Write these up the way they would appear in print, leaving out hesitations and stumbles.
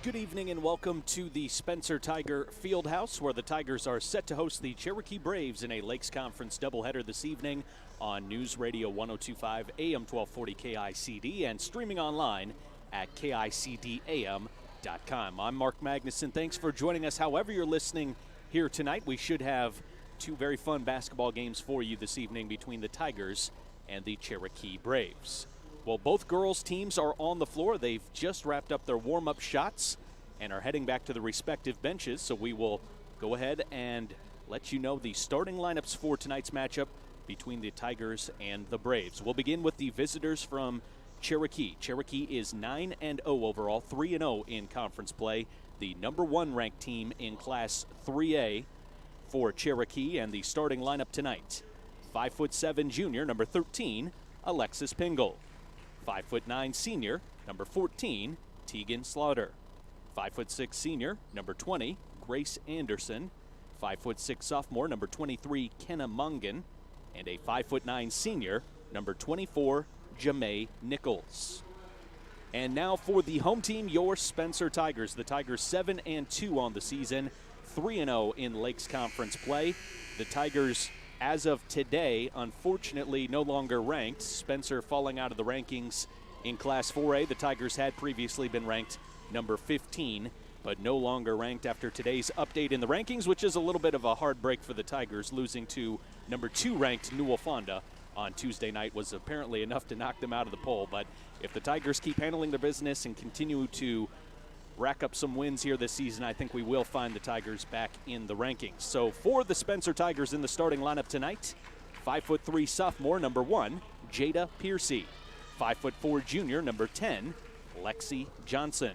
Good evening and welcome to the Spencer Tiger Fieldhouse, where the Tigers are set to host the Cherokee Braves in a Lakes Conference doubleheader this evening on News Radio 102.5 AM 1240 KICD and streaming online at KICDAM.com. I'm Mark Magnuson. Thanks for joining us. However you're listening here tonight, we should have two very fun basketball games for you this evening between the Tigers and the Cherokee Braves. Well, both girls' teams are on the floor. They've just wrapped up their warm-up shots and are heading back to the respective benches. So we will go ahead and let you know the starting lineups for tonight's matchup between the Tigers and the Braves. We'll begin with the visitors from Cherokee. Cherokee is 9-0 overall, 3-0 in conference play. The number one ranked team in Class 3A for Cherokee, and the starting lineup tonight. 5'7" junior, number 13, Alexis Pingle. 5'9" senior, number 14, Tegan Slaughter. 5'6" senior, number 20, Grace Anderson. 5'6" sophomore, number 23, Kenna Mungan. And a 5'9" senior, number 24, Jamae Nichols. And now for the home team, your Spencer Tigers. The Tigers 7-2 on the season, 3-0 in Lakes Conference play. The Tigers, as of today, unfortunately no longer ranked. Spencer falling out of the rankings in Class 4A. The Tigers had previously been ranked number 15, but no longer ranked after today's update in the rankings, which is a little bit of a hard break for the Tigers. Losing to number 2 ranked Newell Fonda on Tuesday night was apparently enough to knock them out of the poll. But if the Tigers keep handling their business and continue to rack up some wins here this season, I think we will find the Tigers back in the rankings. So for the Spencer Tigers in the starting lineup tonight, 5'3" sophomore, number 1, Jada Piercy. 5'4" junior, number 10, Lexi Johnson.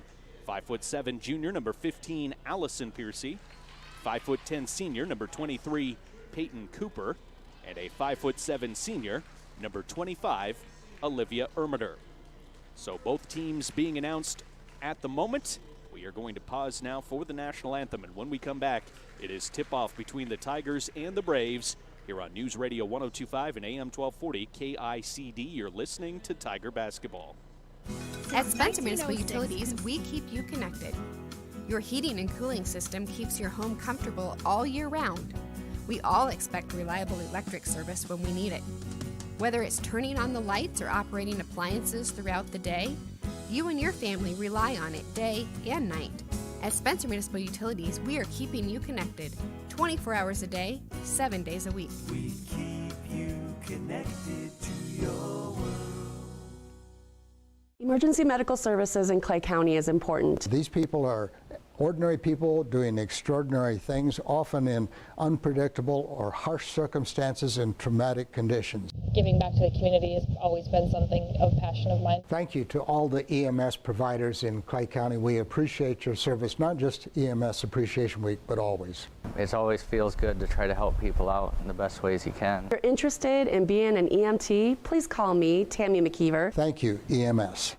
5'7" junior, number 15, Allison Piercy. 5'10" senior, number 23, Peyton Cooper. And a 5'7" senior, number 25, Olivia Ermiter. So both teams being announced at the moment. We are going to pause now for the national anthem, and when we come back, it is tip-off between the Tigers and the Braves here on News Radio 102.5 and AM 1240 KICD. You're listening to Tiger Basketball. At Spencer Municipal Utilities, we keep you connected. Your heating and cooling system keeps your home comfortable all year round. We all expect reliable electric service when we need it. Whether it's turning on the lights or operating appliances throughout the day, you and your family rely on it day and night. At Spencer Municipal Utilities, we are keeping you connected 24 hours a day, 7 days a week. We keep you connected to your world. Emergency medical services in Clay County is important. These people are ordinary people doing extraordinary things, often in unpredictable or harsh circumstances and traumatic conditions. Giving back to the community has always been something of passion of mine. Thank you to all the EMS providers in Clay County. We appreciate your service, not just EMS Appreciation Week, but always. It always feels good to try to help people out in the best ways you can. If you're interested in being an EMT, please call me, Tammy McKeever. Thank you, EMS.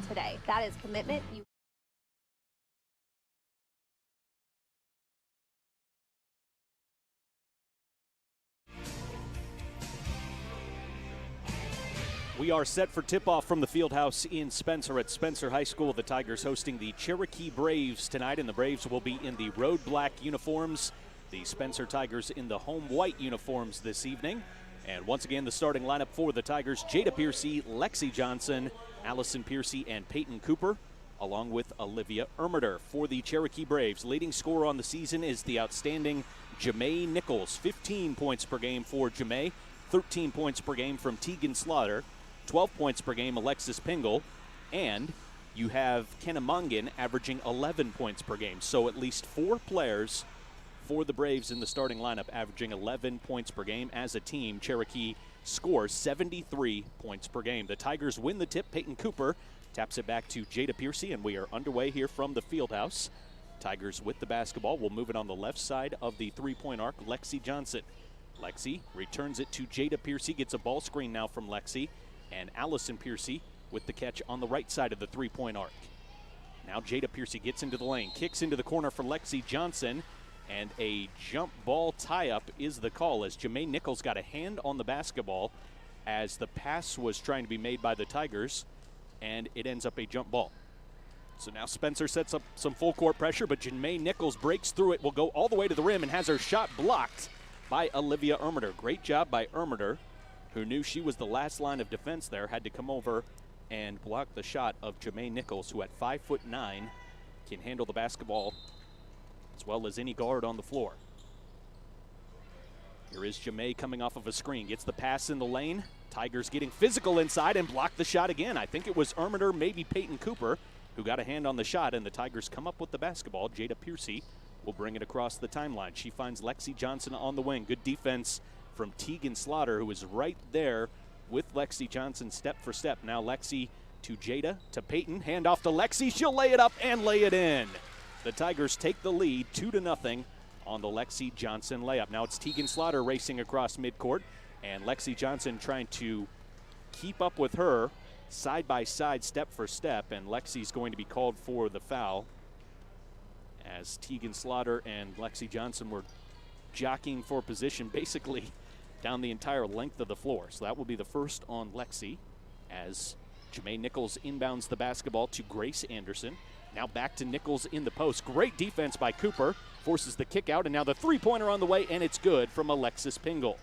Today. That is commitment. We are set for tip-off from the Fieldhouse in Spencer at Spencer High School. The Tigers hosting the Cherokee Braves tonight, and the Braves will be in the road black uniforms. The Spencer Tigers in the home white uniforms this evening. And once again, the starting lineup for the Tigers: Jada Piercy, Lexi Johnson, Allison Piercy, and Peyton Cooper, along with Olivia Ermiter. For the Cherokee Braves, leading scorer on the season is the outstanding Jamae Nichols. 15 points per game for Jamae, 13 points per game from Tegan Slaughter, 12 points per game Alexis Pingle, and you have Kenna Mungan averaging 11 points per game. So at least 4 players for the Braves in the starting lineup averaging 11 points per game. As a team, Cherokee scores 73 points per game. The Tigers win the tip. Peyton Cooper taps it back to Jada Piercy, and we are underway here from the fieldhouse. Tigers with the basketball. We'll move it on the left side of the three-point arc. Lexi Johnson. Lexi returns it to Jada Piercy, gets a ball screen now from Lexi, and Allison Piercy with the catch on the right side of the three-point arc. Now Jada Piercy gets into the lane, kicks into the corner for Lexi Johnson, and a jump ball tie-up is the call as Jamae Nichols got a hand on the basketball as the pass was trying to be made by the Tigers, and it ends up a jump ball. So now Spencer sets up some full court pressure, but Jamae Nichols breaks through it, will go all the way to the rim and has her shot blocked by Olivia Ermiter. Great job by Ermiter, who knew she was the last line of defense there, had to come over and block the shot of Jamae Nichols, who at 5'9" can handle the basketball as well as any guard on the floor. Here is Jamae coming off of a screen, gets the pass in the lane. Tigers getting physical inside and block the shot again. I think it was Ermiter, maybe Peyton Cooper, who got a hand on the shot, and the Tigers come up with the basketball. Jada Piercy will bring it across the timeline. She finds Lexi Johnson on the wing. Good defense from Tegan Slaughter, who was right there with Lexi Johnson step for step. Now Lexi to Jada, to Peyton, hand off to Lexi. She'll lay it up and lay it in. The Tigers take the lead 2-0 on the Lexi Johnson layup. Now it's Tegan Slaughter racing across midcourt, and Lexi Johnson trying to keep up with her side by side, step for step, and Lexi's going to be called for the foul as Tegan Slaughter and Lexi Johnson were jockeying for position basically down the entire length of the floor. So that will be the first on Lexi as Jamae Nichols inbounds the basketball to Grace Anderson. Now back to Nichols in the post. Great defense by Cooper. Forces the kick out, and now the three-pointer on the way, and it's good from Alexis Pingle.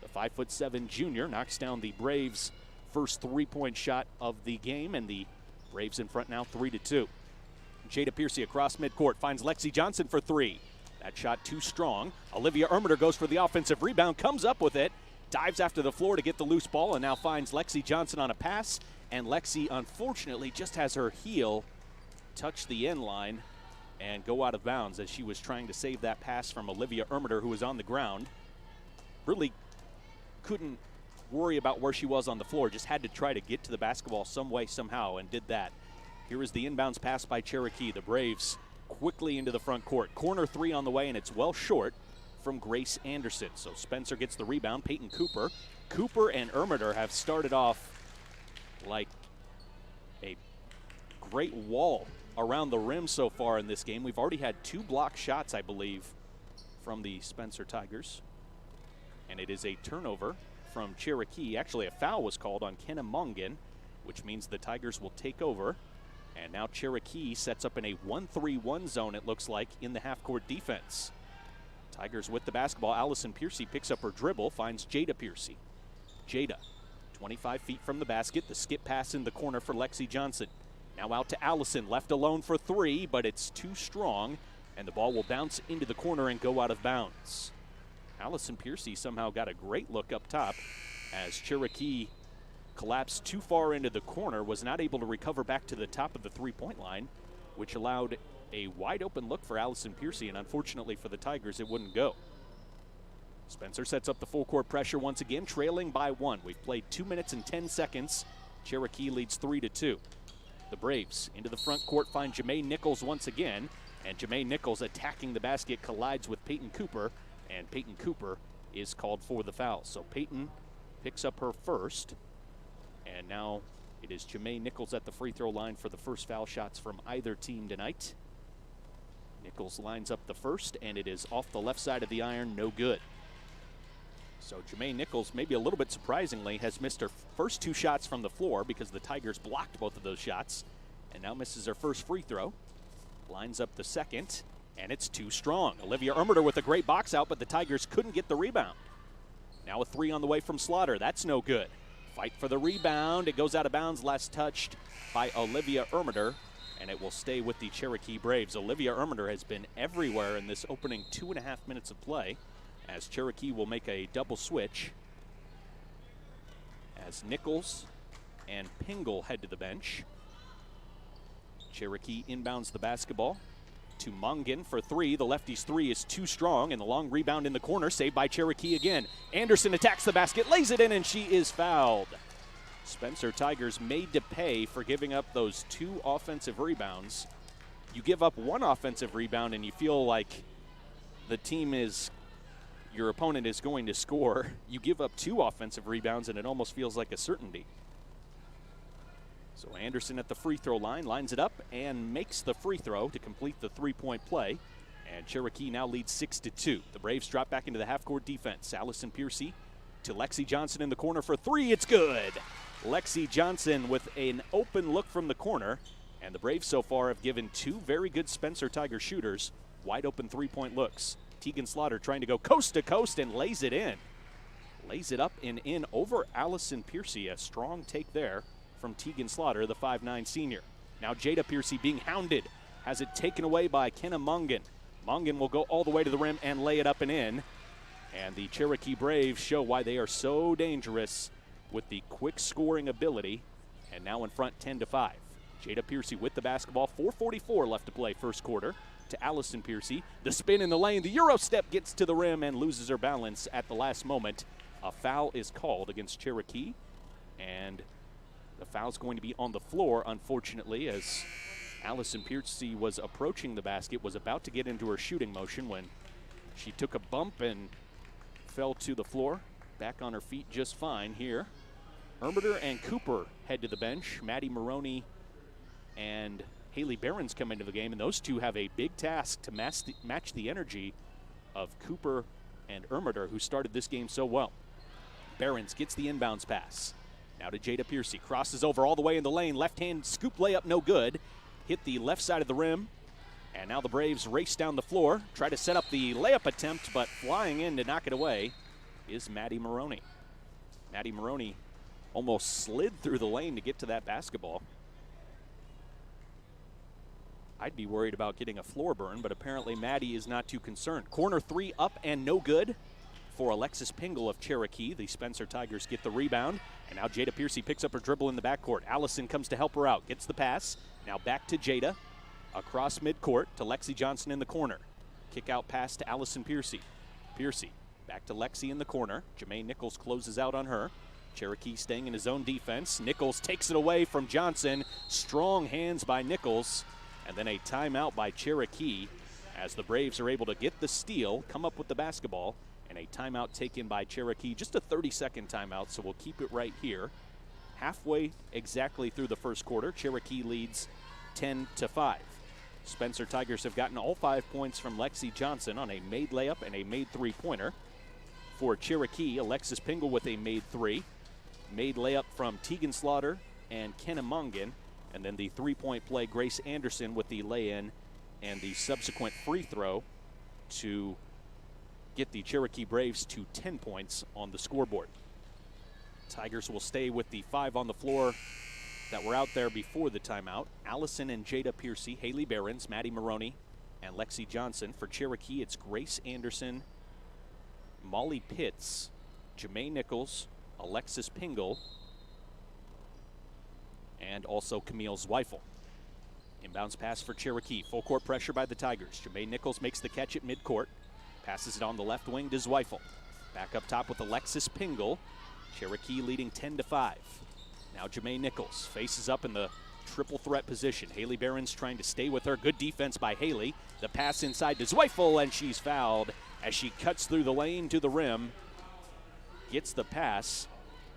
The 5'7" junior knocks down the Braves' first three-point shot of the game, and the Braves in front now 3-2. Jada Piercy across midcourt finds Lexi Johnson for three. That shot too strong. Olivia Ermiter goes for the offensive rebound, comes up with it, dives after the floor to get the loose ball, and now finds Lexi Johnson on a pass, and Lexi unfortunately just has her heel touch the end line and go out of bounds as she was trying to save that pass from Olivia Ermiter, who was on the ground. Really couldn't worry about where she was on the floor, just had to try to get to the basketball some way, somehow, and did that. Here is the inbounds pass by Cherokee. The Braves quickly into the front court. Corner three on the way, and it's well short from Grace Anderson. So Spencer gets the rebound. Peyton Cooper. Cooper and Ermiter have started off like a great wall around the rim so far in this game. We've already had two block shots, I believe, from the Spencer Tigers. And it is a turnover from Cherokee. Actually, a foul was called on Kenna Mongan, which means the Tigers will take over. And now Cherokee sets up in a 1-3-1 zone, it looks like, in the half-court defense. Tigers with the basketball. Allison Piercy picks up her dribble, finds Jada Piercy. Jada, 25 feet from the basket. The skip pass in the corner for Lexi Johnson. Now out to Allison, left alone for three, but it's too strong, and the ball will bounce into the corner and go out of bounds. Allison Piercy somehow got a great look up top as Cherokee collapsed too far into the corner, was not able to recover back to the top of the three-point line, which allowed a wide open look for Allison Piercy, and unfortunately for the Tigers, it wouldn't go. Spencer sets up the full court pressure once again, trailing by one. We've played 2 minutes and 10 seconds. Cherokee leads 3-2. The Braves into the front court find Jamae Nichols once again, and Jamae Nichols attacking the basket collides with Peyton Cooper, and Peyton Cooper is called for the foul. So Peyton picks up her first, and now it is Jamae Nichols at the free throw line for the first foul shots from either team tonight. Nichols lines up the first, and it is off the left side of the iron, no good. So Jamae Nichols, maybe a little bit surprisingly, has missed her first two shots from the floor because the Tigers blocked both of those shots, and now misses her first free throw. Lines up the second, and it's too strong. Olivia Ermiter with a great box out, but the Tigers couldn't get the rebound. Now a three on the way from Slaughter. That's no good. Fight for the rebound. It goes out of bounds, last touched by Olivia Ermiter, and it will stay with the Cherokee Braves. Olivia Ermiter has been everywhere in this opening 2.5 minutes of play, as Cherokee will make a double switch as Nichols and Pingle head to the bench. Cherokee inbounds the basketball. to Mungan for three. The lefty's three is too strong, and the long rebound in the corner, saved by Cherokee again. Anderson attacks the basket, lays it in, and she is fouled. Spencer Tigers made to pay for giving up those 2 offensive rebounds. You give up 1 offensive rebound and you feel like your opponent is going to score. You give up 2 offensive rebounds and it almost feels like a certainty. So Anderson at the free throw line lines it up and makes the free throw to complete the 3-point play. And Cherokee now leads 6-2. The Braves drop back into the half-court defense. Allison Piercy to Lexi Johnson in the corner for 3. It's good. Lexi Johnson with an open look from the corner. And the Braves so far have given 2 very good Spencer Tiger shooters wide open 3-point looks. Tegan Slaughter trying to go coast to coast and lays it in. Lays it up and in over Allison Piercy. A strong take there from Tegan Slaughter, the 5'9" senior. Now Jada Piercy being hounded. Has it taken away by Kenna Mungan. Mungan will go all the way to the rim and lay it up and in. And the Cherokee Braves show why they are so dangerous with the quick scoring ability. And now in front 10-5. Jada Piercy with the basketball. 4:44 left to play first quarter. To Allison Piercy. The spin in the lane. The Euro step gets to the rim and loses her balance at the last moment. A foul is called against Cherokee. And the foul's going to be on the floor, unfortunately, as Allison Piercy was approaching the basket, was about to get into her shooting motion when she took a bump and fell to the floor. Back on her feet just fine here. Ermiter and Cooper head to the bench. Maddie Maroney and Haley Behrens come into the game, and those two have a big task to match the energy of Cooper and Ermiter, who started this game so well. Behrens gets the inbounds pass. Now to Jada Piercy, crosses over all the way in the lane. Left-hand scoop layup, no good. Hit the left side of the rim. And now the Braves race down the floor, try to set up the layup attempt, but flying in to knock it away is Maddie Maroney. Maddie Maroney almost slid through the lane to get to that basketball. I'd be worried about getting a floor burn, but apparently Maddie is not too concerned. Corner 3 up and no good for Alexis Pingle of Cherokee. The Spencer Tigers get the rebound. And now Jada Piercy picks up her dribble in the backcourt. Allison comes to help her out, gets the pass. Now back to Jada, across midcourt to Lexi Johnson in the corner. Kick out pass to Allison Piercy. Piercy back to Lexi in the corner. Jermaine Nichols closes out on her. Cherokee staying in his own defense. Nichols takes it away from Johnson. Strong hands by Nichols. And then a timeout by Cherokee as the Braves are able to get the steal, come up with the basketball, and a timeout taken by Cherokee. Just a 30-second timeout, so we'll keep it right here. Halfway exactly through the first quarter, Cherokee leads 10-5. Spencer Tigers have gotten all 5 points from Lexi Johnson on a made layup and a made 3-pointer. For Cherokee, Alexis Pingle with a made 3. Made layup from Tegan Slaughter and Kenna Mungan. And then the 3-point play, Grace Anderson with the lay-in and the subsequent free throw to get the Cherokee Braves to 10 points on the scoreboard. Tigers will stay with the 5 on the floor that were out there before the timeout. Allison and Jada Piercy, Haley Behrens, Maddie Maroney, and Lexi Johnson. For Cherokee, it's Grace Anderson, Molly Pitts, Jermaine Nichols, Alexis Pingle, and also Camille Zweifel. Inbounds pass for Cherokee. Full court pressure by the Tigers. Jermaine Nichols makes the catch at midcourt. Passes it on the left wing to Zweifel. Back up top with Alexis Pingle. Cherokee leading 10-5. Now Jermaine Nichols faces up in the triple threat position. Haley Behrens trying to stay with her. Good defense by Haley. The pass inside to Zweifel, and she's fouled as she cuts through the lane to the rim. Gets the pass.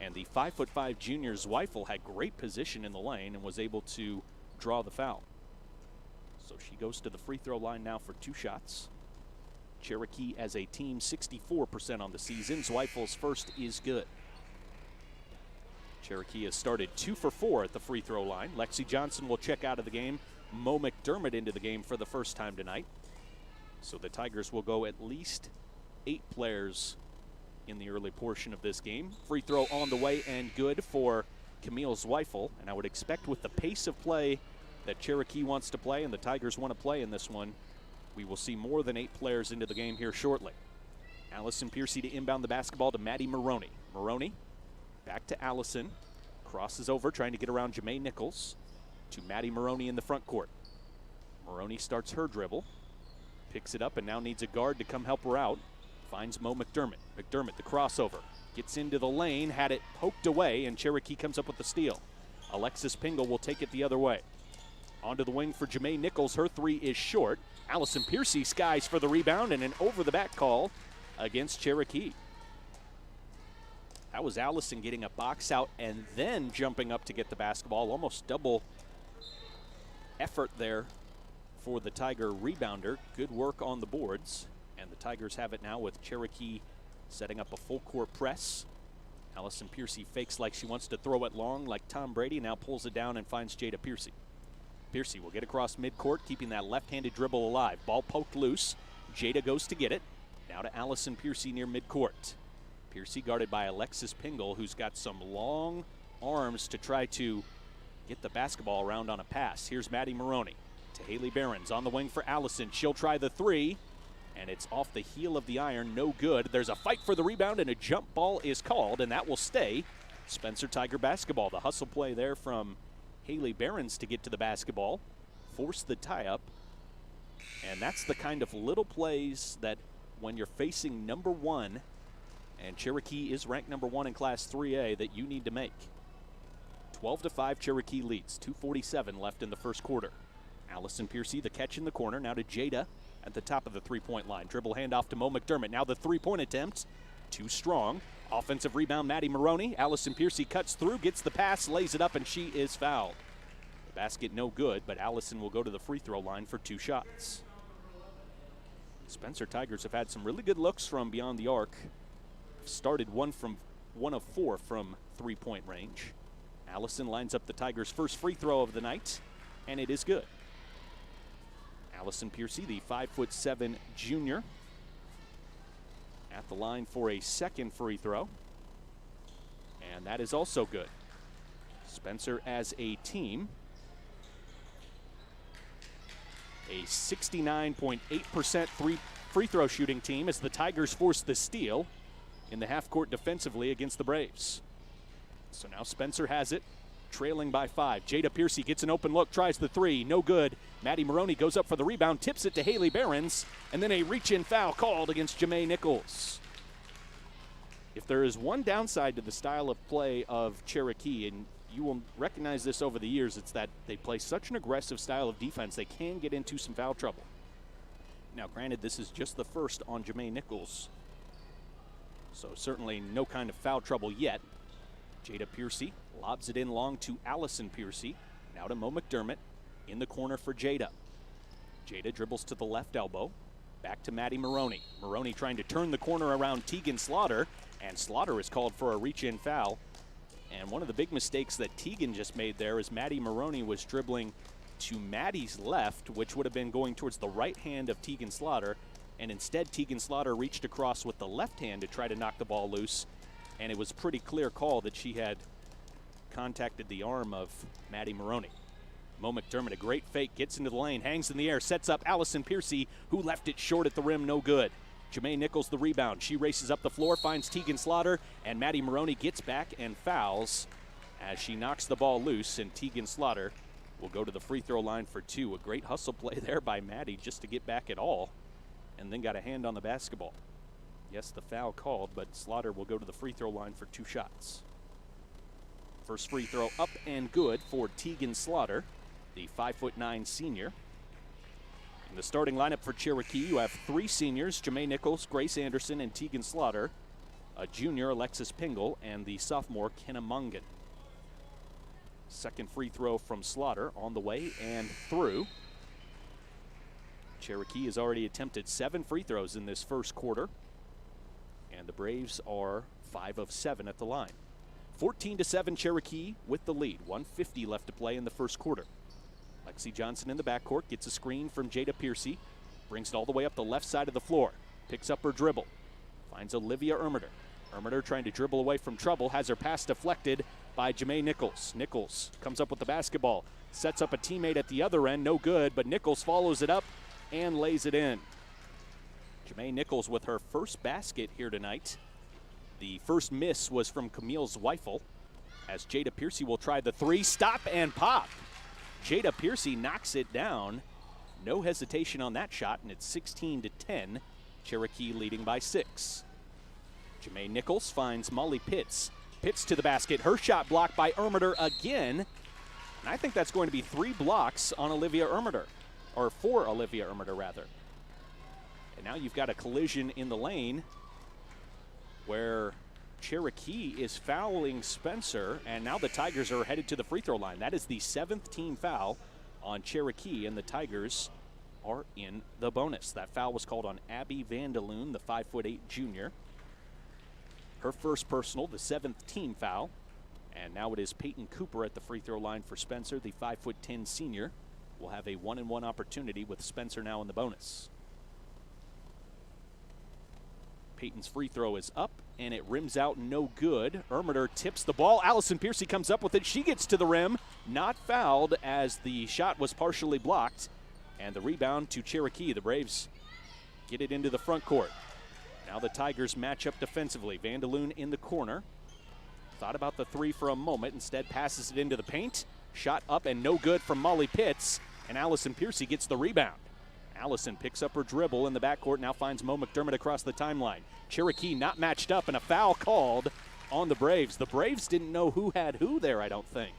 And the 5'5" junior Zweifel had great position in the lane and was able to draw the foul. So she goes to the free throw line now for 2 shots. Cherokee as a team 64% on the season. Zweifel's first is good. Cherokee has started 2 for 4 at the free throw line. Lexi Johnson will check out of the game. Mo McDermott into the game for the first time tonight. So the Tigers will go at least 8 players in the early portion of this game. Free throw on the way and good for Camille Zweifel. And I would expect with the pace of play that Cherokee wants to play and the Tigers want to play in this one, we will see more than 8 players into the game here shortly. Allison Piercy to inbound the basketball to Maddie Maroney. Maroney back to Allison. Crosses over trying to get around Jermaine Nichols to Maddie Maroney in the front court. Maroney starts her dribble, picks it up, and now needs a guard to come help her out. Finds Mo McDermott. McDermott, the crossover, gets into the lane, had it poked away, and Cherokee comes up with the steal. Alexis Pingle will take it the other way. Onto the wing for Jamae Nichols. Her three is short. Allison Piercy skies for the rebound, and an over-the-back call against Cherokee. That was Allison getting a box out and then jumping up to get the basketball. Almost double effort there for the Tiger rebounder. Good work on the boards. And the Tigers have it now with Cherokee setting up a full-court press. Allison Piercy fakes like she wants to throw it long like Tom Brady, now pulls it down and finds Jada Piercy. Piercy will get across midcourt, keeping that left-handed dribble alive. Ball poked loose. Jada goes to get it. Now to Allison Piercy near midcourt. Piercy guarded by Alexis Pingle, who's got some long arms to try to get the basketball around on a pass. Here's Maddie Maroney to Haley Behrens on the wing for Allison. She'll try the three, and it's off the heel of the iron, no good. There's a fight for the rebound, and a jump ball is called, and that will stay Spencer Tiger basketball. The hustle play there from Haley Behrens to get to the basketball, force the tie-up, and that's the kind of little plays that when you're facing number one, and Cherokee is ranked number one in Class 3A, that you need to make. 12-5 Cherokee leads, 2:47 left in the first quarter. Allison Piercy, the catch in the corner, now to Jada at the top of the three-point line. Dribble handoff to Mo McDermott. Now the three-point attempt, too strong. Offensive rebound, Maddie Maroney. Allison Piercy cuts through, gets the pass, lays it up, and she is fouled. The basket no good, but Allison will go to the free throw line for two shots. Spencer Tigers have had some really good looks from beyond the arc. Started one of four from three-point range. Allison lines up the Tigers' first free throw of the night, and it is good. Allison Piercy, the 5'7" junior, at the line for a second free throw, and that is also good. Spencer as a team, a 69.8% free throw shooting team as the Tigers force the steal in the half court defensively against the Braves. So now Spencer has it, trailing by 5. Jada Piercy gets an open look, tries the three, no good. Maddie Maroney goes up for the rebound, tips it to Haley Behrens, and then a reach-in foul called against Jamae Nichols. If there is one downside to the style of play of Cherokee, and you will recognize this over the years, it's that they play such an aggressive style of defense, they can get into some foul trouble. Now, granted, this is just the first on Jamae Nichols, so certainly no kind of foul trouble yet. Jada Piercy lobs it in long to Allison Piercy. Now to Mo McDermott in the corner for Jada. Jada dribbles to the left elbow. Back to Maddie Maroney. Maroney trying to turn the corner around Tegan Slaughter, and Slaughter is called for a reach-in foul. And one of the big mistakes that Tegan just made there is Maddie Maroney was dribbling to Maddie's left, which would have been going towards the right hand of Tegan Slaughter, and instead Tegan Slaughter reached across with the left hand to try to knock the ball loose, and it was a pretty clear call that she had contacted the arm of Maddie Maroney. Mo McDermott, a great fake, gets into the lane, hangs in the air, sets up Allison Piercy, who left it short at the rim, no good. Jamae Nichols the rebound. She races up the floor, finds Tegan Slaughter, and Maddie Maroney gets back and fouls as she knocks the ball loose, and Tegan Slaughter will go to the free throw line for two. A great hustle play there by Maddie just to get back at all, and then got a hand on the basketball. Yes, the foul called, but Slaughter will go to the free throw line for two shots. First free throw up and good for Tegan Slaughter, the 5'9" senior. In the starting lineup for Cherokee, you have three seniors, Jamae Nichols, Grace Anderson, and Tegan Slaughter, a junior, Alexis Pingle, and the sophomore, Kenna Mungan. Second free throw from Slaughter on the way and through. Cherokee has already attempted 7 free throws in this first quarter, and the Braves are 5 of 7 at the line. 14-7 Cherokee with the lead. 1:50 left to play in the first quarter. Lexi Johnson in the backcourt gets a screen from Jada Piercy, brings it all the way up the left side of the floor, picks up her dribble, finds Olivia Ermiter. Ermiter trying to dribble away from trouble, has her pass deflected by Jamae Nichols. Nichols comes up with the basketball, sets up a teammate at the other end, no good, but Nichols follows it up and lays it in. Jamae Nichols with her first basket here tonight. The first miss was from Camille Zweifel, as Jada Piercy will try the three, stop and pop. Jada Piercy knocks it down. No hesitation on that shot, and it's 16-10. Cherokee leading by 6. Jamae Nichols finds Molly Pitts. Pitts to the basket. Her shot blocked by Ermiter again. And I think that's going to be 3 blocks on Olivia Ermiter, or for Olivia Ermiter, rather. And now you've got a collision in the lane where Cherokee is fouling Spencer, and now the Tigers are headed to the free throw line. That is the 7th team foul on Cherokee, and the Tigers are in the bonus. That foul was called on Abby Vandaloon, the 5'8" junior. Her first personal, the 7th team foul. And now it is Peyton Cooper at the free throw line for Spencer, the 5'10" senior. Will have a 1-and-1 opportunity with Spencer now in the bonus. Peyton's free throw is up, and it rims out no good. Ermiter tips the ball. Allison Piercy comes up with it. She gets to the rim. Not fouled as the shot was partially blocked. And the rebound to Cherokee. The Braves get it into the front court. Now the Tigers match up defensively. Vandaloon in the corner. Thought about the 3 for a moment. Instead passes it into the paint. Shot up and no good from Molly Pitts. And Allison Piercy gets the rebound. Allison picks up her dribble in the backcourt, now finds Mo McDermott across the timeline. Cherokee not matched up, and a foul called on the Braves. The Braves didn't know who had who there, I don't think.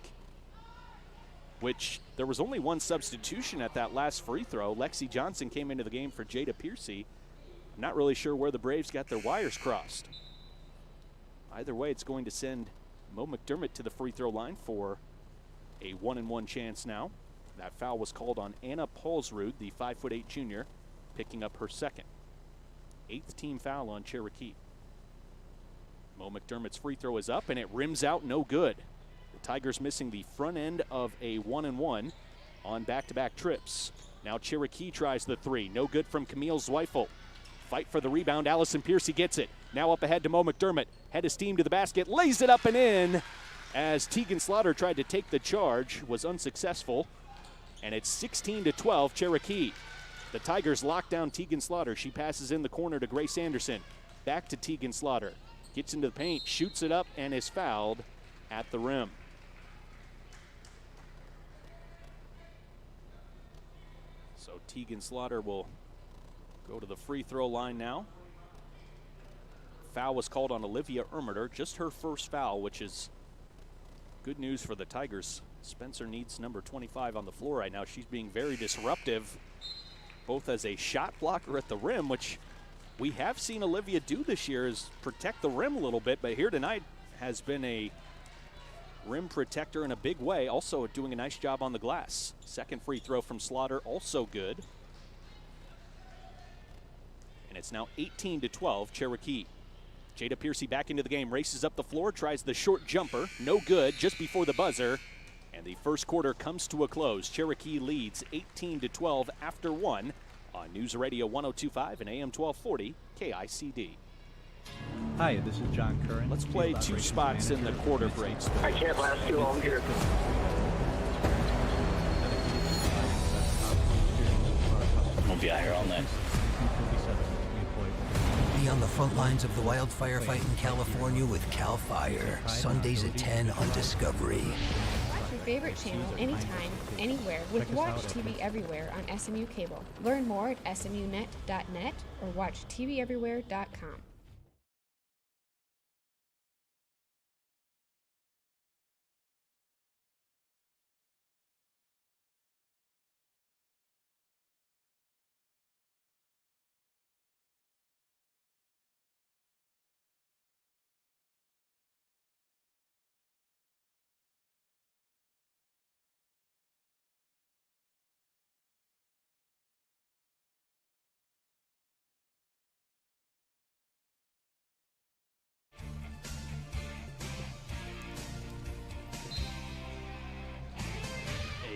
Which, there was only one substitution at that last free throw. Lexi Johnson came into the game for Jada Piercy. I'm not really sure where the Braves got their wires crossed. Either way, it's going to send Mo McDermott to the free throw line for a 1-and-1 chance now. That foul was called on Anna Paulsrud, the 5'8" junior, picking up her 2nd. 8th team foul on Cherokee. Mo McDermott's free throw is up, and it rims out no good. The Tigers missing the front end of a 1-and-1 on back-to-back trips. Now Cherokee tries the 3. No good from Camille Zweifel. Fight for the rebound. Allison Piercy gets it. Now up ahead to Mo McDermott. Head of steam to the basket. Lays it up and in as Tegan Slaughter tried to take the charge. Was unsuccessful. And it's 16-12 Cherokee. The Tigers lock down Tegan Slaughter. She passes in the corner to Grace Anderson. Back to Tegan Slaughter. Gets into the paint, shoots it up, and is fouled at the rim. So Tegan Slaughter will go to the free throw line now. Foul was called on Olivia Ermiter, just her first foul, which is good news for the Tigers. Spencer needs number 25 on the floor right now. She's being very disruptive, both as a shot blocker at the rim, which we have seen Olivia do this year, is protect the rim a little bit, but here tonight has been a rim protector in a big way, also doing a nice job on the glass. 2nd free throw from Slaughter, also good. And it's now 18-12 Cherokee. Jada Piercy back into the game, races up the floor, tries the short jumper, no good, just before the buzzer. And the first quarter comes to a close. Cherokee leads 18-12 after 1 on News Radio 102.5 and AM 1240 KICD. Hi, this is John Curran. Let's play 2 spots in the quarter breaks. I can't last too long here. We'll be out here all night. Be on the front lines of the wildfire fight in California with CAL FIRE. Sundays at 10 on Discovery. Watch your favorite channel anytime, anywhere with Watch TV Everywhere on SMU Cable. Learn more at smunet.net or watchTVEverywhere.com.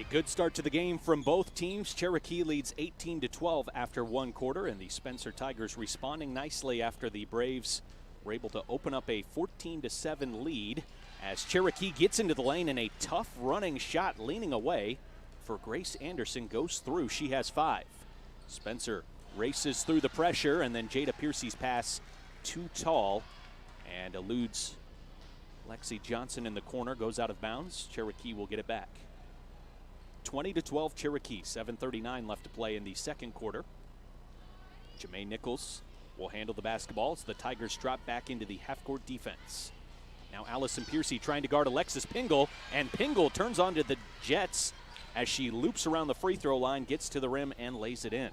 Good start to the game from both teams. Cherokee leads 18-12 after 1 quarter, and the Spencer Tigers responding nicely after the Braves were able to open up a 14-7 lead as Cherokee gets into the lane and a tough running shot leaning away for Grace Anderson goes through. She has 5. Spencer races through the pressure, and then Jada Piercy's pass too tall and eludes Lexi Johnson in the corner, goes out of bounds. Cherokee will get it back. 20-12 Cherokee. 7:39 left to play in the second quarter. Jermaine Nichols will handle the basketball as the Tigers drop back into the half-court defense. Now Allison Piercy trying to guard Alexis Pingle, and Pingle turns onto the Jets as she loops around the free throw line, gets to the rim, and lays it in.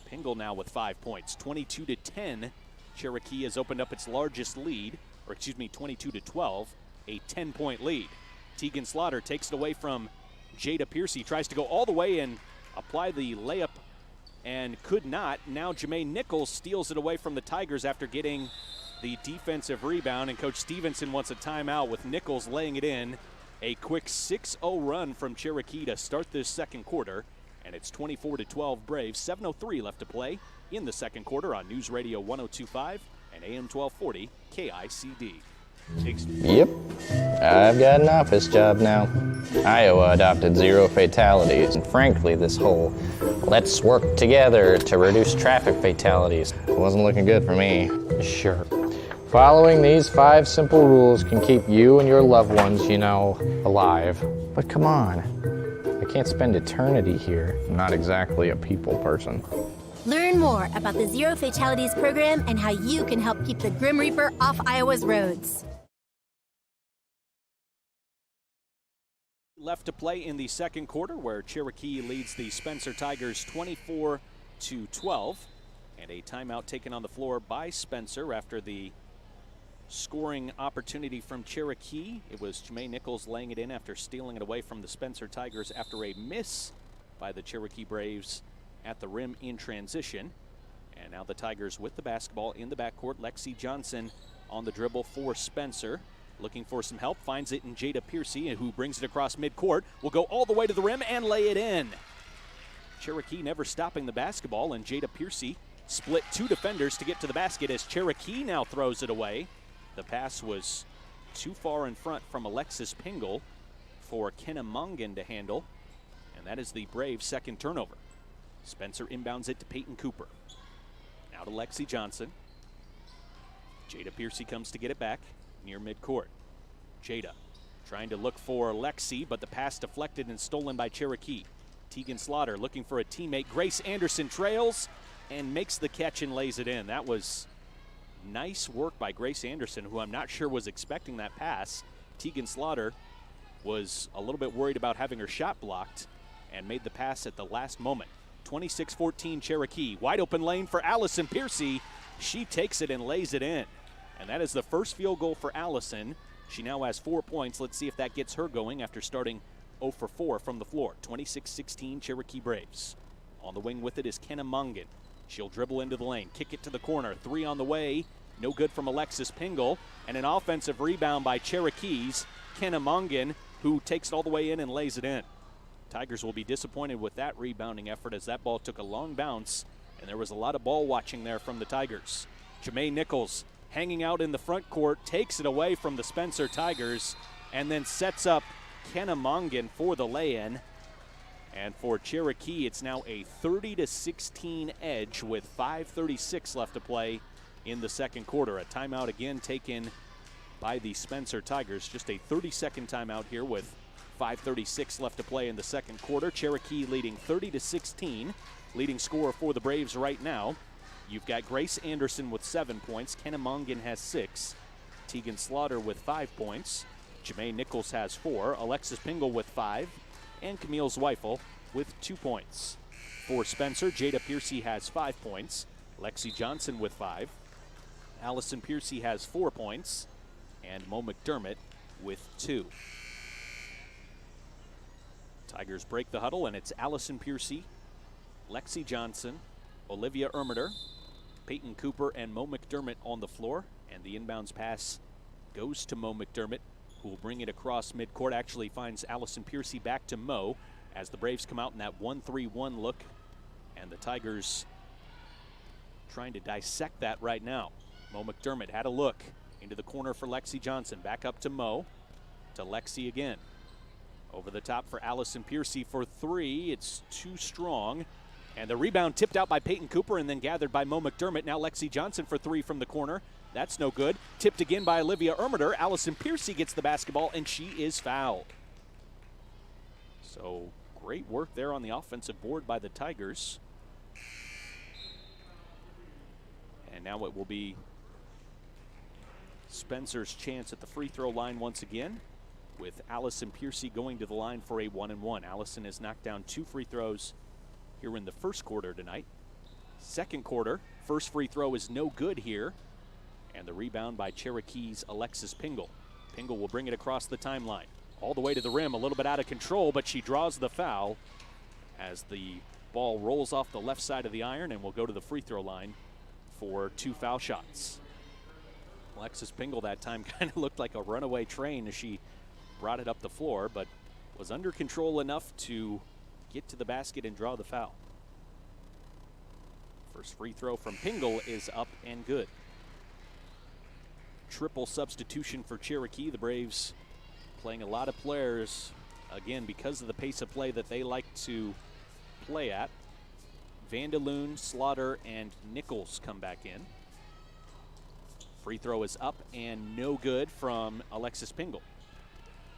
Pingle now with 5 points. 22-10. Cherokee has opened up its largest lead, 22-12, a 10-point lead. Tegan Slaughter takes it away from Jada Piercy, tries to go all the way and apply the layup and could not. Now Jermaine Nichols steals it away from the Tigers after getting the defensive rebound, and Coach Stevenson wants a timeout with Nichols laying it in. A quick 6-0 run from Cherokee to start this second quarter, and it's 24-12 Braves. 7:03 left to play in the second quarter on News Radio 102.5 and AM 1240 KICD. Yep, I've got an office job now. Iowa adopted 0 fatalities, and frankly, this whole let's work together to reduce traffic fatalities wasn't looking good for me. Sure. Following these 5 simple rules can keep you and your loved ones, alive. But come on, I can't spend eternity here. I'm not exactly a people person. Learn more about the 0 Fatalities program and how you can help keep the Grim Reaper off Iowa's roads. Left to play in the second quarter, where Cherokee leads the Spencer Tigers 24-12, and a timeout taken on the floor by Spencer after the scoring opportunity from Cherokee. It was Jermaine Nichols laying it in after stealing it away from the Spencer Tigers after a miss by the Cherokee Braves at the rim in transition. And now the Tigers with the basketball in the backcourt. Lexi Johnson on the dribble for Spencer. Looking for some help, finds it in Jada Piercy, who brings it across midcourt. Will go all the way to the rim and lay it in. Cherokee never stopping the basketball, and Jada Piercy split 2 defenders to get to the basket as Cherokee now throws it away. The pass was too far in front from Alexis Pingle for Kenna Mongan to handle, and that is the Braves' second turnover. Spencer inbounds it to Peyton Cooper. Now to Lexi Johnson. Jada Piercy comes to get it back near midcourt. Jada trying to look for Lexi, but the pass deflected and stolen by Cherokee. Tegan Slaughter looking for a teammate. Grace Anderson trails and makes the catch and lays it in. That was nice work by Grace Anderson, who I'm not sure was expecting that pass. Tegan Slaughter was a little bit worried about having her shot blocked and made the pass at the last moment. 26-14 Cherokee. Wide open lane for Allison Piercy. She takes it and lays it in. And that is the first field goal for Allison. She now has 4 points. Let's see if that gets her going after starting 0 for 4 from the floor. 26-16 Cherokee Braves. On the wing with it is Kenna Mongan. She'll dribble into the lane, kick it to the corner. 3 on the way. No good from Alexis Pingle. And an offensive rebound by Cherokee's Kenna Mongan, who takes it all the way in and lays it in. Tigers will be disappointed with that rebounding effort as that ball took a long bounce, and there was a lot of ball watching there from the Tigers. Jermaine Nichols hanging out in the front court, takes it away from the Spencer Tigers, and then sets up Kenna Mongan for the lay-in. And for Cherokee, it's now a 30-16 edge with 5:36 left to play in the second quarter. A timeout again taken by the Spencer Tigers. Just a 30-second timeout here with 5:36 left to play in the second quarter. Cherokee leading 30-16. Leading scorer for the Braves right now. You've got Grace Anderson with 7 points. Kenna Mongan has 6. Tegan Slaughter with 5 points. Jermaine Nichols has 4. Alexis Pingle with 5. And Camille Zweifel with 2 points. For Spencer, Jada Piercy has 5 points. Lexi Johnson with 5. Allison Piercy has 4 points. And Mo McDermott with 2. Tigers break the huddle, and it's Allison Piercy, Lexi Johnson, Olivia Ermiter, Peyton Cooper, and Mo McDermott on the floor. And the inbounds pass goes to Mo McDermott, who will bring it across midcourt. Actually finds Allison Piercy back to Mo as the Braves come out in that 1-3-1 look. And the Tigers trying to dissect that right now. Mo McDermott had a look into the corner for Lexi Johnson. Back up to Mo, to Lexi again. Over the top for Allison Piercy for 3. It's too strong. And the rebound tipped out by Peyton Cooper and then gathered by Mo McDermott. Now Lexi Johnson for 3 from the corner. That's no good. Tipped again by Olivia Ermiter. Allison Piercy gets the basketball, and she is fouled. So great work there on the offensive board by the Tigers. And now it will be Spencer's chance at the free throw line once again, with Allison Piercy going to the line for a 1-and-1. Allison has knocked down 2 free throws here in the first quarter tonight. Second quarter, first free throw is no good here. And the rebound by Cherokee's Alexis Pingle. Pingle will bring it across the timeline. All the way to the rim, a little bit out of control, but she draws the foul as the ball rolls off the left side of the iron and will go to the free throw line for 2 foul shots. Alexis Pingle that time kind of looked like a runaway train as she brought it up the floor, but was under control enough to get to the basket and draw the foul. First free throw from Pingle is up and good. Triple substitution for Cherokee. The Braves playing a lot of players, again, because of the pace of play that they like to play at. Vandaloon, Slaughter, and Nichols come back in. Free throw is up and no good from Alexis Pingle.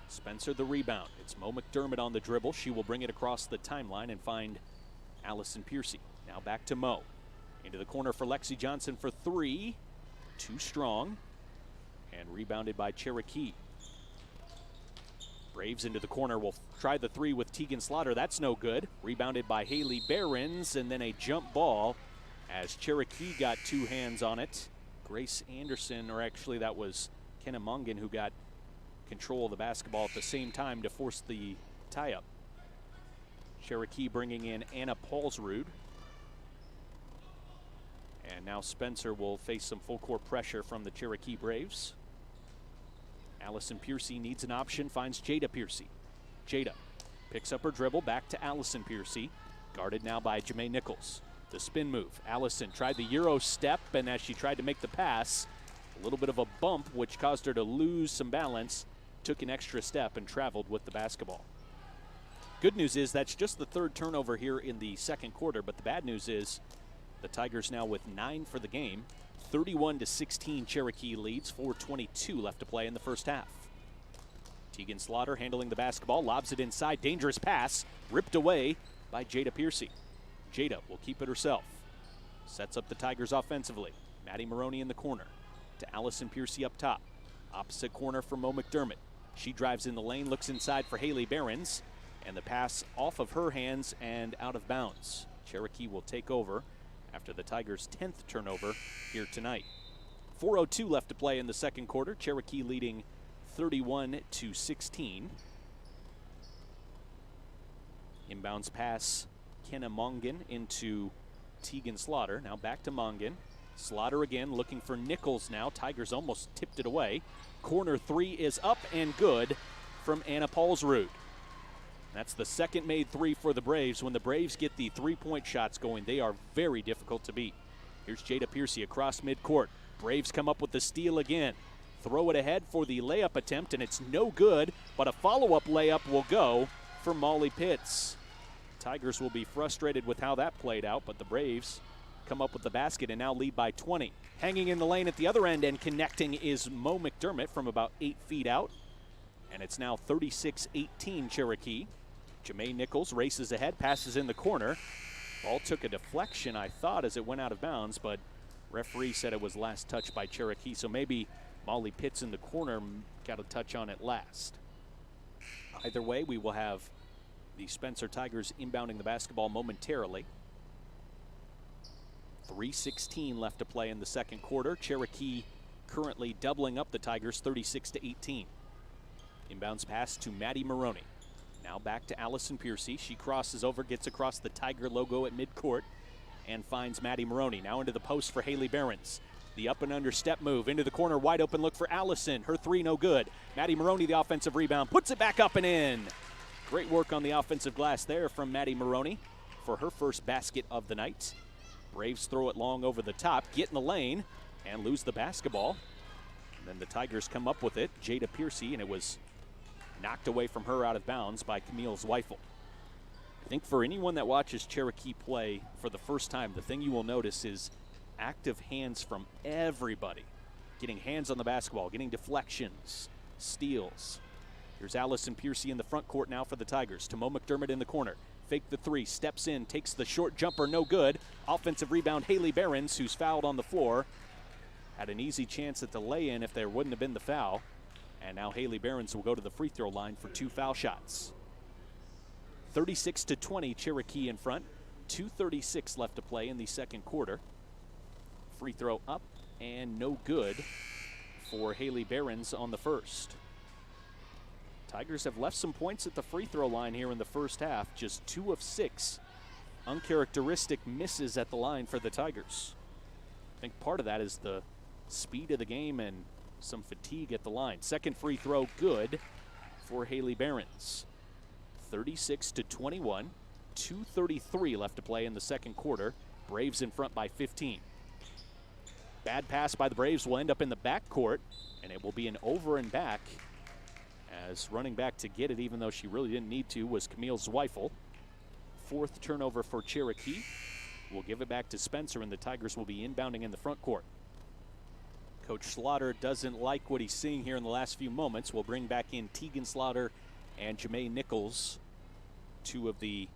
Spencer the rebound. It's Mo McDermott on the dribble. She will bring it across the timeline and find Allison Piercy. Now back to Mo. Into the corner for Lexi Johnson for 3. Too strong. And rebounded by Cherokee. Braves into the corner will try the 3 with Tegan Slaughter. That's no good. Rebounded by Haley Behrens, and then a jump ball as Cherokee got 2 hands on it. Grace Anderson, or actually that was Kenna Mongan, who got control of the basketball at the same time to force the tie-up. Cherokee bringing in Anna Paulsrud. And now Spencer will face some full court pressure from the Cherokee Braves. Allison Piercy needs an option, finds Jada Piercy. Jada picks up her dribble, back to Allison Piercy. Guarded now by Jamae Nichols. The spin move. Allison tried the Euro step, and as she tried to make the pass, a little bit of a bump, which caused her to lose some balance, took an extra step and traveled with the basketball. Good news is that's just the 3rd turnover here in the second quarter, but the bad news is the Tigers now with 9 for the game. 31-16 Cherokee leads, 4:22 left to play in the first half. Tegan Slaughter handling the basketball, lobs it inside, dangerous pass, ripped away by Jada Piercy. Jada will keep it herself. Sets up the Tigers offensively. Maddie Maroney in the corner to Allison Piercy up top. Opposite corner for Mo McDermott. She drives in the lane, looks inside for Haley Behrens, and the pass off of her hands and out of bounds. Cherokee will take over after the Tigers' 10th turnover here tonight. 4:02 left to play in the second quarter. Cherokee leading 31-16. Inbounds pass, Kenna Mongan into Tegan Slaughter. Now back to Mongan. Slaughter again looking for Nichols now. Tigers almost tipped it away. Corner 3 is up and good from Anna Paulsrud. That's the second made 3 for the Braves. When the Braves get the 3-point shots going, they are very difficult to beat. Here's Jada Piercy across midcourt. Braves come up with the steal again. Throw it ahead for the layup attempt, and it's no good, but a follow-up layup will go for Molly Pitts. Tigers will be frustrated with how that played out, but the Braves come up with the basket and now lead by 20. Hanging in the lane at the other end and connecting is Mo McDermott from about 8 feet out. And it's now 36-18 Cherokee. Jamae Nichols races ahead, passes in the corner. Ball took a deflection, I thought, as it went out of bounds, but referee said it was last touched by Cherokee, so maybe Molly Pitts in the corner got a touch on it last. Either way, we will have the Spencer Tigers inbounding the basketball momentarily. 3:16 left to play in the second quarter. Cherokee currently doubling up the Tigers 36-18. Inbounds pass to Maddie Maroney. Now back to Allison Piercy. She crosses over, gets across the Tiger logo at midcourt, and finds Maddie Maroney. Now into the post for Haley Behrens. The up and under step move into the corner, wide open look for Allison. Her 3 no good. Maddie Maroney, the offensive rebound, puts it back up and in. Great work on the offensive glass there from Maddie Maroney for her first basket of the night. Braves throw it long over the top, get in the lane, and lose the basketball. And then the Tigers come up with it. Jada Piercy, and it was knocked away from her out of bounds by Camille Zweifel. I think for anyone that watches Cherokee play for the first time, the thing you will notice is active hands from everybody. Getting hands on the basketball, getting deflections, steals. Here's Allison Piercy in the front court now for the Tigers. Mo McDermott in the corner. Fake the three, steps in, takes the short jumper, no good. Offensive rebound, Haley Behrens, who's fouled on the floor. Had an easy chance at the lay-in if there wouldn't have been the foul. And now Haley Behrens will go to the free throw line for 2 foul shots. 36-20, Cherokee in front. 2:36 left to play in the second quarter. Free throw up and no good for Haley Behrens on the first. Tigers have left some points at the free throw line here in the first half. Just 2 of 6 uncharacteristic misses at the line for the Tigers. I think part of that is the speed of the game and some fatigue at the line. Second free throw good for Haley Behrens. 36-21. 2:33 left to play in the second quarter. Braves in front by 15. Bad pass by the Braves will end up in the backcourt, and it will be an over and back, as running back to get it, even though she really didn't need to, was Camille Zweifel. 4th turnover for Cherokee. We'll give it back to Spencer, and the Tigers will be inbounding in the front court. Coach Slaughter doesn't like what he's seeing here in the last few moments. We'll bring back in Tegan Slaughter and Jamae Nichols, 2 of the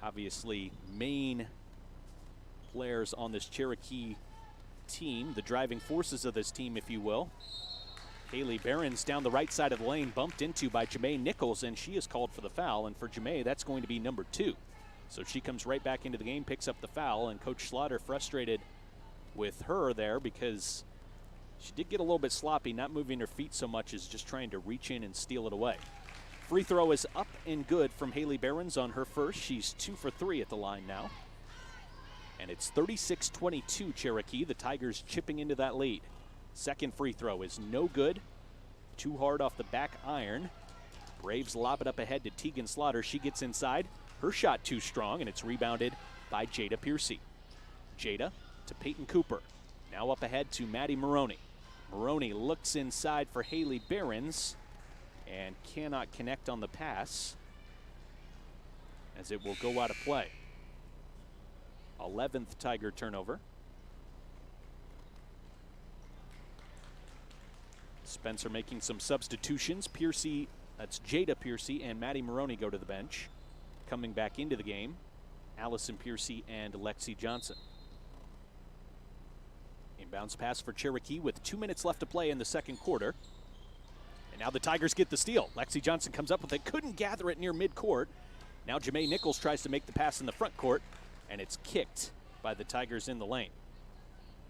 obviously main players on this Cherokee team, the driving forces of this team, if you will. Haley Behrens down the right side of the lane, bumped into by Jamae Nichols, and she is called for the foul. And for Jamae, that's going to be number 2. So she comes right back into the game, picks up the foul, and Coach Slaughter frustrated with her there because she did get a little bit sloppy, not moving her feet so much as just trying to reach in and steal it away. Free throw is up and good from Haley Behrens on her first. She's 2 for 3 at the line now. And it's 36-22 Cherokee. The Tigers chipping into that lead. Second free throw is no good. Too hard off the back iron. Braves lob it up ahead to Tegan Slaughter. She gets inside. Her shot too strong, and it's rebounded by Jada Piercy. Jada to Peyton Cooper. Now up ahead to Maddie Maroney. Maroney looks inside for Haley Behrens and cannot connect on the pass, as it will go out of play. 11th Tiger turnover. Spencer making some substitutions. Piercy, that's Jada Piercy, and Maddie Maroney go to the bench. Coming back into the game, Allison Piercy and Lexi Johnson. Inbounds pass for Cherokee with 2 minutes left to play in the second quarter. And now the Tigers get the steal. Lexi Johnson comes up with it, couldn't gather it near midcourt. Now Jamae Nichols tries to make the pass in the front court, and it's kicked by the Tigers in the lane.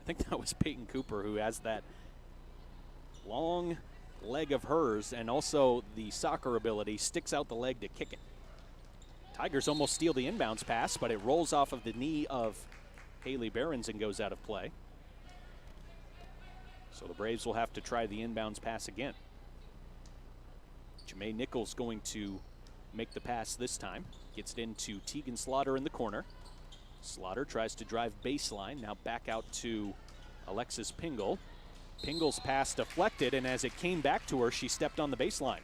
I think that was Peyton Cooper who has that long leg of hers, and also the soccer ability, sticks out the leg to kick it. Tigers almost steal the inbounds pass, but it rolls off of the knee of Haley Behrens and goes out of play. So the Braves will have to try the inbounds pass again. Jamae Nichols going to make the pass this time. Gets it into Tegan Slaughter in the corner. Slaughter tries to drive baseline. Now back out to Alexis Pingle. Pingle's pass deflected, and as it came back to her, she stepped on the baseline.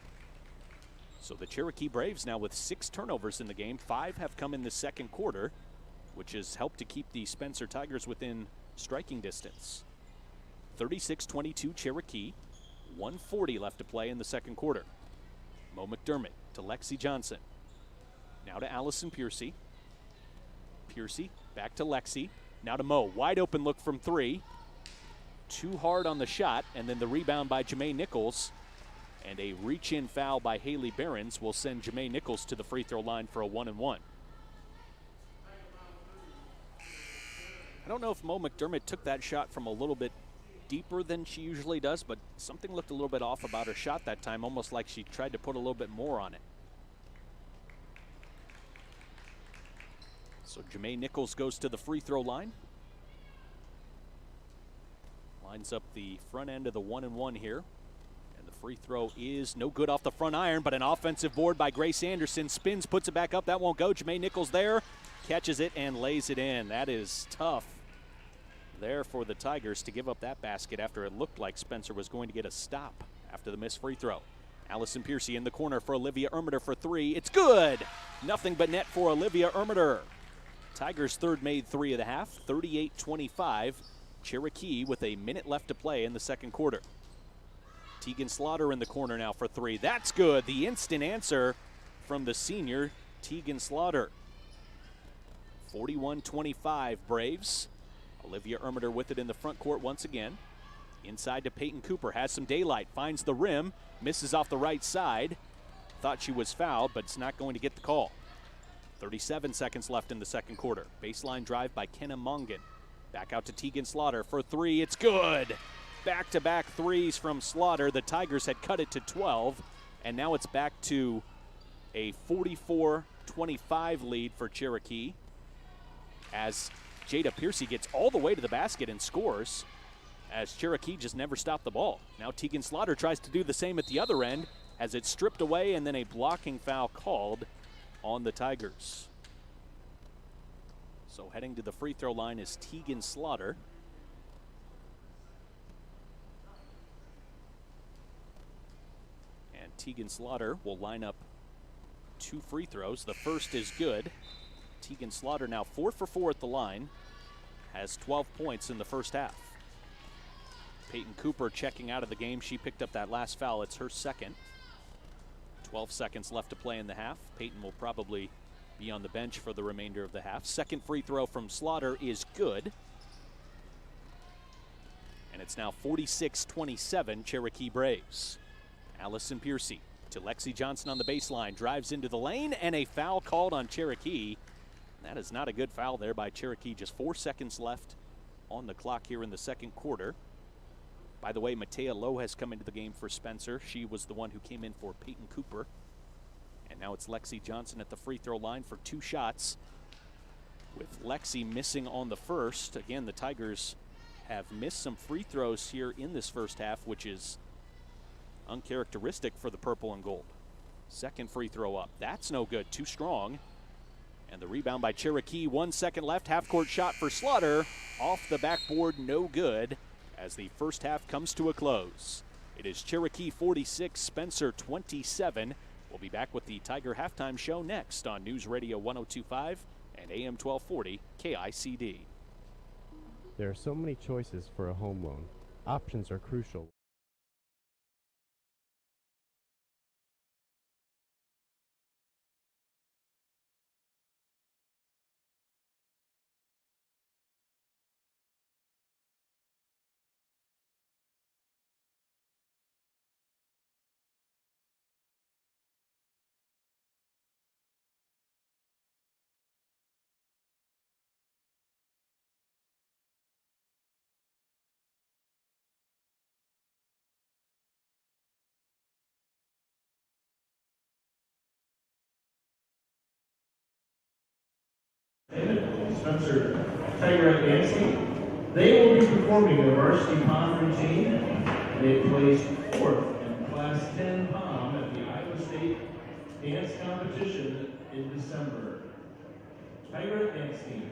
So the Cherokee Braves now with 6 turnovers in the game. 5 have come in the second quarter, which has helped to keep the Spencer Tigers within striking distance. 36-22 Cherokee. 1:40 left to play in the second quarter. Mo McDermott to Lexi Johnson. Now to Allison Piercy. Piercy back to Lexi. Now to Mo. Wide open look from 3. Too hard on the shot, and then the rebound by Jamae Nichols. And a reach-in foul by Haley Behrens will send Jamae Nichols to the free throw line for a 1-and-1. I don't know if Mo McDermott took that shot from a little bit deeper than she usually does, but something looked a little bit off about her shot that time, almost like she tried to put a little bit more on it. So Jamae Nichols goes to the free throw line. Lines up the front end of the 1-and-1 here. And the free throw is no good off the front iron, but an offensive board by Grace Anderson. Spins, puts it back up. That won't go. Jamae Nichols there. Catches it and lays it in. That is tough there for the Tigers to give up that basket after it looked like Spencer was going to get a stop after the missed free throw. Allison Piercy in the corner for Olivia Ermiter for 3. It's good! Nothing but net for Olivia Ermiter. Tigers' third made 3 of the half, 38-25. Cherokee with a minute left to play in the second quarter. Tegan Slaughter in the corner now for three. That's good. The instant answer from the senior, Tegan Slaughter. 41-25 Braves. Olivia Ermiter with it in the front court once again. Inside to Peyton Cooper, has some daylight, finds the rim, misses off the right side. Thought she was fouled, but it's not going to get the call. 37 seconds left in the second quarter. Baseline drive by Kenna Mongan. Back out to Tegan Slaughter for three. It's good. Back-to-back threes from Slaughter. The Tigers had cut it to 12, and now it's back to a 44-25 lead for Cherokee as Jada Piercy gets all the way to the basket and scores, as Cherokee just never stopped the ball. Now Tegan Slaughter tries to do the same at the other end as it's stripped away and then a blocking foul called on the Tigers. So heading to the free throw line is Tegan Slaughter. And Tegan Slaughter will line up 2 free throws. The first is good. Tegan Slaughter now 4 for 4 at the line, has 12 points in the first half. Peyton Cooper checking out of the game. She picked up that last foul. It's her second. 12 seconds left to play in the half. Peyton will probably be on the bench for the remainder of the half. Second free throw from Slaughter is good. And it's now 46-27 Cherokee Braves. Allison Piercy to Lexi Johnson on the baseline. Drives into the lane and a foul called on Cherokee. That is not a good foul there by Cherokee. Just 4 seconds left on the clock here in the second quarter. By the way, Matea Lowe has come into the game for Spencer. She was the one who came in for Peyton Cooper. And now it's Lexi Johnson at the free throw line for 2 shots, with Lexi missing on the first. Again, the Tigers have missed some free throws here in this first half, which is uncharacteristic for the purple and gold. Second free throw up. That's no good. Too strong. And the rebound by Cherokee. 1 second left. Half-court shot for Slaughter. Off the backboard, no good, as the first half comes to a close. It is Cherokee 46, Spencer 27. We'll be back with the Tiger halftime show next on News Radio 102.5 and AM 1240 KICD. There are so many choices for a home loan. Options are crucial. Spencer Tiger and Nancy. They will be performing their varsity pom routine. They placed 4th in Class 10 pom at the Iowa State Dance Competition in December. Tiger and Nancy.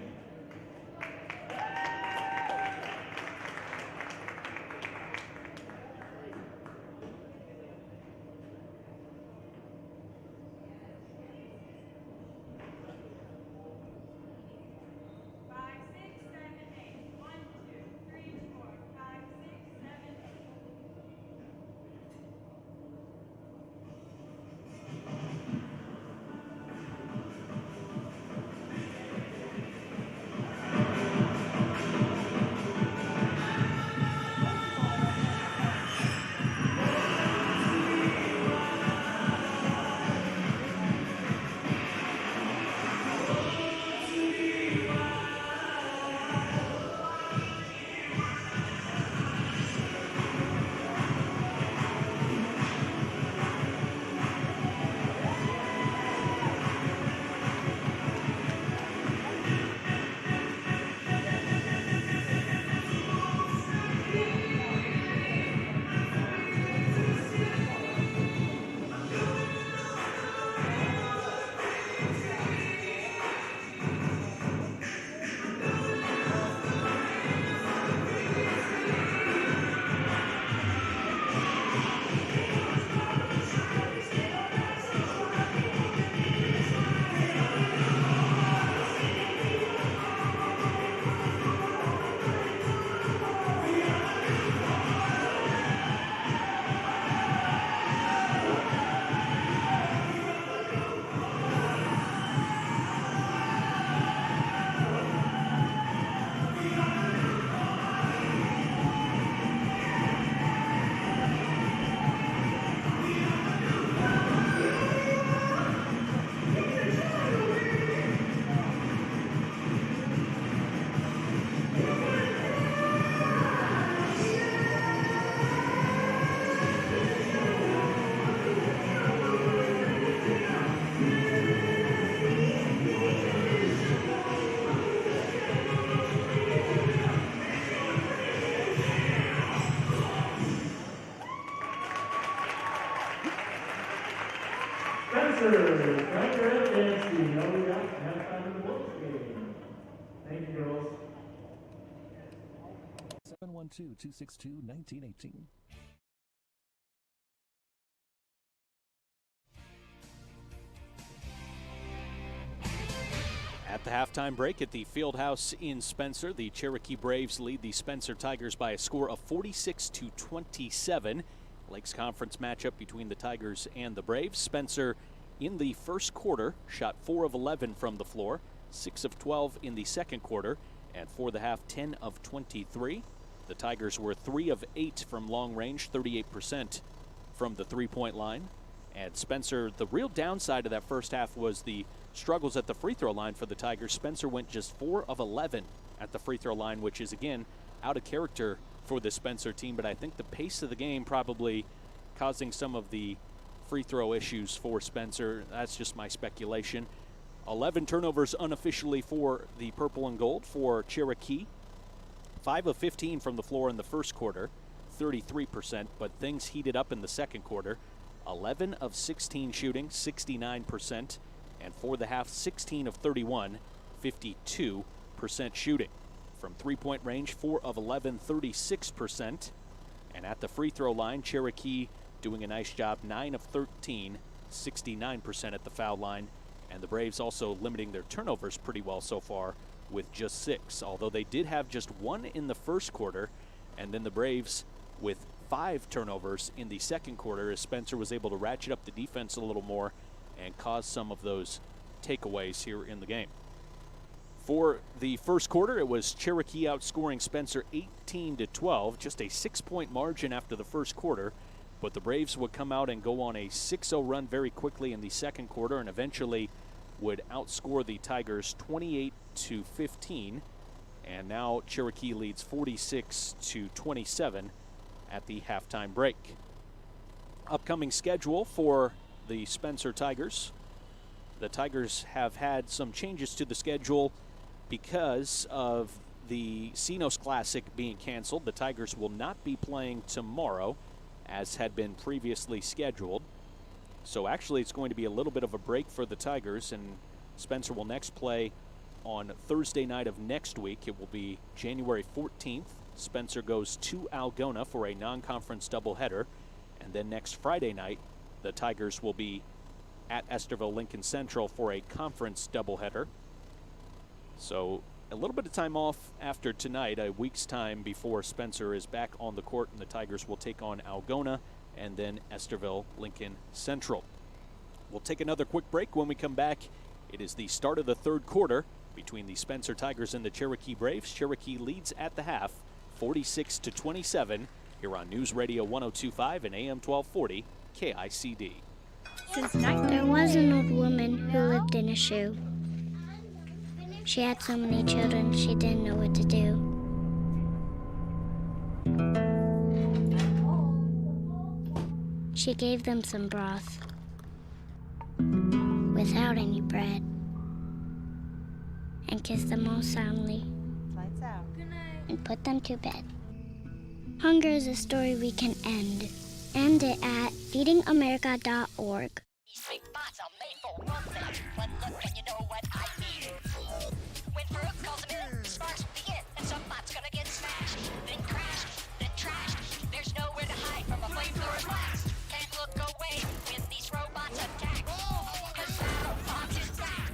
Spencer, Tiger and Nancy. Now we got halftime of the boys game. Thank you, girls. 712-262-1918. At the halftime break at the Fieldhouse in Spencer, the Cherokee Braves lead the Spencer Tigers by a score of 46-27. Lakes Conference matchup between the Tigers and the Braves. Spencer in the first quarter shot 4 of 11 from the floor, 6 of 12 in the second quarter, and for the half 10 of 23. The Tigers were 3 of 8 from long range, 38% from the three-point line. And Spencer, the real downside of that first half was the struggles at the free throw line for the Tigers. Spencer went just 4 of 11 at the free throw line, which is, again, out of character for the Spencer team. But I think the pace of the game probably causing some of the free throw issues for Spencer. That's just my speculation. 11 turnovers unofficially for the purple and gold for Cherokee. 5 of 15 from the floor in the first quarter, 33%, but things heated up in the second quarter. 11 of 16 shooting, 69%, and for the half, 16 of 31, 52% shooting. From three-point range, 4 of 11, 36%. And at the free throw line, Cherokee doing a nice job, 9 of 13, 69% at the foul line. And the Braves also limiting their turnovers pretty well so far with just 6, although they did have just 1 in the first quarter, and then the Braves with 5 turnovers in the second quarter as Spencer was able to ratchet up the defense a little more and cause some of those takeaways here in the game. For the first quarter, it was Cherokee outscoring Spencer 18-12, just a 6-point margin after the first quarter, but the Braves would come out and go on a 6-0 run very quickly in the second quarter and eventually would outscore the Tigers 28-15, and now Cherokee leads 46-27 at the halftime break. Upcoming schedule for the Spencer Tigers. The Tigers have had some changes to the schedule because of the Cenos Classic being canceled. The Tigers will not be playing tomorrow as had been previously scheduled. So actually it's going to be a little bit of a break for the Tigers, and Spencer will next play on Thursday night of next week. It will be January 14th. Spencer goes to Algona for a non-conference doubleheader, and then next Friday night the Tigers will be at Estherville Lincoln Central for a conference doubleheader. So a little bit of time off after tonight, a week's time before Spencer is back on the court, and the Tigers will take on Algona and then Estherville Lincoln Central. We'll take another quick break. When we come back, it is the start of the third quarter between the Spencer Tigers and the Cherokee Braves. Cherokee leads at the half, 46-27, here on News Radio 102.5 and AM 1240 KICD. There was an old woman who lived in a shoe. She had so many children she didn't know what to do. She gave them some broth without any bread and kissed them all soundly and put them to bed. Hunger is a story we can end. End it at feedingamerica.org. These big pots are made for one thing, but look and you know what I mean. When fruit goes in, sparks begin, and some pot's gonna get smashed, then crashed, then trashed. There's nowhere to hide from a flamethrower blast. Can't look away when these robots attack, 'cause BattleBots is back.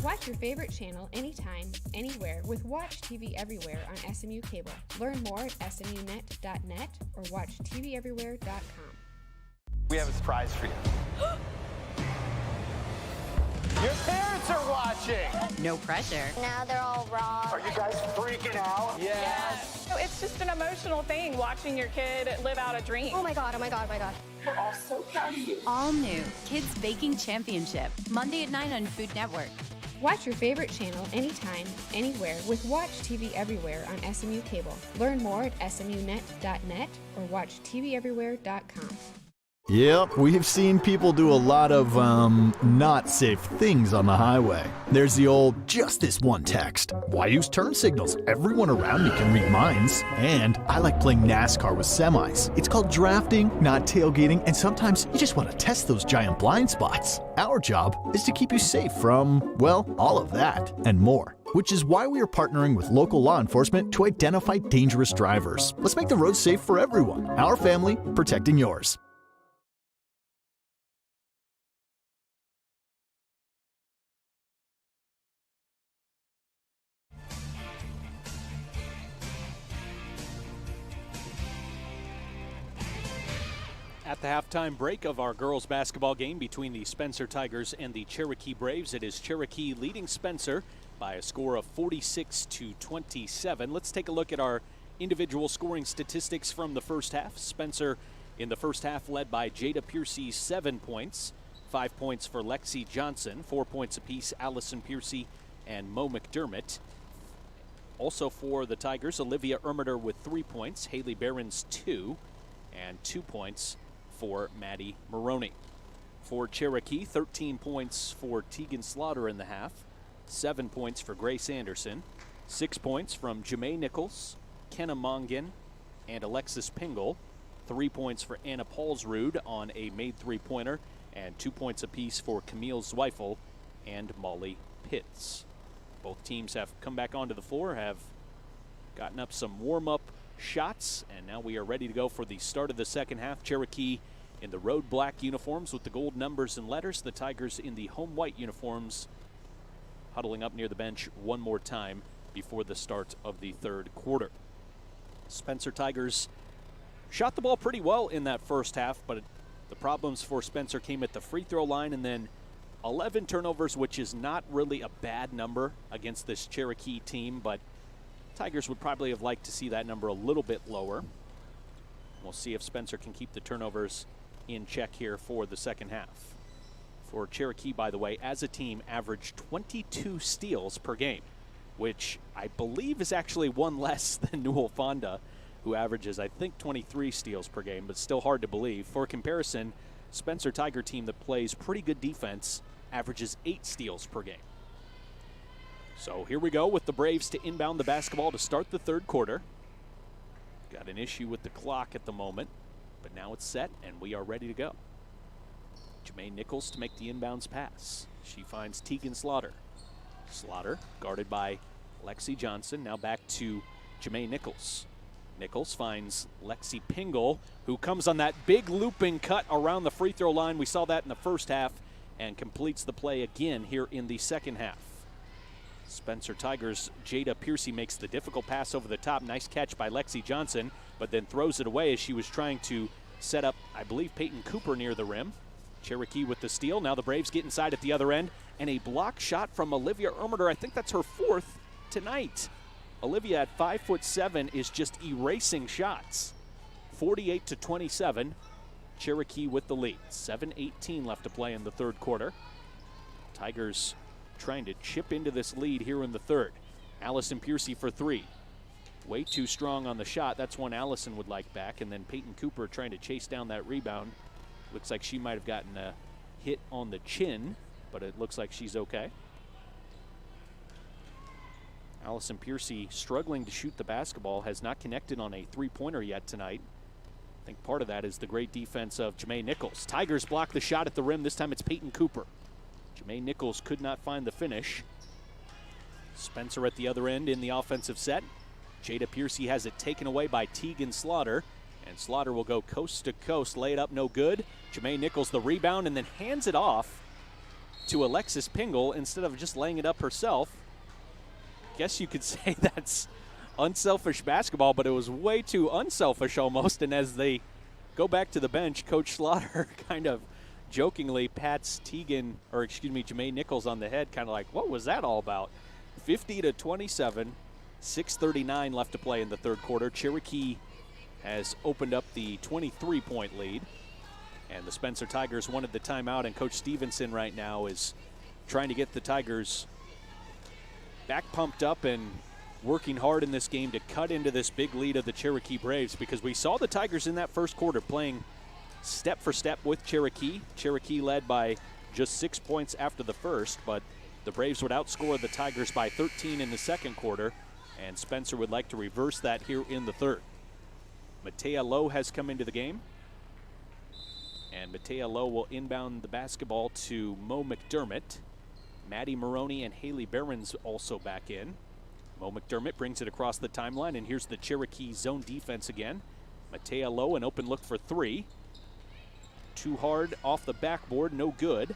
Watch your favorite channel anytime, anywhere with Watch TV Everywhere on SMU Cable. Learn more at smunet.net or watch tveverywhere.com. We have a surprise for you. Your parents are watching. No pressure. Now they're all wrong. Are you guys freaking out? Yes. So it's just an emotional thing watching your kid live out a dream. Oh my God, oh my God, oh my God. We're all so proud of you. All new Kids Baking Championship, Monday at 9 on Food Network. Watch your favorite channel anytime, anywhere with Watch TV Everywhere on SMU Cable. Learn more at smunet.net or watch tveverywhere.com. Yep, we've seen people do a lot of, not safe things on the highway. There's the old, just this one text. Why use turn signals? Everyone around me can read minds. And I like playing NASCAR with semis. It's called drafting, not tailgating, and sometimes you just want to test those giant blind spots. Our job is to keep you safe from, well, all of that and more. Which is why we are partnering with local law enforcement to identify dangerous drivers. Let's make the roads safe for everyone. Our family, protecting yours. At the halftime break of our girls basketball game between the Spencer Tigers and the Cherokee Braves, it is Cherokee leading Spencer by a score of 46-27. Let's take a look at our individual scoring statistics from the first half. Spencer in the first half led by Jada Piercy, 7 points, 5 points for Lexi Johnson, 4 points apiece Allison Piercy and Mo McDermott. Also for the Tigers, Olivia Ermiter with 3 points, Haley Behrens 2, and 2 points for Maddie Maroney. For Cherokee, 13 points for Tegan Slaughter in the half, 7 points for Grace Anderson, 6 points from Jamae Nichols, Kenna Mongan, and Alexis Pingle, 3 points for Anna Paulsrud on a made three-pointer, and 2 points apiece for Camille Zweifel and Molly Pitts. Both teams have come back onto the floor, have gotten up some warm-up shots, and now we are ready to go for the start of the second half. Cherokee in the road black uniforms with the gold numbers and letters. The Tigers in the home white uniforms, huddling up near the bench one more time before the start of the third quarter. Spencer Tigers shot the ball pretty well in that first half, but the problems for Spencer came at the free throw line, and then 11 turnovers, which is not really a bad number against this Cherokee team, but Tigers would probably have liked to see that number a little bit lower. We'll see if Spencer can keep the turnovers in check here for the second half. For Cherokee, by the way, as a team, averaged 22 steals per game, which I believe is actually one less than Newell Fonda, who averages, I think, 23 steals per game, but still hard to believe. For comparison, Spencer Tiger team that plays pretty good defense averages 8 steals per game. So here we go with the Braves to inbound the basketball to start the third quarter. Got an issue with the clock at the moment, but now it's set and we are ready to go. Jamae Nichols to make the inbounds pass. She finds Tegan Slaughter. Slaughter guarded by Lexi Johnson. Now back to Jamae Nichols. Nichols finds Lexi Pingle, who comes on that big looping cut around the free throw line. We saw that in the first half, and completes the play again here in the second half. Spencer Tigers' Jada Piercy makes the difficult pass over the top. Nice catch by Lexi Johnson, but then throws it away as she was trying to set up, I believe, Peyton Cooper near the rim. Cherokee with the steal. Now the Braves get inside at the other end, and a block shot from Olivia Ermiter. I think that's her 4th tonight. Olivia at 5'7" is just erasing shots. 48-27. Cherokee with the lead. 7:18 left to play in the third quarter. Tigers trying to chip into this lead here in the third. Allison Piercy for 3. Way too strong on the shot. That's one Allison would like back. And then Peyton Cooper trying to chase down that rebound. Looks like she might have gotten a hit on the chin, but it looks like she's okay. Allison Piercy struggling to shoot the basketball, has not connected on a three-pointer yet tonight. I think part of that is the great defense of Jamae Nichols. Tigers block the shot at the rim. This time it's Peyton Cooper. Jamae Nichols could not find the finish. Spencer at the other end in the offensive set. Jada Piercy has it taken away by Tegan Slaughter, and Slaughter will go coast to coast, lay it up, no good. Jamae Nichols the rebound, and then hands it off to Alexis Pingle instead of just laying it up herself. Guess you could say that's unselfish basketball, but it was way too unselfish almost. And as they go back to the bench, Coach Slaughter kind of jokingly pats Jamae Nichols on the head, kind of like, what was that all about? 50-27, 6:39 left to play in the third quarter. Cherokee has opened up the 23-point lead, and the Spencer Tigers wanted the timeout, and Coach Stevenson right now is trying to get the Tigers back pumped up and working hard in this game to cut into this big lead of the Cherokee Braves, because we saw the Tigers in that first quarter playing step for step with Cherokee. Cherokee led by just 6 points after the first, but the Braves would outscore the Tigers by 13 in the second quarter, and Spencer would like to reverse that here in the third. Matea Lowe has come into the game, and Matea Lowe will inbound the basketball to Mo McDermott. Maddie Maroney and Haley Behrens also back in. Mo McDermott brings it across the timeline, and here's the Cherokee zone defense again. Matea Lowe, an open look for three. Too hard off the backboard, no good.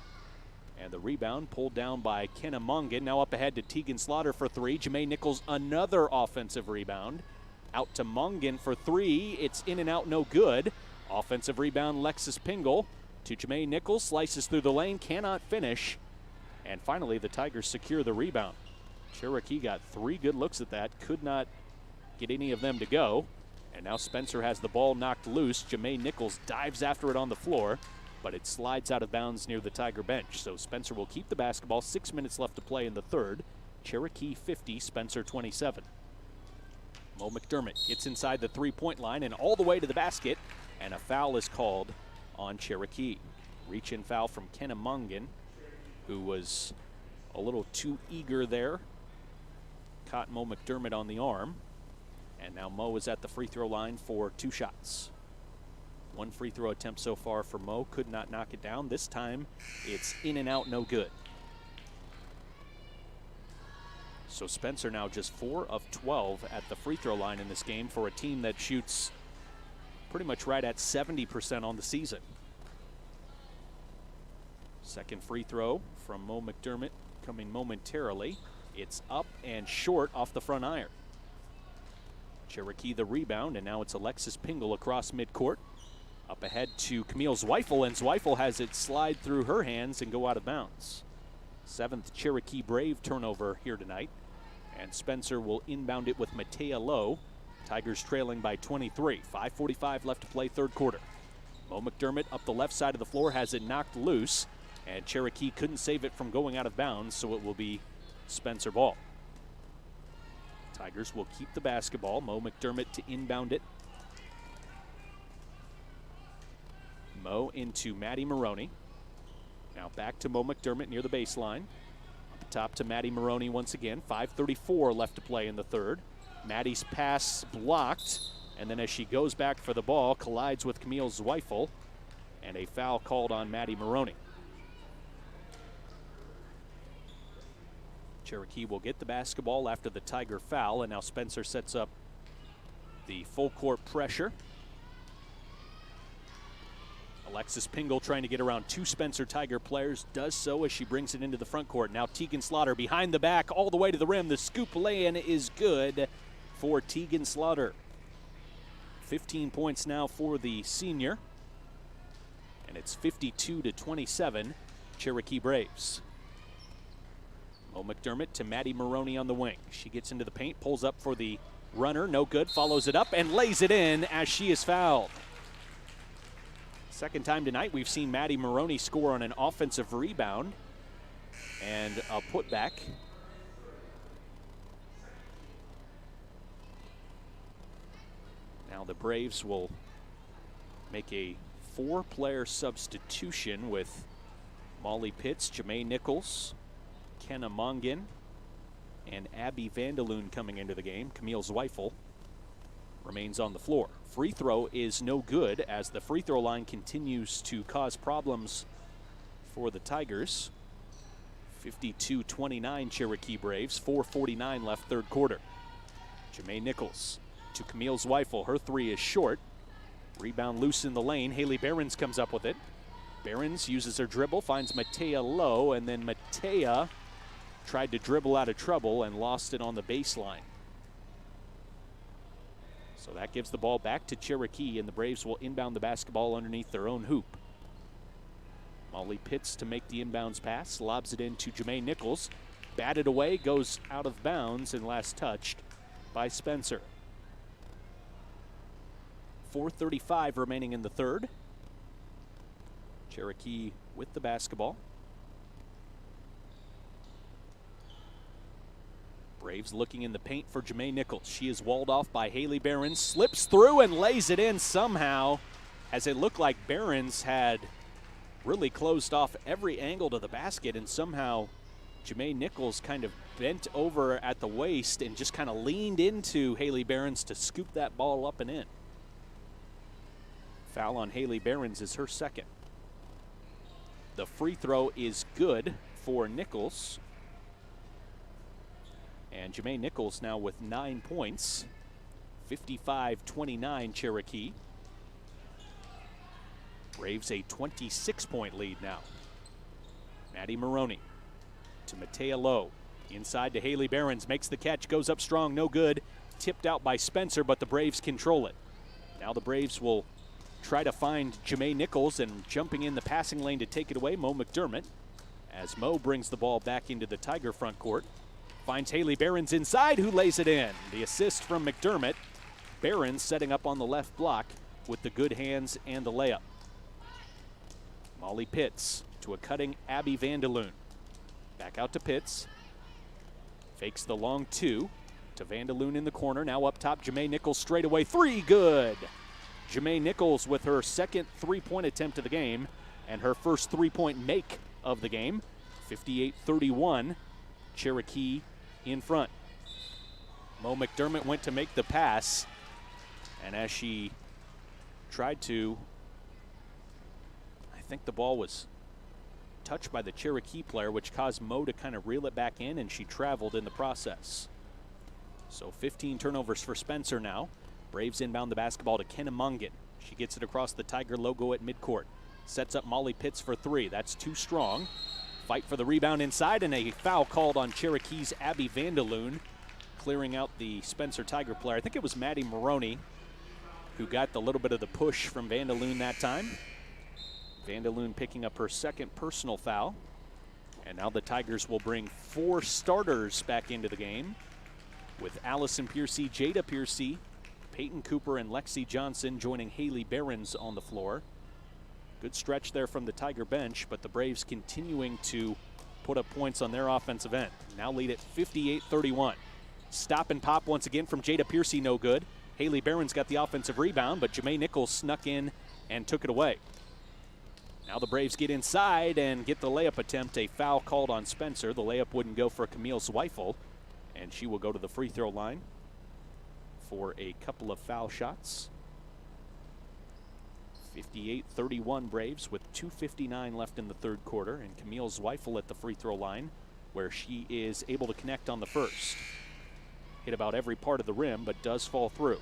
And the rebound pulled down by Kenna Mongan. Now up ahead to Tegan Slaughter for three. Jamae Nichols, another offensive rebound. Out to Mongan for three. It's in and out, no good. Offensive rebound, Lexus Pingle to Jamae Nichols. Slices through the lane, cannot finish. And finally, the Tigers secure the rebound. Cherokee got 3 good looks at that. Could not get any of them to go. And now Spencer has the ball knocked loose. Jamae Nichols dives after it on the floor, but it slides out of bounds near the Tiger bench. So Spencer will keep the basketball. 6 minutes left to play in the third. Cherokee 50, Spencer 27. Mo McDermott gets inside the three-point line and all the way to the basket, and a foul is called on Cherokee. Reach-in foul from Kenna Mongan, who was a little too eager there. Caught Mo McDermott on the arm. And now Mo is at the free throw line for 2 shots. 1 free throw attempt so far for Mo. Could not knock it down. This time it's in and out, no good. So Spencer now just 4 of 12 at the free throw line in this game for a team that shoots pretty much right at 70% on the season. Second free throw from Mo McDermott coming momentarily. It's up and short off the front iron. Cherokee the rebound, and now it's Alexis Pingle across midcourt. Up ahead to Camille Zweifel, and Zweifel has it slide through her hands and go out of bounds. 7th Cherokee Brave turnover here tonight. And Spencer will inbound it with Matea Lowe. Tigers trailing by 23. 5:45 left to play third quarter. Mo McDermott up the left side of the floor has it knocked loose, and Cherokee couldn't save it from going out of bounds, so it will be Spencer ball. Tigers will keep the basketball. Mo McDermott to inbound it. Mo into Maddie Maroney. Now back to Mo McDermott near the baseline. Up top to Maddie Maroney once again. 5:34 left to play in the third. Maddie's pass blocked, and then as she goes back for the ball, collides with Camille Zweifel, and a foul called on Maddie Maroney. Cherokee will get the basketball after the Tiger foul, and now Spencer sets up the full court pressure. Alexis Pingle trying to get around 2 Spencer Tiger players, does so as she brings it into the front court. Now Tegan Slaughter behind the back all the way to the rim. The scoop lay-in is good for Tegan Slaughter. 15 points now for the senior, and it's 52-27 Cherokee Braves. Mo McDermott to Maddie Maroney on the wing. She gets into the paint, pulls up for the runner, no good, follows it up and lays it in as she is fouled. Second time tonight we've seen Maddie Maroney score on an offensive rebound and a putback. Now the Braves will make a 4-player substitution with Molly Pitts, Jamae Nichols, Kenna Mongan, and Abby Vandaloon coming into the game. Camille Zweifel remains on the floor. Free throw is no good as the free throw line continues to cause problems for the Tigers. 52-29 Cherokee Braves, 4:49 left third quarter. Jamae Nichols to Camille Zweifel. Her 3 is short. Rebound loose in the lane. Haley Behrens comes up with it. Behrens uses her dribble, finds Matea Lowe, and then Matea tried to dribble out of trouble and lost it on the baseline. So that gives the ball back to Cherokee, and the Braves will inbound the basketball underneath their own hoop. Molly Pitts to make the inbounds pass, lobs it in to Jamae Nichols. Batted away, goes out of bounds, and last touched by Spencer. 4:35 remaining in the third. Cherokee with the basketball. Braves looking in the paint for Jamae Nichols. She is walled off by Haley Behrens, slips through and lays it in somehow. as it looked like Behrens had really closed off every angle to the basket, and somehow Ja'May Nichols kind of bent over at the waist and just kind of leaned into Haley Behrens to scoop that ball up and in. Foul on Haley Behrens is her second. The free throw is good for Nichols. And Ja'May Nichols now with 9 points. 55-29 Cherokee. Braves a 26-point lead now. Maddie Maroney to Matea Lowe. Inside to Haley Behrens, makes the catch, goes up strong, no good. Tipped out by Spencer, but the Braves control it. Now the Braves will try to find Ja'May Nichols, and jumping in the passing lane to take it away, Mo McDermott. As Mo brings the ball back into the Tiger front court. Finds Haley Behrens inside, who lays it in. The assist from McDermott. Behrens setting up on the left block with the good hands and the layup. Molly Pitts to a cutting Abby Vanderloon. Back out to Pitts. Fakes the long two to Vanderloon in the corner. Now up top, Ja'May Nichols straight away. Three, good. Ja'May Nichols with her second three-point attempt of the game and her first three-point make of the game. 58-31, Cherokee in front. Mo McDermott went to make the pass, and as she tried to, I think the ball was touched by the Cherokee player, which caused Mo to kind of reel it back in, and she traveled in the process. So 15 turnovers for Spencer now. Braves inbound the basketball to Kenna Mungan. She gets it across the Tiger logo at midcourt. Sets up Molly Pitts for three. That's too strong. Fight for the rebound inside, and a foul called on Cherokee's Abby Vanderloon, clearing out the Spencer Tiger player. I think it was Maddie Maroney who got the little bit of the push from Vanderloon that time. Vanderloon picking up her second personal foul. And now the Tigers will bring four starters back into the game with Allison Piercy, Jada Piercy, Peyton Cooper, and Lexi Johnson joining Haley Behrens on the floor. Good stretch there from the Tiger bench, but the Braves continuing to put up points on their offensive end. Now lead at 58-31. Stop and pop once again from Jada Piercy, no good. Haley Behrens got the offensive rebound, but Ja'May Nichols snuck in and took it away. Now the Braves get inside and get the layup attempt. A foul called on Spencer. The layup wouldn't go for Camille Zweifel, and she will go to the free throw line for a couple of foul shots. 58-31 Braves with 2:59 left in the third quarter, and Camille Zweifel at the free throw line, where she is able to connect on the first. Hit about every part of the rim, but does fall through.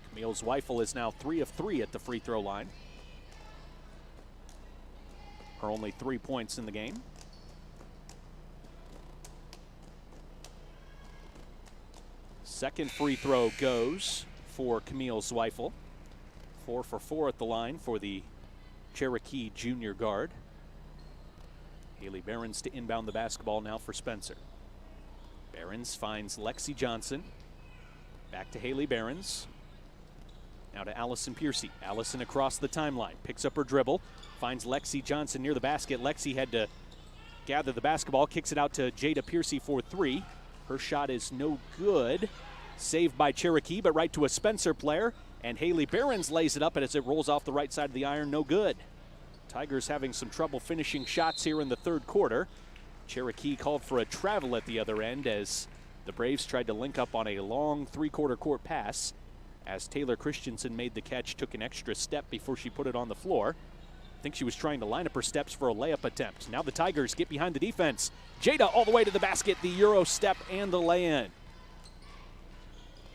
Camille Zweifel is now 3 of 3 at the free throw line. Her only 3 points in the game. Second free throw goes for Camille Zweifel. 4 for 4 at the line for the Cherokee junior guard. Haley Behrens to inbound the basketball now for Spencer. Behrens finds Lexi Johnson. Back to Haley Behrens. Now to Allison Piercy. Allison across the timeline. Picks up her dribble. Finds Lexi Johnson near the basket. Lexi had to gather the basketball. Kicks it out to Jada Piercy for three. Her shot is no good. Saved by Cherokee, but right to a Spencer player. And Haley Behrens lays it up, and as it rolls off the right side of the iron, no good. Tigers having some trouble finishing shots here in the third quarter. Cherokee called for a travel at the other end as the Braves tried to link up on a long three-quarter court pass. As Taylor Christensen made the catch, took an extra step before she put it on the floor. I think she was trying to line up her steps for a layup attempt. Now the Tigers get behind the defense. Jada all the way to the basket, the Euro step and the lay-in.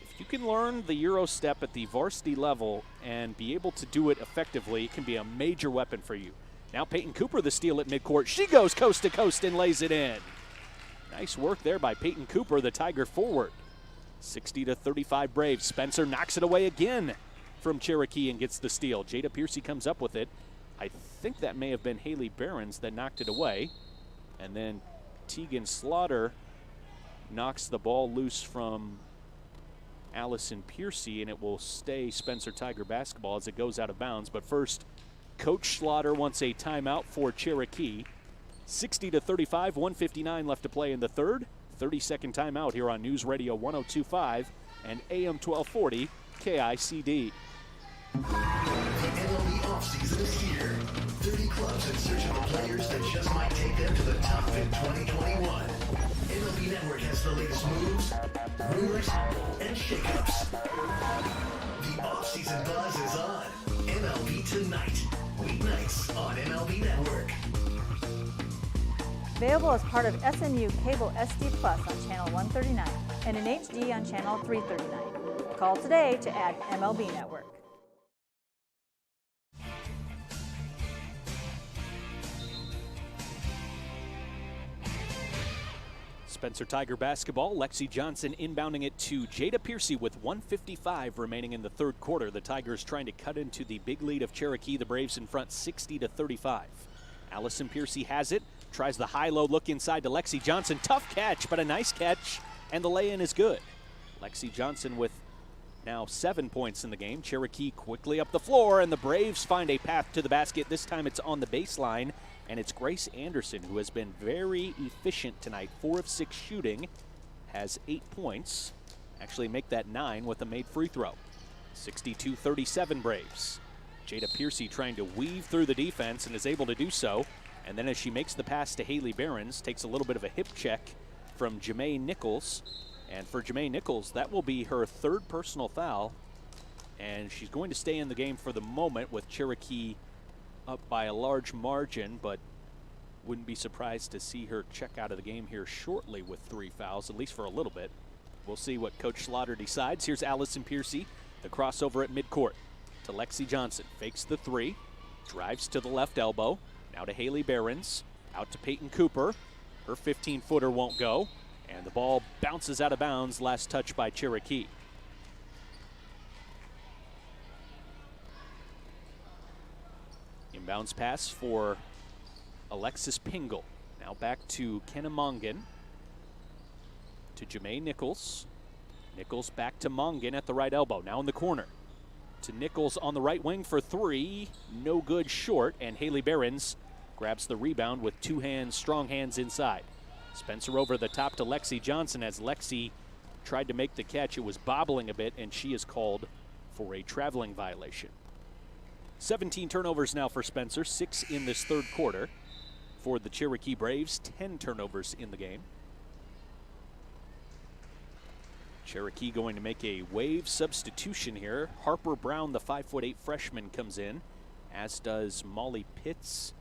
If you can learn the Euro step at the varsity level and be able to do it effectively, it can be a major weapon for you. Now Peyton Cooper the steal at midcourt. She goes coast to coast and lays it in. Nice work there by Peyton Cooper, the Tiger forward. 60-35 Braves. Spencer knocks it away again from Cherokee and gets the steal. Jada Piercy comes up with it. I think that may have been Haley Behrens that knocked it away. And then Tegan Slaughter knocks the ball loose from Allison Piercy, and it will stay Spencer Tiger basketball as it goes out of bounds. But first, Coach Slaughter wants a timeout for Cherokee. 60-35, 1:59 left to play in the third. 30-second timeout here on News Radio 102.5 and AM 1240, KICD. The MLB offseason is here. 30 clubs in search of the players that just might take them to the top in 2021. MLB Network has the latest moves, rumors, and shakeups. The offseason buzz is on. MLB Tonight. Weeknights on MLB Network. Available as part of SMU Cable SD Plus on Channel 139 and in HD on Channel 339. Call today to add MLB Network. Spencer Tiger basketball. Lexi Johnson inbounding it to Jada Piercy with 1:55 remaining in the third quarter. The Tigers trying to cut into the big lead of Cherokee. The Braves in front 60-35. Allison Piercy has it. Tries the high-low look inside to Lexi Johnson. Tough catch, but a nice catch, and the lay-in is good. Lexi Johnson with now 7 points in the game. Cherokee quickly up the floor, and the Braves find a path to the basket. This time it's on the baseline, and it's Grace Anderson, who has been very efficient tonight. 4 of 6 shooting, has 8 points. Actually make that 9 with a made free throw. 62-37 Braves. Jada Piercy trying to weave through the defense and is able to do so. And then as she makes the pass to Haley Behrens, takes a little bit of a hip check from Jamae Nichols. And for Jamae Nichols, that will be her 3rd personal foul. And she's going to stay in the game for the moment with Cherokee up by a large margin, but wouldn't be surprised to see her check out of the game here shortly with 3 fouls, at least for a little bit. We'll see what Coach Slaughter decides. Here's Allison Piercy, the crossover at midcourt to Lexi Johnson. Fakes the 3, drives to the left elbow. Now to Haley Behrens, out to Peyton Cooper. Her 15-footer won't go, and the ball bounces out of bounds. Last touch by Cherokee. Inbounds pass for Alexis Pingle. Now back to Kenna Mongan. To Jamae Nichols. Nichols back to Mongan at the right elbow. Now in the corner. To Nichols on the right wing for 3. No good, short. And Haley Behrens grabs the rebound with 2 hands, strong hands inside. Spencer over the top to Lexi Johnson. As Lexi tried to make the catch, it was bobbling a bit, and she is called for a traveling violation. 17 turnovers now for Spencer, 6 in this third quarter. For the Cherokee Braves, 10 turnovers in the game. Cherokee going to make a wave substitution here. Harper Brown, the 5'8" freshman, comes in, as does Molly Pitts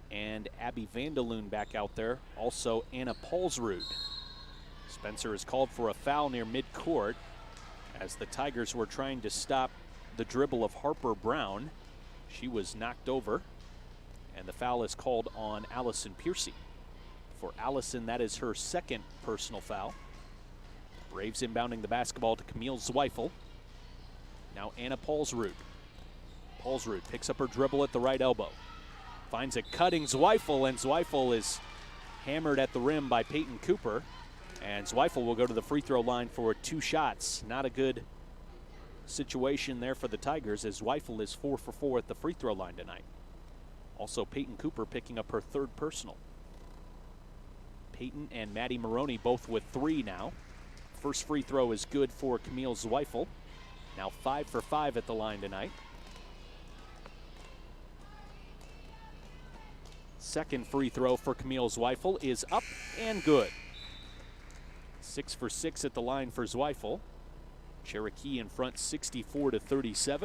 and Abby Vandeloon back out there. Also Anna Paulsrud. Spencer is called for a foul near midcourt as the Tigers were trying to stop the dribble of Harper Brown. She was knocked over, and the foul is called on Allison Piercy. For Allison, that is her 2nd personal foul. Braves inbounding the basketball to Camille Zweifel. Now Anna Paulsrud. Paulsrud picks up her dribble at the right elbow. Finds a cutting Zweifel, and Zweifel is hammered at the rim by Peyton Cooper. And Zweifel will go to the free throw line for 2 shots. Not a good situation there for the Tigers, as Zweifel is 4 for 4 at the free throw line tonight. Also Peyton Cooper picking up her 3rd personal. Peyton and Maddie Maroney both with 3 now. First free throw is good for Camille Zweifel. Now 5 for 5 at the line tonight. 2nd free throw for Camille Zweifel is up and good. 6 for 6 at the line for Zweifel. Cherokee in front 64-37.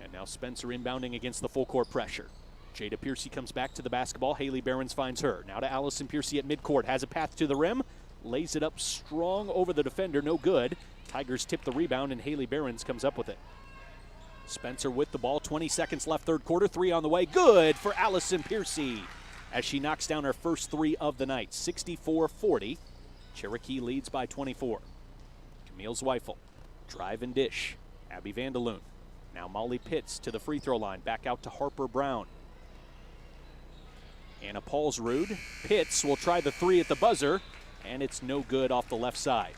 And now Spencer inbounding against the full court pressure. Jada Piercy comes back to the basketball. Haley Behrens finds her. Now to Allison Piercy at midcourt. Has a path to the rim. Lays it up strong over the defender. No good. Tigers tip the rebound, and Haley Behrens comes up with it. Spencer with the ball. 20 seconds left, third quarter. 3 on the way. Good for Allison Piercy as she knocks down her first 3 of the night. 64-40. Cherokee leads by 24. Camille Zweifel. Drive and dish. Abby Vandeloon. Now Molly Pitts to the free throw line. Back out to Harper Brown. Anna Paulsrud. Pitts will try the 3 at the buzzer, and it's no good off the left side.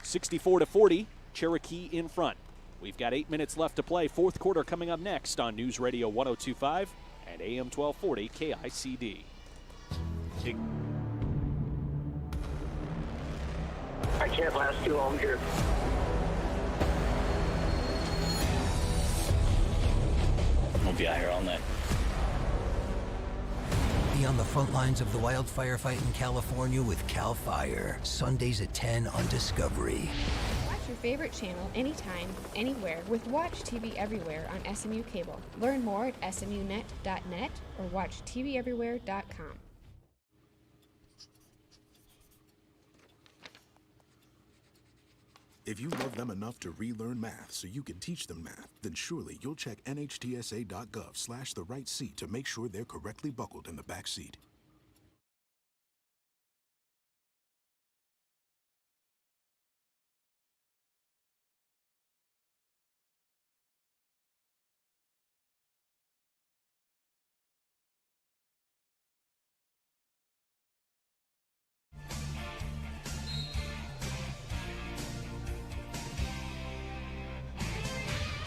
64-40. Cherokee in front. We've got 8 minutes left to play. Fourth quarter coming up next on News Radio 102.5 and AM 1240 KICD. I can't last too long here. We'll be out here all night. Be on the front lines of the wildfire fight in California with CAL FIRE. Sundays at 10 on Discovery. Watch your favorite channel anytime, anywhere with Watch TV Everywhere on SMU Cable. Learn more at smunet.net or watchtveverywhere.com. If you love them enough to relearn math so you can teach them math, then surely you'll check nhtsa.gov/the-right-seat to make sure they're correctly buckled in the back seat.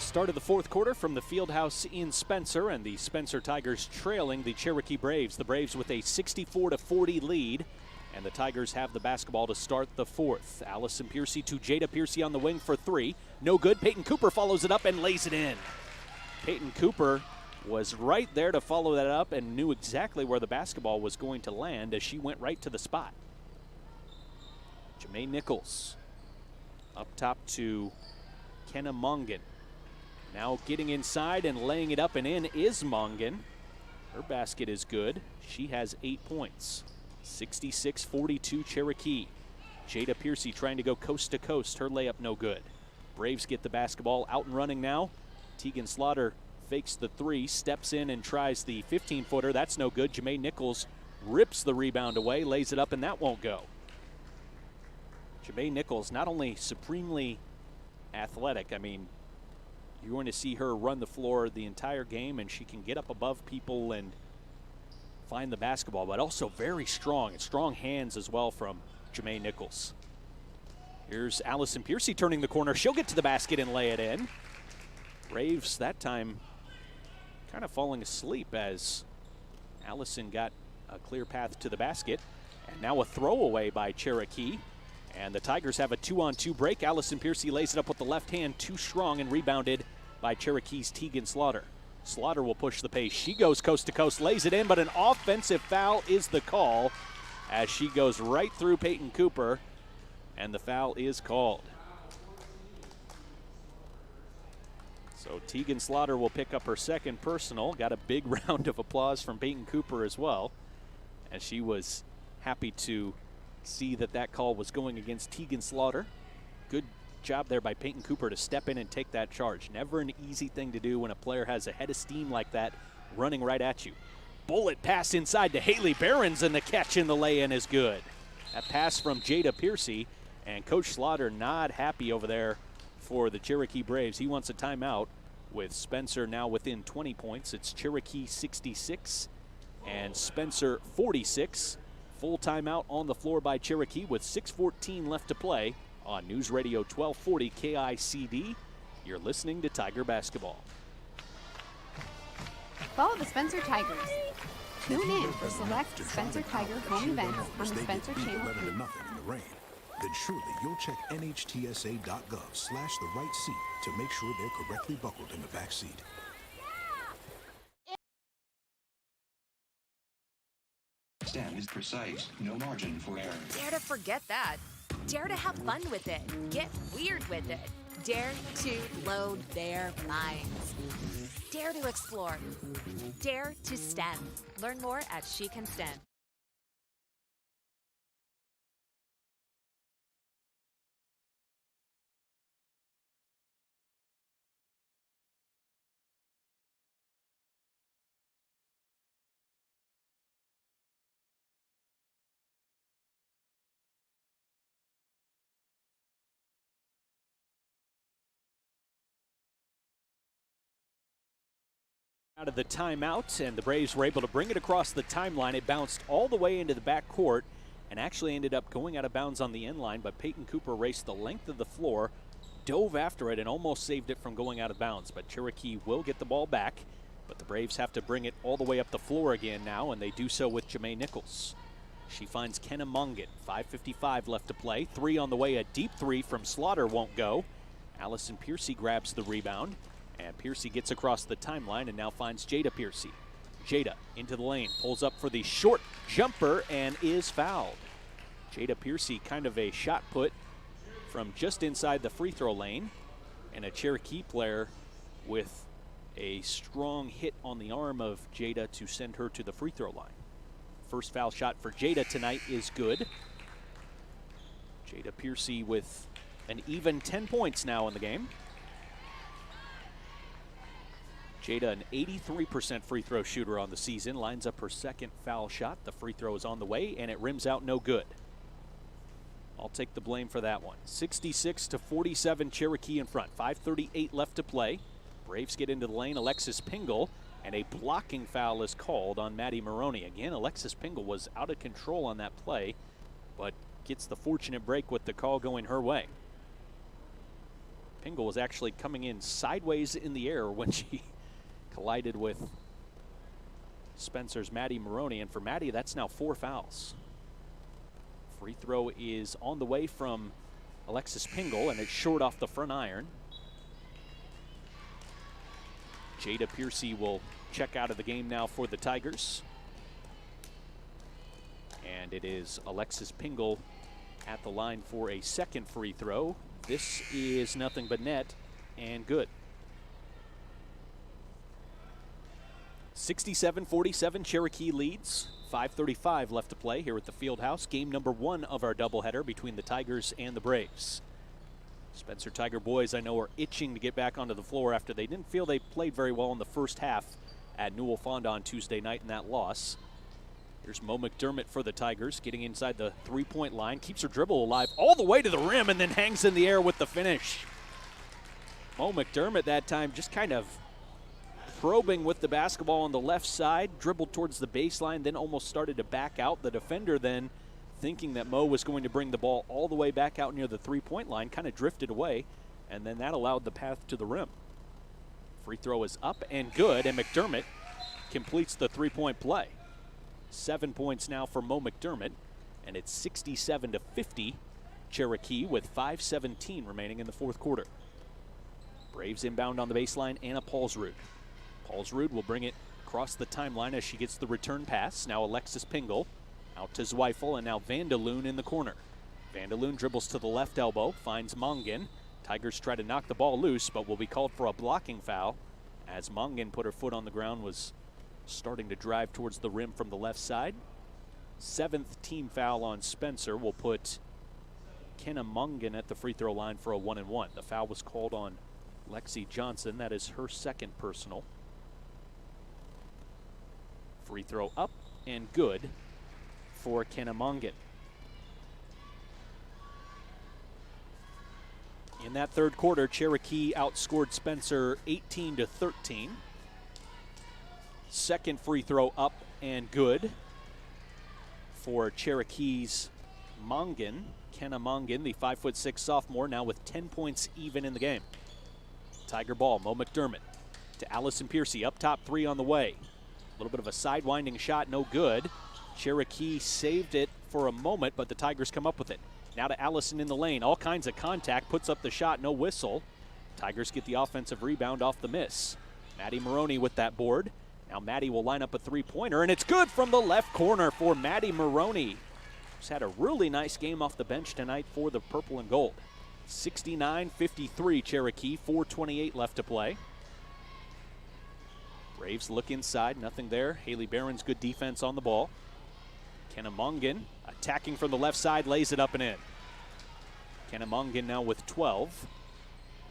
Start of the fourth quarter from the Fieldhouse in Spencer, and the Spencer Tigers trailing the Cherokee Braves. The Braves with a 64-40 lead, and the Tigers have the basketball to start the fourth. Allison Piercy to Jada Piercy on the wing for three. No good. Peyton Cooper follows it up and lays it in. Peyton Cooper was right there to follow that up and knew exactly where the basketball was going to land as she went right to the spot. Jamae Nichols up top to Kenna Mongan. Now getting inside and laying it up and in is Mongan. Her basket is good. She has 8 points. 66-42 Cherokee. Jada Piercy trying to go coast to coast. Her layup no good. Braves get the basketball out and running now. Tegan Slaughter fakes the three, steps in and tries the 15-footer. That's no good. Jamae Nichols rips the rebound away, lays it up, and that won't go. Jamae Nichols, not only supremely athletic, I mean, you're going to see her run the floor the entire game, and she can get up above people and find the basketball, but also very strong, and strong hands as well from Jamae Nichols. Here's Allison Piercy turning the corner. She'll get to the basket and lay it in. Braves that time kind of falling asleep as Allison got a clear path to the basket. And now a throwaway by Cherokee. And the Tigers have a 2-on-2 break. Allison Piercy lays it up with the left hand, too strong, and rebounded by Cherokee's Tegan Slaughter. Slaughter will push the pace. She goes coast to coast, lays it in, but an offensive foul is the call as she goes right through Peyton Cooper, and the foul is called. So Tegan Slaughter will pick up her second personal. Got a big round of applause from Peyton Cooper as well, as she was happy to see that that call was going against Tegan Slaughter. Good job there by Peyton Cooper to step in and take that charge. Never an easy thing to do when a player has a head of steam like that running right at you. Bullet pass inside to Haley Behrens, and the catch in the lay-in is good. That pass from Jada Piercy, and Coach Slaughter not happy over there for the Cherokee Braves. He wants a timeout with Spencer now within 20 points. It's Cherokee 66 and Spencer 46. Full timeout on the floor by Cherokee with 6:14 left to play on News Radio 1240 KICD. You're listening to Tiger Basketball. Follow the Spencer Tigers. Tune in for select Spencer Tiger home events on the Spencer Channel. 11-0 in the rain. Then surely you'll check nhtsa.gov/the-right-seat to make sure they're correctly buckled in the back seat. Stem is precise, no margin for error. Dare to forget that. Dare to have fun with it. Get weird with it. Dare to load their minds. Dare to explore. Dare to STEM. Learn more at She Can STEM. Out of the timeout, and the Braves were able to bring it across the timeline. It bounced all the way into the back court and actually ended up going out of bounds on the end line, but Peyton Cooper raced the length of the floor, dove after it, and almost saved it from going out of bounds. But Cherokee will get the ball back, but the Braves have to bring it all the way up the floor again now, and they do so with Jamae Nichols. She finds Kenna Mongan. 5:55 left to play. 3 on the way. A deep 3 from Slaughter won't go. Allison Piercy grabs the rebound. And Piercy gets across the timeline and now finds Jada Piercy. Jada into the lane. Pulls up for the short jumper and is fouled. Jada Piercy, kind of a shot put from just inside the free throw lane. And a Cherokee player with a strong hit on the arm of Jada to send her to the free throw line. First foul shot for Jada tonight is good. Jada Piercy with an even 10 points now in the game. Jada, an 83% free throw shooter on the season, lines up her second foul shot. The free throw is on the way, and it rims out no good. I'll take the blame for that one. 66-47, Cherokee in front. 5:38 left to play. Braves get into the lane. Alexis Pingle, and a blocking foul is called on Maddie Maroney. Again, Alexis Pingle was out of control on that play, but gets the fortunate break with the call going her way. Pingle was actually coming in sideways in the air when she collided with Spencer's Maddie Maroney, and for Maddie, that's now 4 fouls. Free throw is on the way from Alexis Pingle, and it's short off the front iron. Jada Piercy will check out of the game now for the Tigers. And it is Alexis Pingle at the line for a second free throw. This is nothing but net and good. 67-47, Cherokee leads. 5:35 left to play here at the Fieldhouse. Game number 1 of our doubleheader between the Tigers and the Braves. Spencer Tiger boys, I know, are itching to get back onto the floor after they didn't feel they played very well in the first half at Newell Fonda on Tuesday night in that loss. Here's Mo McDermott for the Tigers, getting inside the three-point line, keeps her dribble alive all the way to the rim and then hangs in the air with the finish. Mo McDermott that time just kind of probing with the basketball on the left side, dribbled towards the baseline, then almost started to back out. The defender then, thinking that Mo was going to bring the ball all the way back out near the three-point line, kind of drifted away, and then that allowed the path to the rim. Free throw is up and good, and McDermott completes the three-point play. 7 points now for Mo McDermott, and it's 67-50 Cherokee with 5:17 remaining in the fourth quarter. Braves inbound on the baseline, Anna Paulsrud. Paulsrud will bring it across the timeline as she gets the return pass. Now Alexis Pingle out to Zweifel, and now Vandaloon in the corner. Vandaloon dribbles to the left elbow, finds Mongan. Tigers try to knock the ball loose, but will be called for a blocking foul as Mongan put her foot on the ground, was starting to drive towards the rim from the left side. 7th team foul on Spencer will put Kenna Mongan at the free throw line for a 1-and-1. The foul was called on Lexi Johnson. That is her second personal. Free throw up and good for Kenna Mongan. In that third quarter, Cherokee outscored Spencer 18-13. Second free throw up and good for Cherokee's Mongan. Kenna Mongan, the 5'6" sophomore, now with 10 points even in the game. Tiger ball, Mo McDermott to Allison Piercy, up top, 3 on the way. A little bit of a sidewinding shot, no good. Cherokee saved it for a moment, but the Tigers come up with it. Now to Allison in the lane, all kinds of contact, puts up the shot, no whistle. Tigers get the offensive rebound off the miss. Maddie Maroney with that board. Now Maddie will line up a three-pointer, and it's good from the left corner for Maddie Maroney. She's had a really nice game off the bench tonight for the purple and gold. 69-53 Cherokee, 4:28 left to play. Braves look inside, nothing there. Haley Barron's good defense on the ball. Kenna Mongan attacking from the left side, lays it up and in. Kenna Mongan now with 12.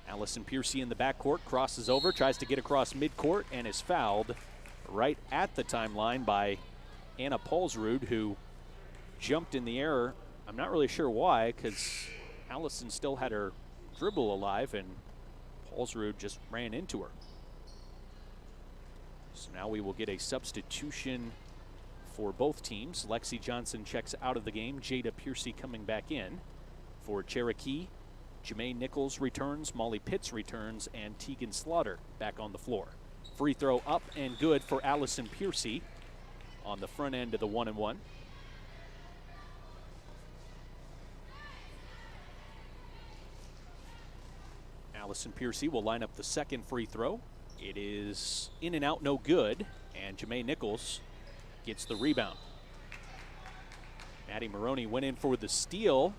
Allison Piercy in the backcourt, crosses over, tries to get across midcourt, and is fouled right at the timeline by Anna Paulsrud, who jumped in the air. I'm not really sure why, because Allison still had her dribble alive, and Paulsrud just ran into her. So now we will get a substitution for both teams. Lexi Johnson checks out of the game. Jada Piercy coming back in. For Cherokee, Jermaine Nichols returns, Molly Pitts returns, and Tegan Slaughter back on the floor. Free throw up and good for Allison Piercy on the front end of the 1-and-1. Allison Piercy will line up the second free throw. It is in and out, no good, and Jamae Nichols gets the rebound. Maddie Maroney went in for the steal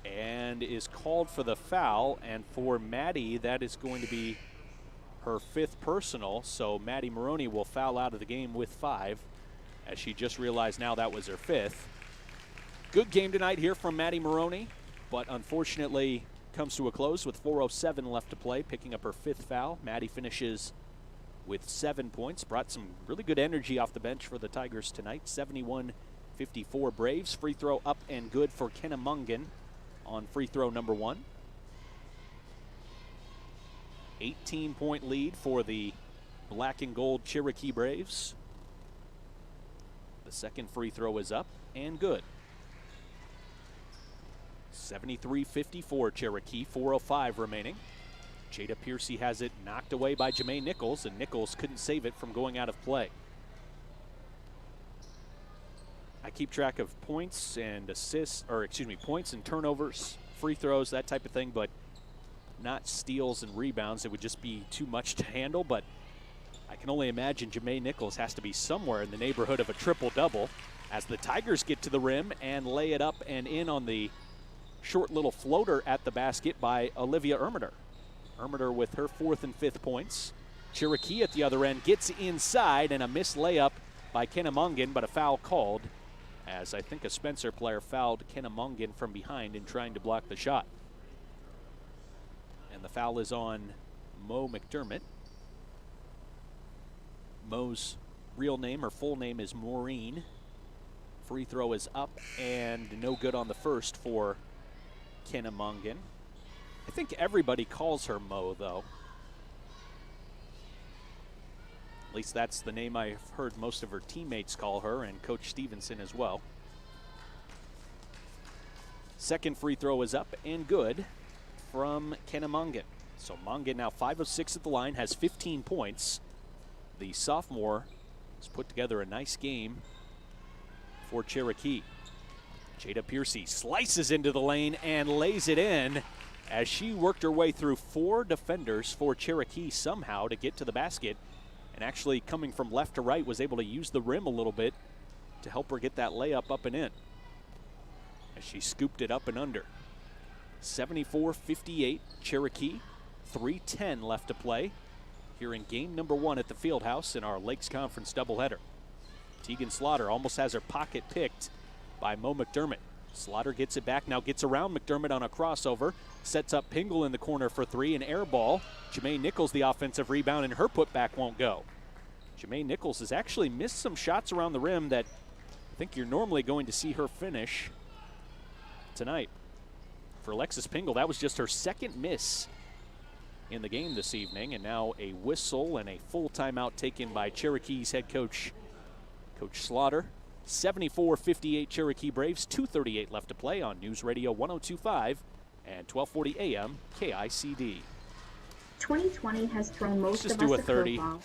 and is called for the foul, and for Maddie, that is going to be her 5th personal, so Maddie Maroney will foul out of the game with 5, as she just realized now that was her 5th. Good game tonight here from Maddie Maroney, but unfortunately comes to a close with 4:07 left to play, picking up her 5th foul. Maddie finishes with 7 points, brought some really good energy off the bench for the Tigers tonight. 71-54 Braves. Free throw up and good for Kenna Mungan on free throw number 1. 18-point lead for the black and gold Cherokee Braves. The second free throw is up and good. 73-54 Cherokee, 4:05 remaining. Jada Piercy has it knocked away by Jamae Nichols, and Nichols couldn't save it from going out of play. I keep track of points and assists, or excuse me, points and turnovers, free throws, that type of thing, but not steals and rebounds. It would just be too much to handle, but I can only imagine Jamae Nichols has to be somewhere in the neighborhood of a triple-double as the Tigers get to the rim and lay it up and in on the short little floater at the basket by Olivia Ermiter. Ermiter with her 4th and 5th points. Cherokee at the other end gets inside, and a missed layup by Kenna Mungan, but a foul called, as I think a Spencer player fouled Kenna Mungan from behind in trying to block the shot. And the foul is on Mo McDermott. Mo's real name, her full name, is Maureen. Free throw is up and no good on the first for Kenna Mungan. I think everybody calls her Mo, though. At least that's the name I've heard most of her teammates call her, and Coach Stevenson as well. Second free throw is up and good from Kenna Mungan. So Mungan now 5 of 6 at the line, has 15 points. The sophomore has put together a nice game for Cherokee. Jada Piercy slices into the lane and lays it in as she worked her way through 4 defenders for Cherokee somehow to get to the basket, and actually coming from left to right was able to use the rim a little bit to help her get that layup up and in as she scooped it up and under. 74-58 Cherokee, 3:10 left to play here in game number 1 at the Fieldhouse in our Lakes Conference doubleheader. Tegan Slaughter almost has her pocket picked by Mo McDermott. Slaughter gets it back, now gets around McDermott on a crossover, sets up Pingle in the corner for 3, an air ball. Jamae Nichols the offensive rebound, and her putback won't go. Jamae Nichols has actually missed some shots around the rim that I think you're normally going to see her finish tonight. For Alexis Pingle, that was just her 2nd miss in the game this evening, and now a whistle and a full timeout taken by Cherokee's head coach, Coach Slaughter. 74-58 Cherokee Braves, 2:38 left to play on News Radio 102.5 and 1240 AM KICD. 2020 has thrown most Let's just of do us a 30. curveball.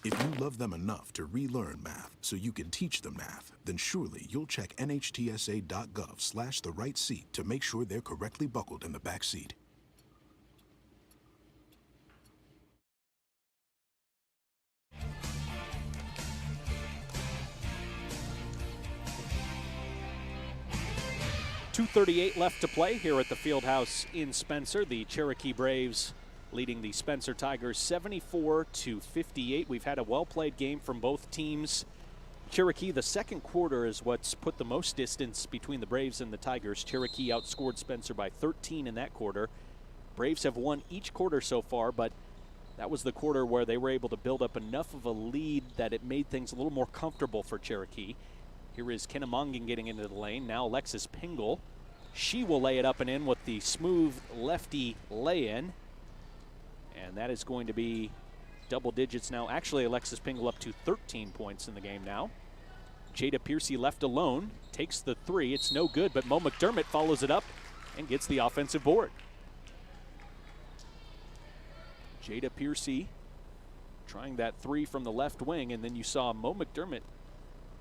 If you love them enough to relearn math so you can teach them math, then surely you'll check nhtsa.gov/the right seat to make sure they're correctly buckled in the back seat. .238 left to play here at the Fieldhouse in Spencer. The Cherokee Braves leading the Spencer Tigers 74-58. We've had a well-played game from both teams. Cherokee, the second quarter is what's put the most distance between the Braves and the Tigers. Cherokee outscored Spencer by 13 in that quarter. Braves have won each quarter so far, but that was the quarter where they were able to build up enough of a lead that it made things a little more comfortable for Cherokee. Here is Kenna Mungan getting into the lane. Now Alexis Pingle. She will lay it up and in with the smooth lefty lay-in. And that is going to be double digits now. Actually, Alexis Pingle up to 13 points in the game now. Jada Piercy left alone, takes the 3. It's no good, but Mo McDermott follows it up and gets the offensive board. Jada Piercy trying that three from the left wing, and then you saw Mo McDermott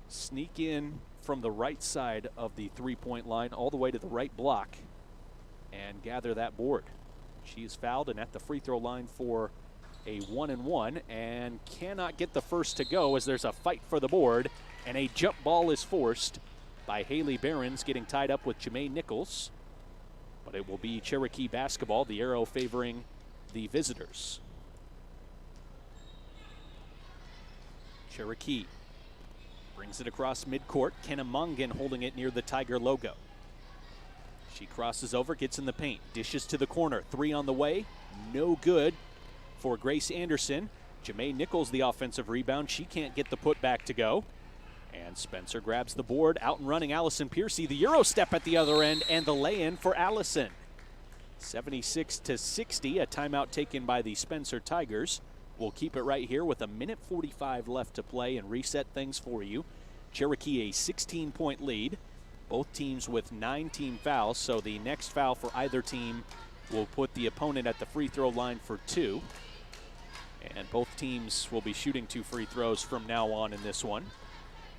sneak in from the right side of the three-point line all the way to the right block and gather that board. She is fouled and at the free throw line for a 1-and-1 and cannot get the first to go as there's a fight for the board, and a jump ball is forced by Haley Behrens, getting tied up with Jamae Nichols. But it will be Cherokee basketball, the arrow favoring the visitors. Cherokee brings it across midcourt. Kenna Mongan holding it near the Tiger logo. She crosses over, gets in the paint, dishes to the corner. Three on the way, no good for Grace Anderson. Jamae Nichols, the offensive rebound. She can't get the putback to go. And Spencer grabs the board, out and running Allison Piercy. The Euro step at the other end, and the lay-in for Allison. 76-60, a timeout taken by the Spencer Tigers. We'll keep it right here with 1:45 left to play and reset things for you. Cherokee a 16-point lead. Both teams with 9 team fouls, so the next foul for either team will put the opponent at the free throw line for 2. And both teams will be shooting 2 free throws from now on in this one.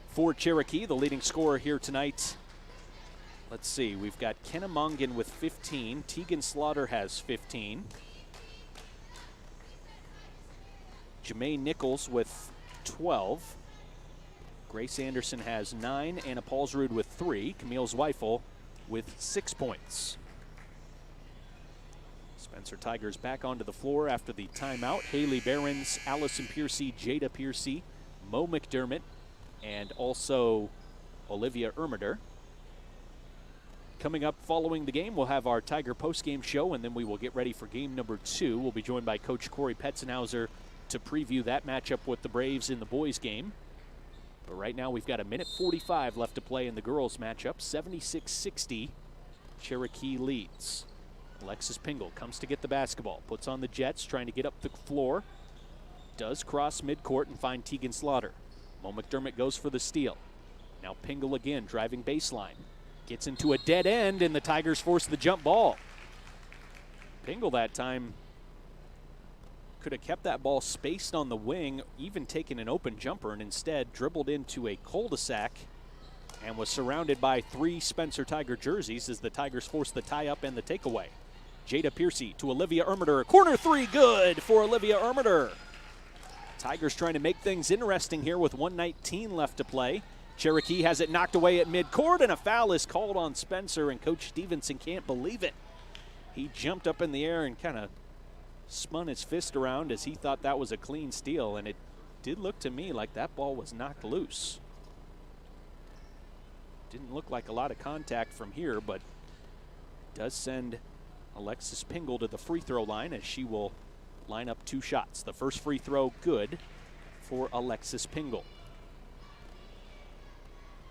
For Cherokee, the leading scorer here tonight, let's see, we've got Kenna Mongan with 15. Tegan Slaughter has 15. Jamae Nichols with 12. Grace Anderson has 9. Anna Paulsrud with 3. Camille Zweifel with 6 points. Spencer Tigers back onto the floor after the timeout. Haley Behrens, Allison Piercy, Jada Piercy, Mo McDermott, and also Olivia Ermider. Coming up following the game, we'll have our Tiger postgame show, and then we will get ready for game number 2. We'll be joined by Coach Corey Petzenhauser to preview that matchup with the Braves in the boys game. But right now we've got 1:45 left to play in the girls matchup. 76-60, Cherokee leads. Alexis Pingle comes to get the basketball, puts on the Jets, trying to get up the floor. Does cross midcourt and find Tegan Slaughter. Mo McDermott goes for the steal. Now Pingle again, driving baseline. Gets into a dead end, and the Tigers force the jump ball. Pingle that time could have kept that ball spaced on the wing, even taken an open jumper, and instead dribbled into a cul-de-sac and was surrounded by 3 Spencer Tiger jerseys as the Tigers forced the tie-up and the takeaway. Jada Piercy to Olivia Ermider. Corner 3, good for Olivia Ermider. Tigers trying to make things interesting here with 1:19 left to play. Cherokee has it knocked away at midcourt, and a foul is called on Spencer, and Coach Stevenson can't believe it. He jumped up in the air and kind of spun his fist around as he thought that was a clean steal, and it did look to me like that ball was knocked loose. Didn't look like a lot of contact from here, but does send Alexis Pingle to the free throw line as she will line up 2 shots. The first free throw good for Alexis Pingle.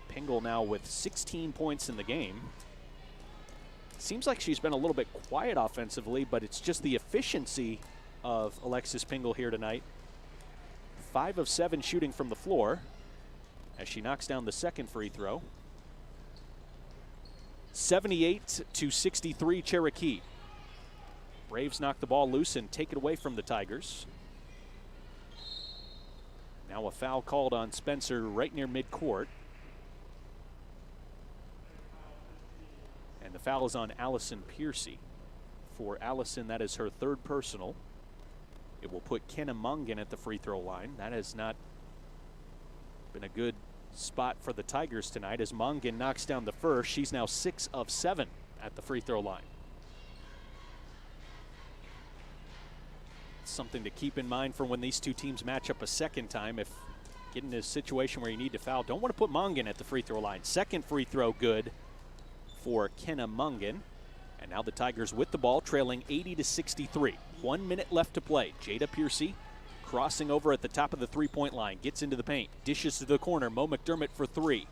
Pingle now with 16 points in the game. Seems like she's been a little bit quiet offensively, but it's just the efficiency of Alexis Pingle here tonight. 5 of 7 shooting from the floor as she knocks down the second free throw. 78-63 Cherokee. Braves knock the ball loose and take it away from the Tigers. Now a foul called on Spencer right near midcourt. And the foul is on Allison Piercy. For Allison, that is her 3rd personal. It will put Kenna Mongan at the free throw line. That has not been a good spot for the Tigers tonight as Mongan knocks down the first. She's now 6 of 7 at the free throw line. Something to keep in mind for when these two teams match up a second time. If get in a situation where you need to foul, don't want to put Mongan at the free throw line. Second free throw good for Kenna Mongan. And now the Tigers with the ball, trailing 80-63. 1 minute left to play. Jada Piercy crossing over at the top of the three-point line. Gets into the paint. Dishes to the corner. Mo McDermott for 3.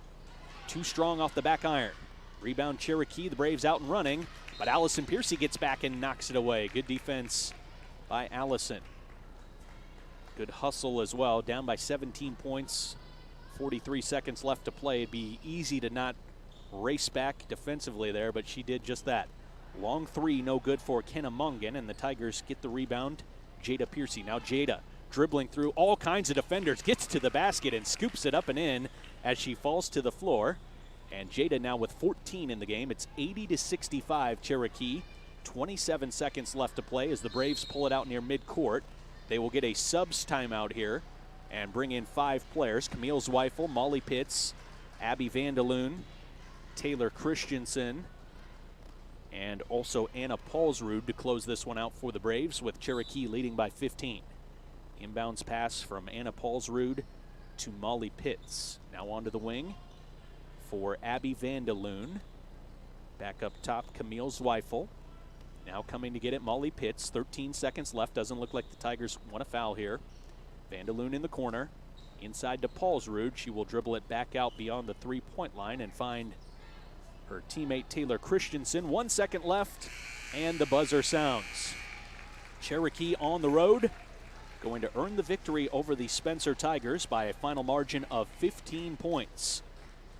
Too strong off the back iron. Rebound Cherokee. The Braves out and running. But Allison Piercy gets back and knocks it away. Good defense by Allison. Good hustle as well. Down by 17 points. 43 seconds left to play. It'd be easy to not race back defensively there, but she did just that. Long 3, no good for Kenna Mongan, and the Tigers get the rebound Jada Piercy. Now Jada dribbling through all kinds of defenders, gets to the basket and scoops it up and in as she falls to the floor. And Jada now with 14 in the game. It's 80-65 Cherokee. 27 seconds left to play as the Braves pull it out near midcourt. They will get a subs timeout here and bring in 5 players. Camille Zweifel, Molly Pitts, Abby Vandeloon, Taylor Christensen, and also Anna Paulsrud to close this one out for the Braves, with Cherokee leading by 15. Inbounds pass from Anna Paulsrud to Molly Pitts. Now onto the wing for Abby Vandeloon. Back up top, Camille Zweifel. Now coming to get it, Molly Pitts. 13 seconds left. Doesn't look like the Tigers want a foul here. Vandeloon in the corner. Inside to Paulsrud. She will dribble it back out beyond the three-point line and find her teammate Taylor Christensen. 1 second left, and the buzzer sounds. Cherokee on the road, going to earn the victory over the Spencer Tigers by a final margin of 15 points.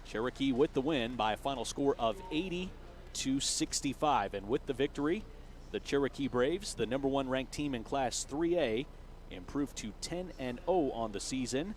Cherokee with the win by a final score of 80-65. And with the victory, the Cherokee Braves, the #1 ranked team in Class 3A, improved to 10-0 on the season,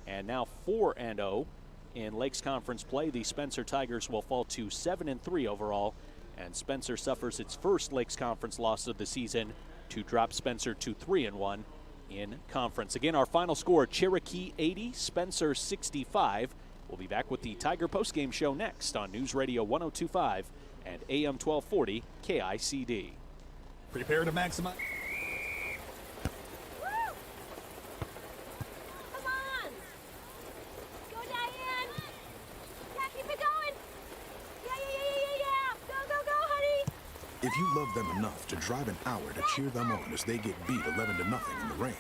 and now 4-0 in Lakes Conference play. The Spencer Tigers will fall to 7-3 overall, and Spencer suffers its first Lakes Conference loss of the season to drop Spencer to 3-1 in conference. Again, our final score, Cherokee 80, Spencer 65. We'll be back with the Tiger postgame show next on News Radio 102.5 and AM 1240 KICD. Prepare to maximize. If you love them enough to drive an hour to cheer them on as they get beat 11-0 in the rain,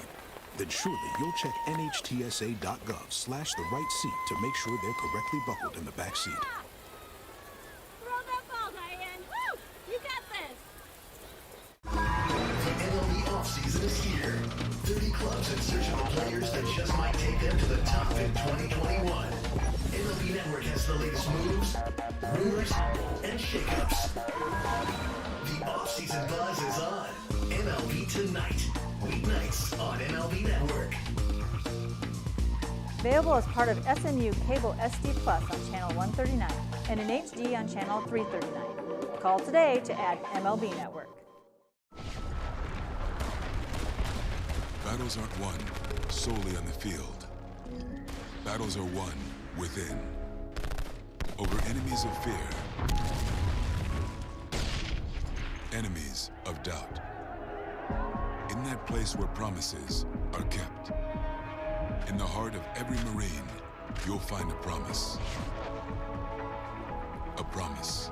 then surely you'll check nhtsa.gov/the right seat to make sure they're correctly buckled in the back seat. Throw that ball, Diane. Woo! You got this. The MLB offseason is here. 30 clubs in search of players that just might take them to the top in 2021. MLB Network has the latest moves, rumors, and shakeups. The offseason buzz is on. MLB Tonight. Weeknights on MLB Network. Available as part of SNU Cable SD Plus on Channel 139 and in HD on Channel 339. Call today to add MLB Network. Battles aren't won solely on the field. Battles are won within. Over enemies of fear. Enemies of doubt. In that place where promises are kept. In the heart of every Marine, you'll find a promise. A promise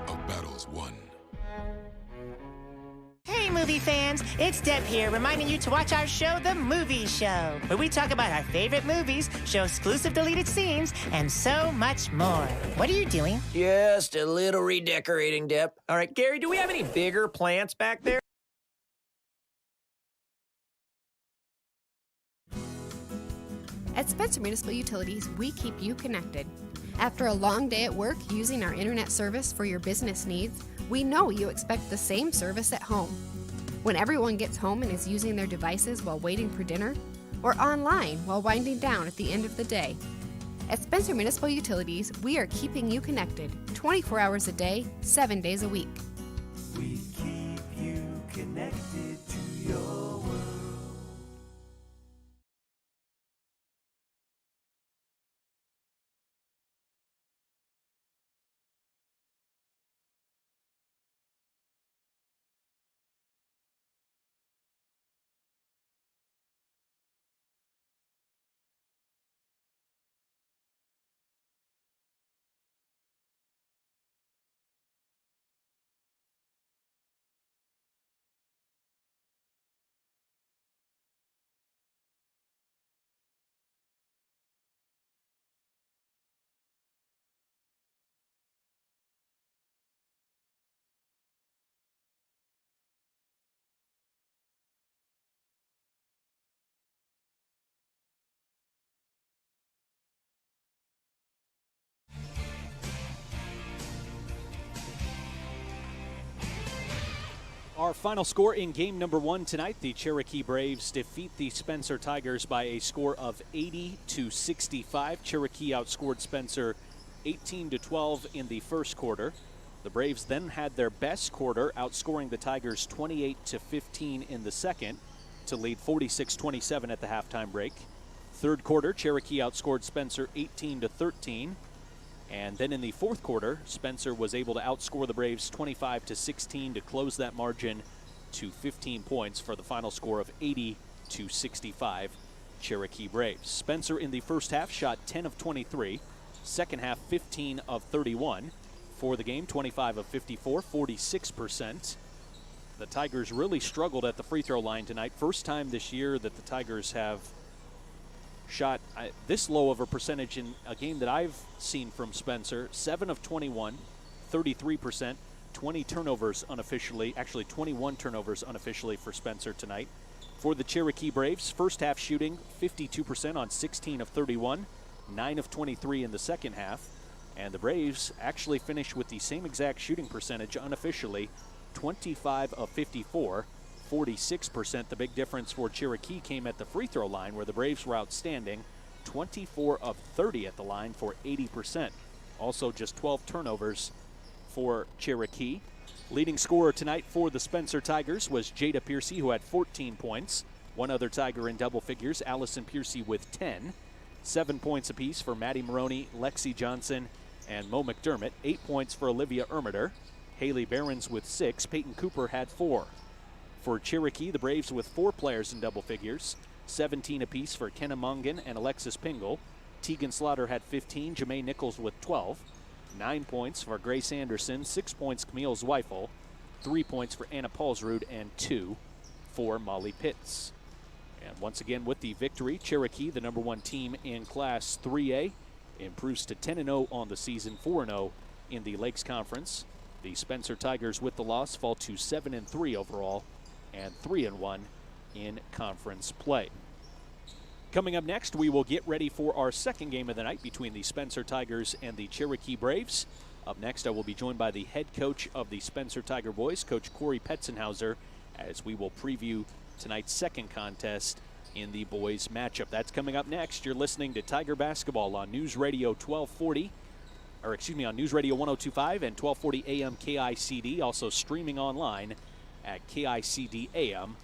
of battles won. Hey movie fans, it's Deb here reminding you to watch our show, The Movie Show, where we talk about our favorite movies, show exclusive deleted scenes, and so much more. What are you doing? Just a little redecorating, Deb. All right, Gary, do we have any bigger plants back there? At Spencer Municipal Utilities, we keep you connected. After a long day at work using our internet service for your business needs, we know you expect the same service at home. When everyone gets home and is using their devices while waiting for dinner, or online while winding down at the end of the day. At Spencer Municipal Utilities, we are keeping you connected 24 hours a day, 7 days a week. We keep you connected to your Our final score in game number 1 tonight, the Cherokee Braves defeat the Spencer Tigers by a score of 80-65. Cherokee outscored Spencer 18-12 in the first quarter. The Braves then had their best quarter, outscoring the Tigers 28-15 in the second to lead 46-27 at the halftime break. Third quarter, Cherokee outscored Spencer 18-13. And then in the fourth quarter, Spencer was able to outscore the Braves 25-16 to close that margin to 15 points for the final score of 80-65 Cherokee Braves. Spencer in the first half shot 10 of 23, second half 15 of 31. For the game, 25 of 54, 46%. The Tigers really struggled at the free throw line tonight. First time this year that the Tigers have shot this low of a percentage in a game that I've seen from Spencer. 7 of 21, 33%, 20 turnovers unofficially, actually 21 turnovers unofficially for Spencer tonight. For the Cherokee Braves, first half shooting 52% on 16 of 31, 9 of 23 in the second half. And the Braves actually finished with the same exact shooting percentage unofficially, 25 of 54, 46%. The big difference for Cherokee came at the free throw line, where the Braves were outstanding, 24 of 30 at the line for 80%. Also just 12 turnovers for Cherokee. Leading scorer tonight for the Spencer Tigers was Jada Piercy, who had 14 points. One other Tiger in double figures, Allison Piercy with 10. 7 points apiece for Maddie Maroney, Lexi Johnson, and Mo McDermott. 8 points for Olivia Ermiter. Haley Behrens with 6. Peyton Cooper had 4. For Cherokee, the Braves with 4 players in double figures, 17 apiece for Kenna Mongan and Alexis Pingle. Tegan Slaughter had 15, Jamae Nichols with 12. 9 points for Grace Anderson, 6 points Camille Zweifel, 3 points for Anna Paulsrud, and 2 for Molly Pitts. And once again with the victory, Cherokee, the number 1 team in Class 3A, improves to 10-0 on the season, 4-0 in the Lakes Conference. The Spencer Tigers with the loss fall to 7-3 overall and 3-1 in conference play. Coming up next, we will get ready for our second game of the night between the Spencer Tigers and the Cherokee Braves. Up next, I will be joined by the head coach of the Spencer Tiger boys, Coach Corey Petzenhauser, as we will preview tonight's second contest in the boys matchup. That's coming up next. You're listening to Tiger Basketball on News Radio 1240, or excuse me, on News Radio 1025 and 1240 AM KICD, also streaming online at KICDAM.com.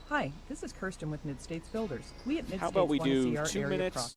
Hi, this is Kirsten with Mid-States Builders. We at Mid-States How about we want to see do our 2 area minutes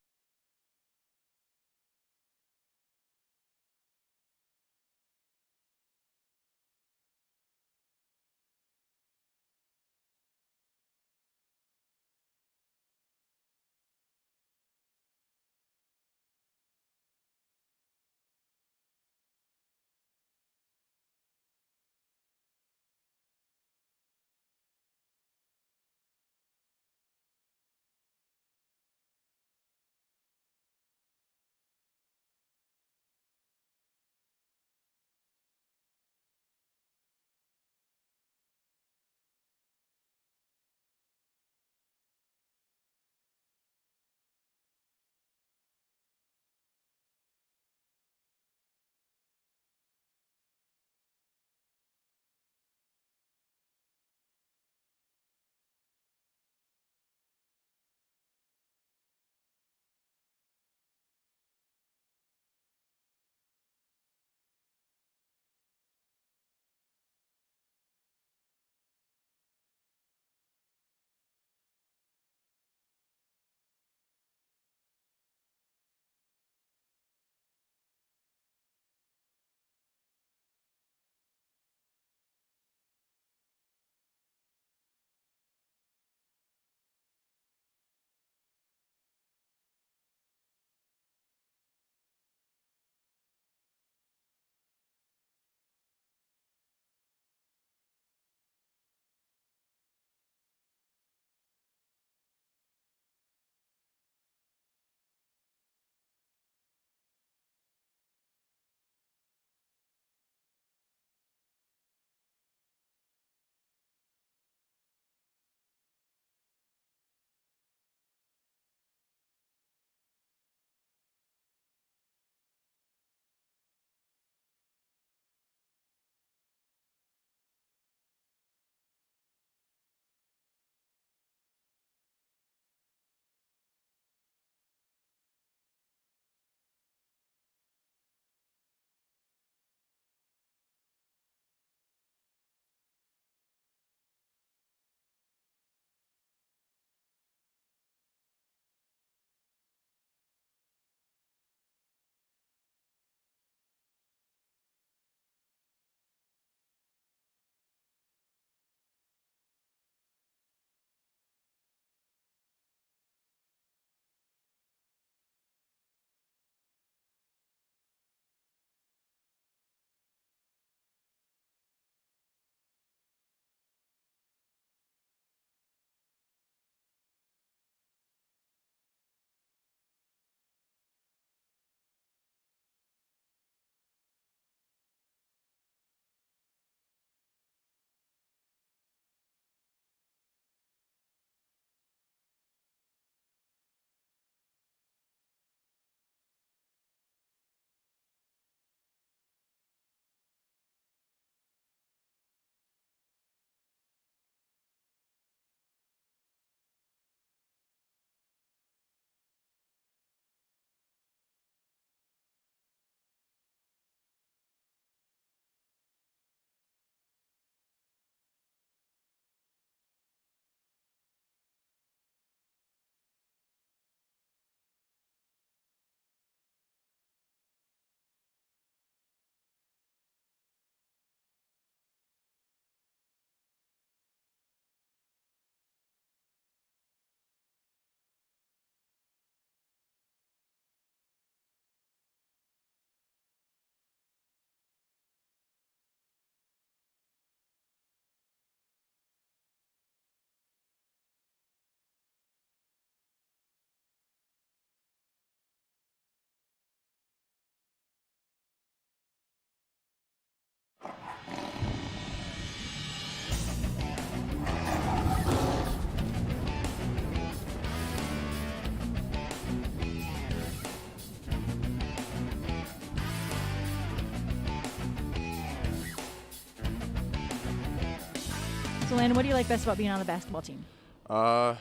So, Landon, what do you like best about being on the basketball team? I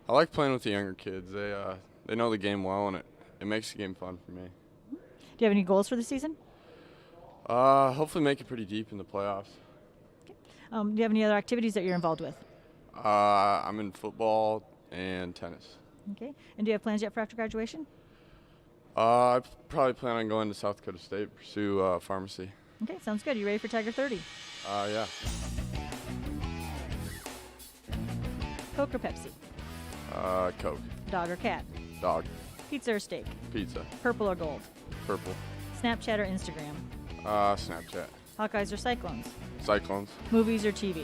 like playing with the younger kids. They know the game well, and it makes the game fun for me. Do you have any goals for the season? Hopefully make it pretty deep in the playoffs. Do you have any other activities that you're involved with? I'm in football and tennis. Okay. And do you have plans yet for after graduation? I probably plan on going to South Dakota State, pursue pharmacy. Okay, sounds good. You ready for Tiger 30? Yeah. Coke or Pepsi? Coke. Dog or cat? Dog. Pizza or steak? Pizza. Purple or gold? Purple. Snapchat or Instagram? Snapchat. Hawkeyes or Cyclones? Cyclones. Movies or TV?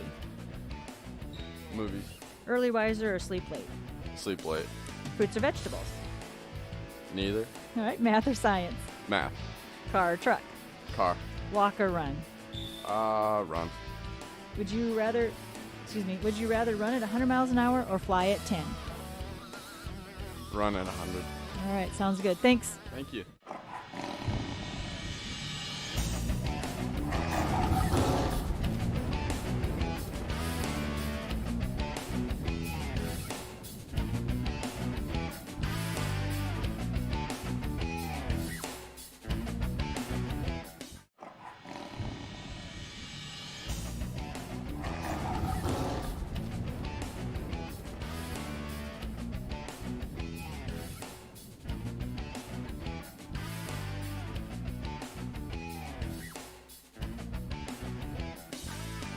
Movies. Early riser or sleep late? Sleep late. Fruits or vegetables? Neither. All right, math or science? Math. Car or truck? Car. Walk or run? Run. Would you rather run at 100 miles an hour or fly at 10? Run at 100. All right, sounds good. Thanks. Thank you.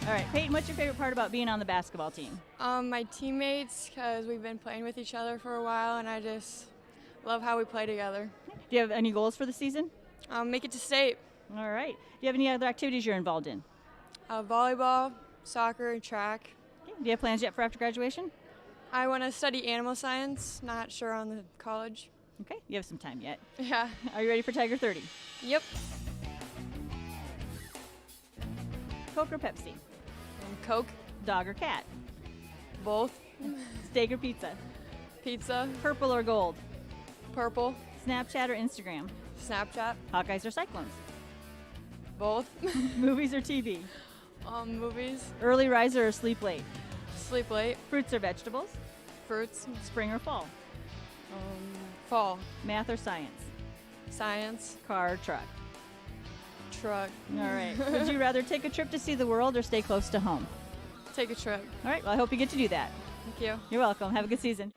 All right, Peyton, what's your favorite part about being on the basketball team? My teammates, because we've been playing with each other for a while, and I just love how we play together. Do you have any goals for the season? Make it to state. All right. Do you have any other activities you're involved in? Volleyball, soccer, and track. Okay. Do you have plans yet for after graduation? I want to study animal science, not sure on the college. Okay, you have some time yet. Yeah. Are you ready for Tiger 30? Yep. Coke or Pepsi? Coke. Dog or cat? Both. Steak or pizza? Pizza. Purple or gold? Purple. Snapchat or Instagram? Snapchat. Hawkeyes or Cyclones? Both. Movies or TV? Movies. Early riser or sleep late? Sleep late. Fruits or vegetables? Fruits. Spring or fall? Fall. Math or science? Science. Car or truck? Truck. All right. Would you rather take a trip to see the world or stay close to home? Take a trip. All right. Well, I hope you get to do that. Thank you. You're welcome. Have a good season.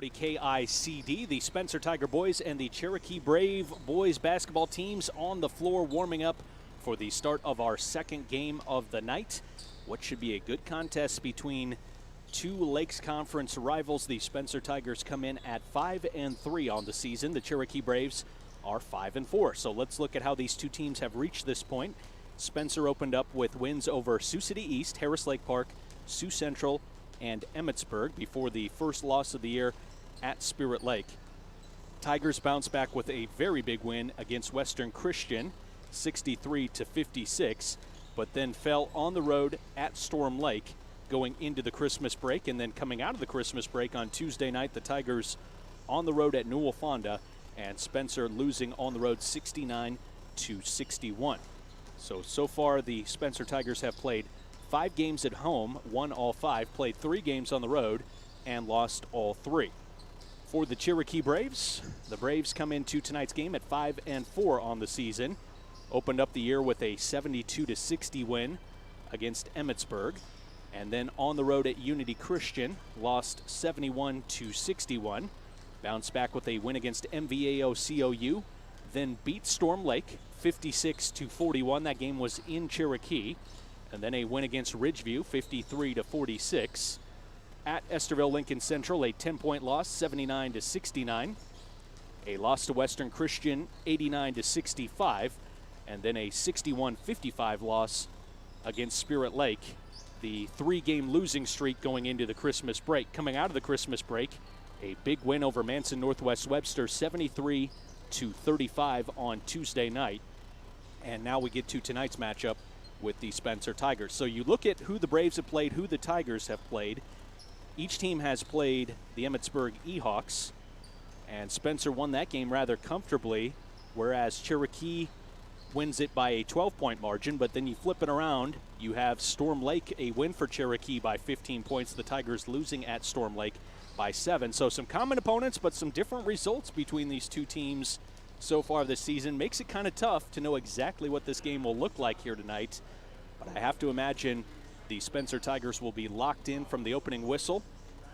KICD, the Spencer Tiger boys and the Cherokee Brave boys basketball teams on the floor warming up for the start of our second game of the night. What should be a good contest between two Lakes Conference rivals. The Spencer Tigers come in at 5-3 on the season. The Cherokee Braves are 5-4. So let's look at how these two teams have reached this point. Spencer opened up with wins over Sioux City East, Harris Lake Park, Sioux Central, and Emmetsburg before the first loss of the year at Spirit Lake. Tigers bounced back with a very big win against Western Christian, 63-56, but then fell on the road at Storm Lake going into the Christmas break, and then coming out of the Christmas break on Tuesday night, the Tigers on the road at Newell Fonda, and Spencer losing on the road 69-61. So far the Spencer Tigers have played 5 games at home, won all 5, played 3 games on the road, and lost all 3. For the Cherokee Braves, the Braves come into tonight's game at 5-4 on the season. Opened up the year with a 72-60 win against Emmetsburg. And then on the road at Unity Christian, lost 71-61. Bounced back with a win against MVAO COU. Then beat Storm Lake 56-41. That game was in Cherokee. And then a win against Ridgeview, 53-46. At Esterville Lincoln Central, a 10-point loss, 79-69. A loss to Western Christian, 89-65. And then a 61-55 loss against Spirit Lake. The 3-game losing streak going into the Christmas break. Coming out of the Christmas break, a big win over Manson Northwest Webster, 73-35 on Tuesday night. And now we get to tonight's matchup with the Spencer Tigers. So you look at who the Braves have played, who the Tigers have played. Each team has played the Emmetsburg Ehawks, and Spencer won that game rather comfortably, whereas Cherokee wins it by a 12-point margin. But then you flip it around, you have Storm Lake, a win for Cherokee by 15 points, the Tigers losing at Storm Lake by 7. So some common opponents, but some different results between these two teams so far this season. Makes it kind of tough to know exactly what this game will look like here tonight. But I have to imagine the Spencer Tigers will be locked in from the opening whistle.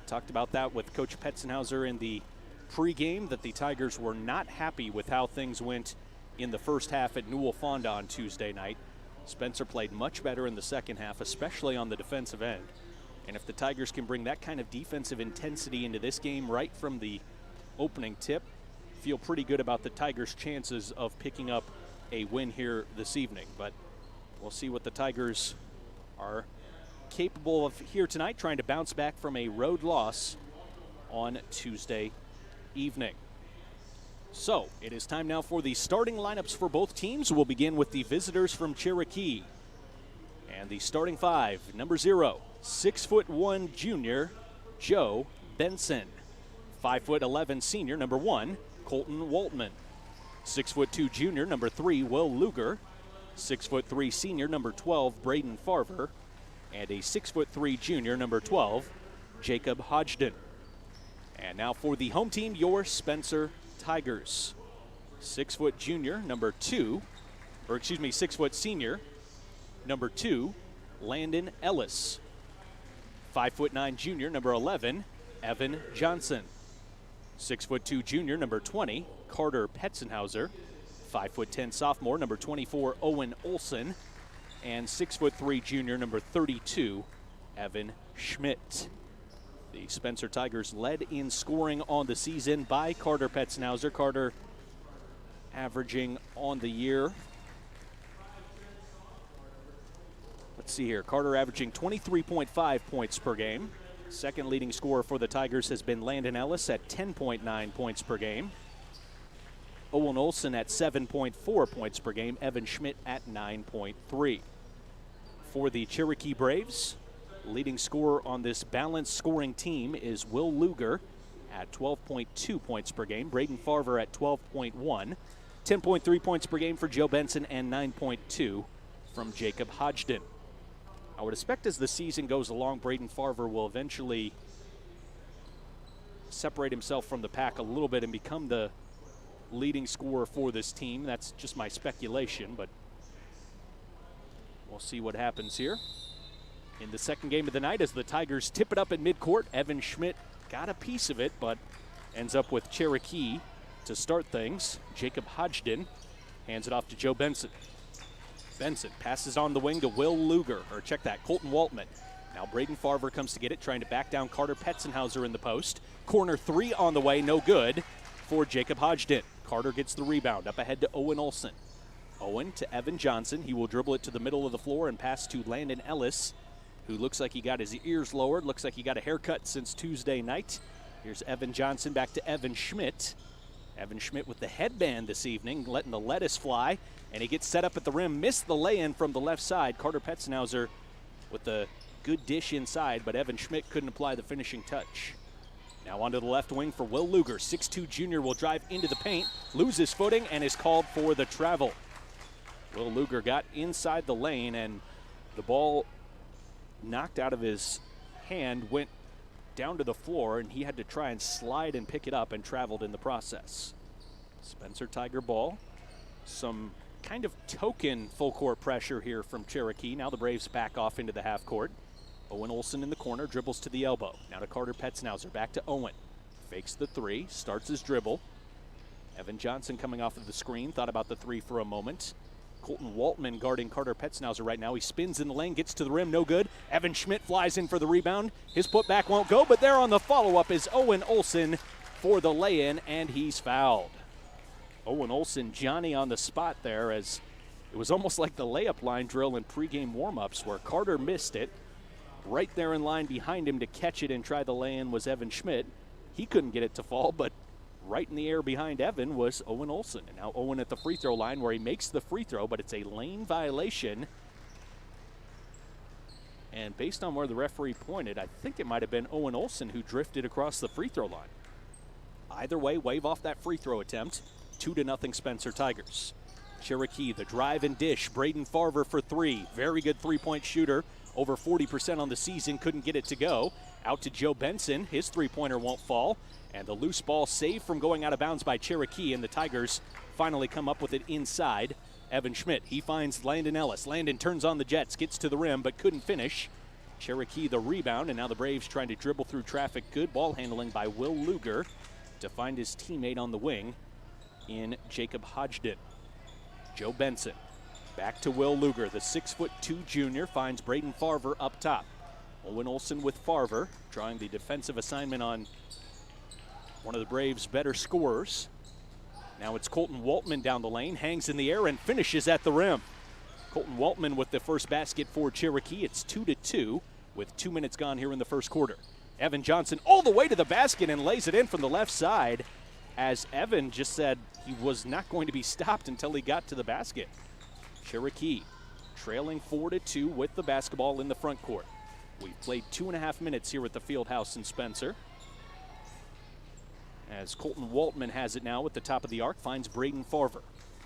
Talked about that with Coach Petzenhauser in the pregame, that the Tigers were not happy with how things went in the first half at Newell Fonda on Tuesday night. Spencer played much better in the second half, especially on the defensive end. And if the Tigers can bring that kind of defensive intensity into this game right from the opening tip, feel pretty good about the Tigers' chances of picking up a win here this evening. But we'll see what the Tigers are capable of here tonight, trying to bounce back from a road loss on Tuesday evening. So it is time now for the starting lineups for both teams. We'll begin with the visitors from Cherokee. And the starting five, number 0, 6'1" junior, Joe Benson. 5'11" senior, number 1, Colton Waltman. 6'2" junior, number 3, Will Luger. 6'3" senior, number 12, Braden Farver. And a 6'3" junior, number 12, Jacob Hodgden. And now for the home team, your Spencer Tigers. 6' junior, number 2, 6' senior, number 2, Landon Ellis. 5'9" junior, number 11, Evan Johnson. 6'2" junior, number 20, Carter Petzenhauser. 5'10" sophomore, number 24, Owen Olson. And 6'3" junior, number 32, Evan Schmidt. The Spencer Tigers led in scoring on the season by Carter Petzenhauser. Carter averaging on the year, let's see here, Carter averaging 23.5 points per game. Second leading scorer for the Tigers has been Landon Ellis at 10.9 points per game. Owen Olson at 7.4 points per game. Evan Schmidt at 9.3. For the Cherokee Braves, leading scorer on this balanced scoring team is Will Luger at 12.2 points per game. Braden Farver at 12.1. 10.3 points per game for Joe Benson and 9.2 from Jacob Hodgden. I would expect as the season goes along, Braden Farver will eventually separate himself from the pack a little bit and become the leading scorer for this team. That's just my speculation, but we'll see what happens here. In the second game of the night, as the Tigers tip it up at midcourt, Evan Schmidt got a piece of it, but ends up with Cherokee to start things. Jacob Hodgden hands it off to Joe Benson. Benson passes on the wing to Will Luger, or check that, Colton Waltman. Now Braden Farver comes to get it, trying to back down Carter Petzenhauser in the post. Corner 3 on the way, no good for Jacob Hodgden. Carter gets the rebound, up ahead to Owen Olson. Owen to Evan Johnson. He will dribble it to the middle of the floor and pass to Landon Ellis, who looks like he got his ears lowered, looks like he got a haircut since Tuesday night. Here's Evan Johnson back to Evan Schmidt. Evan Schmidt with the headband this evening, letting the lettuce fly, and he gets set up at the rim, missed the lay-in from the left side. Carter Petzenhauser with the good dish inside, but Evan Schmidt couldn't apply the finishing touch. Now onto the left wing for Will Luger. 6'2" junior will drive into the paint, loses footing, and is called for the travel. Will Luger got inside the lane, and the ball knocked out of his hand, went down to the floor, and he had to try and slide and pick it up and traveled in the process. Spencer Tiger ball. Some kind of token full court pressure here from Cherokee. Now the Braves back off into the half court. Owen Olson in the corner, dribbles to the elbow. Now to Carter Petzenhauser, back to Owen. Fakes the 3, starts his dribble. Evan Johnson coming off of the screen, thought about the 3 for a moment. Colton Waltman guarding Carter Petznauser right now. He spins in the lane, gets to the rim, no good. Evan Schmidt flies in for the rebound. His putback won't go, but there on the follow-up is Owen Olsen for the lay-in, and he's fouled. Owen Olsen, Johnny on the spot there, as it was almost like the layup line drill in pregame warm-ups where Carter missed it. Right there in line behind him to catch it and try the lay-in was Evan Schmidt. He couldn't get it to fall, but right in the air behind Evan was Owen Olsen. And now Owen at the free throw line where he makes the free throw, but it's a lane violation. And based on where the referee pointed, I think it might have been Owen Olsen who drifted across the free throw line. Either way, wave off that free throw attempt. 2-0 Spencer Tigers. Cherokee, the drive and dish. Braden Farver for three. Very good three-point shooter. Over 40% on the season, couldn't get it to go. Out to Joe Benson. His three-pointer won't fall. And the loose ball saved from going out of bounds by Cherokee, and the Tigers finally come up with it inside. Evan Schmidt, he finds Landon Ellis. Landon turns on the Jets, gets to the rim, but couldn't finish. Cherokee the rebound, and now the Braves trying to dribble through traffic. Good ball handling by Will Luger to find his teammate on the wing in Jacob Hodgden. Joe Benson. Back to Will Luger, the 6'2" junior, finds Braden Farver up top. Owen Olsen with Farver, drawing the defensive assignment on one of the Braves' better scorers. Now it's Colton Waltman down the lane, hangs in the air and finishes at the rim. Colton Waltman with the first basket for Cherokee. It's 2-2 with 2 minutes gone here in the first quarter. Evan Johnson all the way to the basket and lays it in from the left side, as Evan just said he was not going to be stopped until he got to the basket. Cherokee trailing 4-2 with the basketball in the front court. We've played 2.5 minutes here at the Fieldhouse in Spencer. As Colton Waltman has it now at the top of the arc, finds Braden Farver.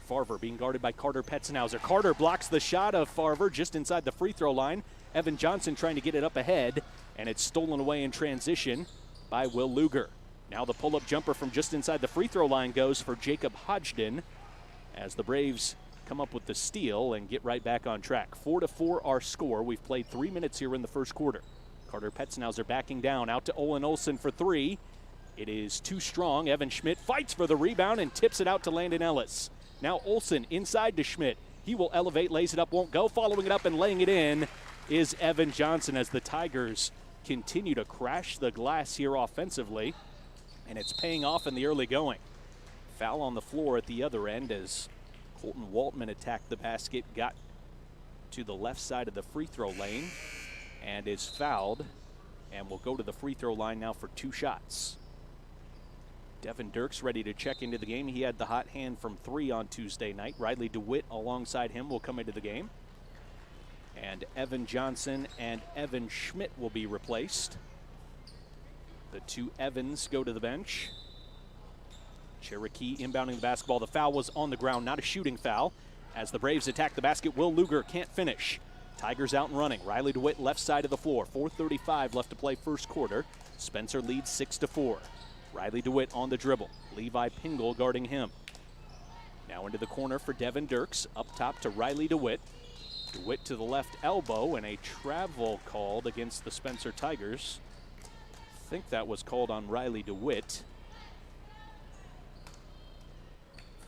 Farver being guarded by Carter Petznauser. Carter blocks the shot of Farver just inside the free throw line. Evan Johnson trying to get it up ahead, and it's stolen away in transition by Will Luger. Now the pull-up jumper from just inside the free throw line goes for Jacob Hodgden, as the Braves come up with the steal and get right back on track. 4-4 our score. We've played 3 minutes here in the first quarter. Carter Petznauser backing down, out to Owen Olsen for three. It is too strong. Evan Schmidt fights for the rebound and tips it out to Landon Ellis. Now Olsen inside to Schmidt. He will elevate, lays it up, won't go. Following it up and laying it in is Evan Johnson, as the Tigers continue to crash the glass here offensively, and it's paying off in the early going. Foul on the floor at the other end as Colton Waltman attacked the basket, got to the left side of the free throw lane, and is fouled, and will go to the free throw line now for 2 shots. Devin Dirks ready to check into the game. He had the hot hand from 3 on Tuesday night. Riley DeWitt alongside him will come into the game. And Evan Johnson and Evan Schmidt will be replaced. The 2 Evans go to the bench. Cherokee inbounding the basketball. The foul was on the ground, not a shooting foul. As the Braves attack the basket, Will Luger can't finish. Tigers out and running. Riley DeWitt left side of the floor. 4:35 left to play first quarter. Spencer leads 6-4. Riley DeWitt on the dribble. Levi Pingle guarding him. Now into the corner for Devin Dirks. Up top to Riley DeWitt. DeWitt to the left elbow, and a travel called against the Spencer Tigers. I think that was called on Riley DeWitt.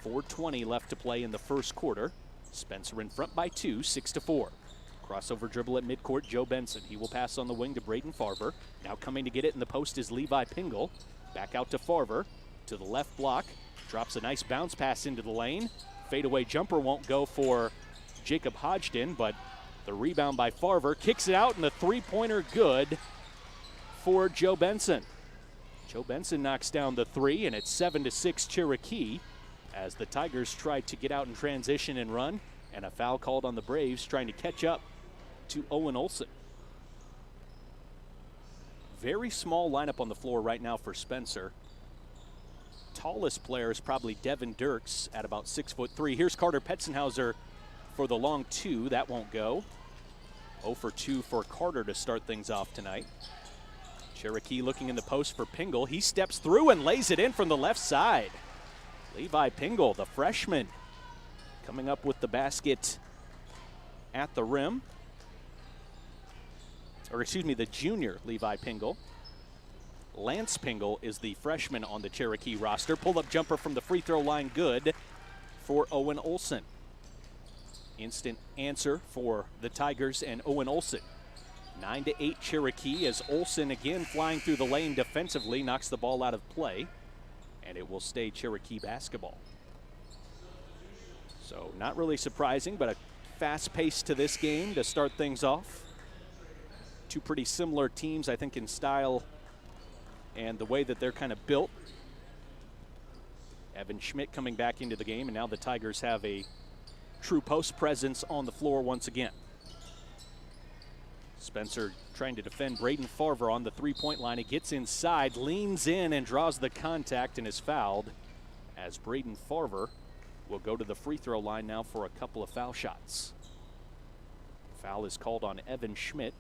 4:20 left to play in the first quarter. Spencer in front by 2, 6-4. Crossover dribble at midcourt, Joe Benson. He will pass on the wing to Braden Farver. Now coming to get it in the post is Levi Pingle. Back out to Farver, to the left block. Drops a nice bounce pass into the lane. Fadeaway jumper won't go for Jacob Hodgden, but the rebound by Farver. Kicks it out, and the three-pointer good for Joe Benson. Joe Benson knocks down the 3, and it's 7-6 Cherokee, as the Tigers tried to get out in transition and run, and a foul called on the Braves trying to catch up to Owen Olsen. Very small lineup on the floor right now for Spencer. Tallest player is probably Devin Dirks at about 6'3". Here's Carter Petznauser for the long 2. That won't go. 0 for 2 for Carter to start things off tonight. Cherokee looking in the post for Pingle. He steps through and lays it in from the left side. Levi Pingle, the freshman, coming up with the basket at the rim. Or excuse me, the junior Levi Pingle. Lance Pingle is the freshman on the Cherokee roster. Pull-up jumper from the free throw line, good for Owen Olsen. Instant answer for the Tigers and Owen Olsen. 9-8 Cherokee as Olsen again flying through the lane defensively, knocks the ball out of play, and it will stay Cherokee basketball. So not really surprising, but a fast pace to this game to start things off. Two pretty similar teams, I think, in style and the way that they're kind of built. Evan Schmidt coming back into the game, and now the Tigers have a true post presence on the floor once again. Spencer trying to defend Braden Farver on the three-point line. He gets inside, leans in, and draws the contact and is fouled as Braden Farver will go to the free throw line now for a couple of foul shots. Foul is called on Evan Schmidt,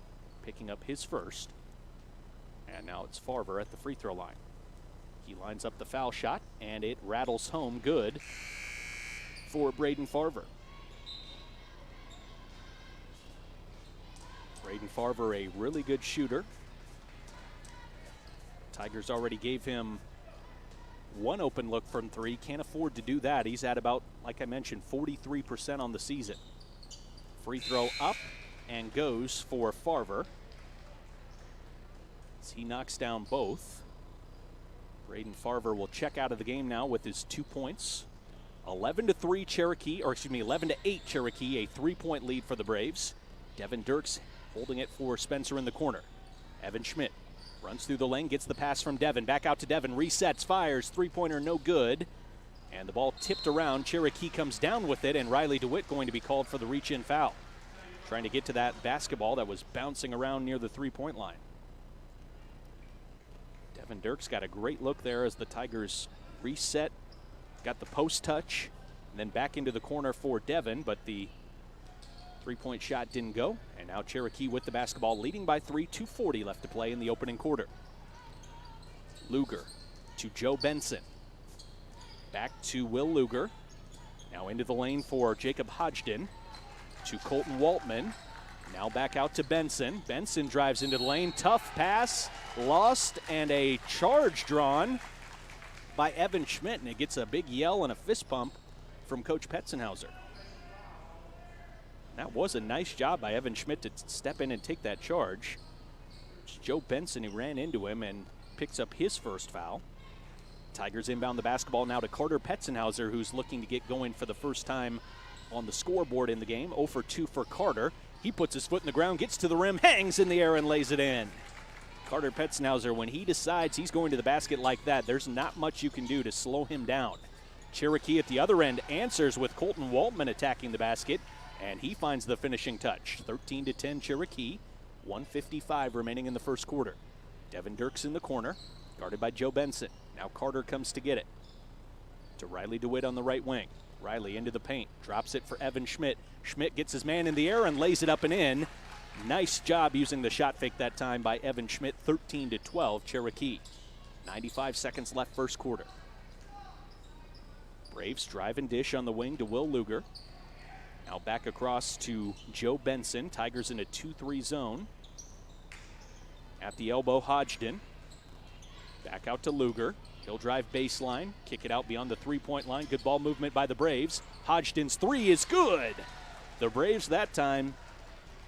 picking up his first. And now it's Farver at the free throw line. He lines up the foul shot, and it rattles home good for Braden Farver. Braden Farver, a really good shooter. Tigers already gave him one open look from three. Can't afford to do that. He's at about, like I mentioned, 43% on the season. Free throw up and goes for Farver. As he knocks down both. Braden Farver will check out of the game now with his 2 points. 11-3 Cherokee, or excuse me, 11-8 Cherokee, a three-point lead for the Braves. Devin Dirks holding it for Spencer in the corner. Evan Schmidt runs through the lane, gets the pass from Devin. Back out to Devin, resets, fires, three-pointer no good. And the ball tipped around. Cherokee comes down with it, and Riley DeWitt going to be called for the reach-in foul. Trying to get to that basketball that was bouncing around near the three-point line. Devin Dirks got a great look there as the Tigers reset, got the post touch, and then back into the corner for Devin, but the three-point shot didn't go. And now Cherokee with the basketball, leading by 3, 2:40 left to play in the opening quarter. Luger to Joe Benson. Back to Will Luger. Now into the lane for Jacob Hodgden. To Colton Waltman. Now back out to Benson. Benson drives into the lane. Tough pass. Lost, and a charge drawn by Evan Schmidt. And it gets a big yell and a fist pump from Coach Petzenhauser. That was a nice job by Evan Schmidt to step in and take that charge. It's Joe Benson who ran into him and picks up his first foul. Tigers inbound the basketball now to Carter Petzenhauser, who's looking to get going for the first time on the scoreboard in the game. 0 for 2 for Carter. He puts his foot in the ground, gets to the rim, hangs in the air, and lays it in. Carter Petzenhauser, when he decides he's going to the basket like that, there's not much you can do to slow him down. Cherokee at the other end answers with Colton Waltman attacking the basket, and he finds the finishing touch. 13-10 Cherokee, 1:55 remaining in the first quarter. Devin Dirks in the corner, guarded by Joe Benson. Now Carter comes to get it. To Riley DeWitt on the right wing. Riley into the paint, drops it for Evan Schmidt. Schmidt gets his man in the air and lays it up and in. Nice job using the shot fake that time by Evan Schmidt. 13-12 Cherokee. 95 seconds left first quarter. Braves drive and dish on the wing to Will Luger. Now back across to Joe Benson. Tigers in a 2-3 zone. At the elbow, Hodgden. Back out to Luger. He'll drive baseline, kick it out beyond the three-point line. Good ball movement by the Braves. Hodgden's three is good. The Braves that time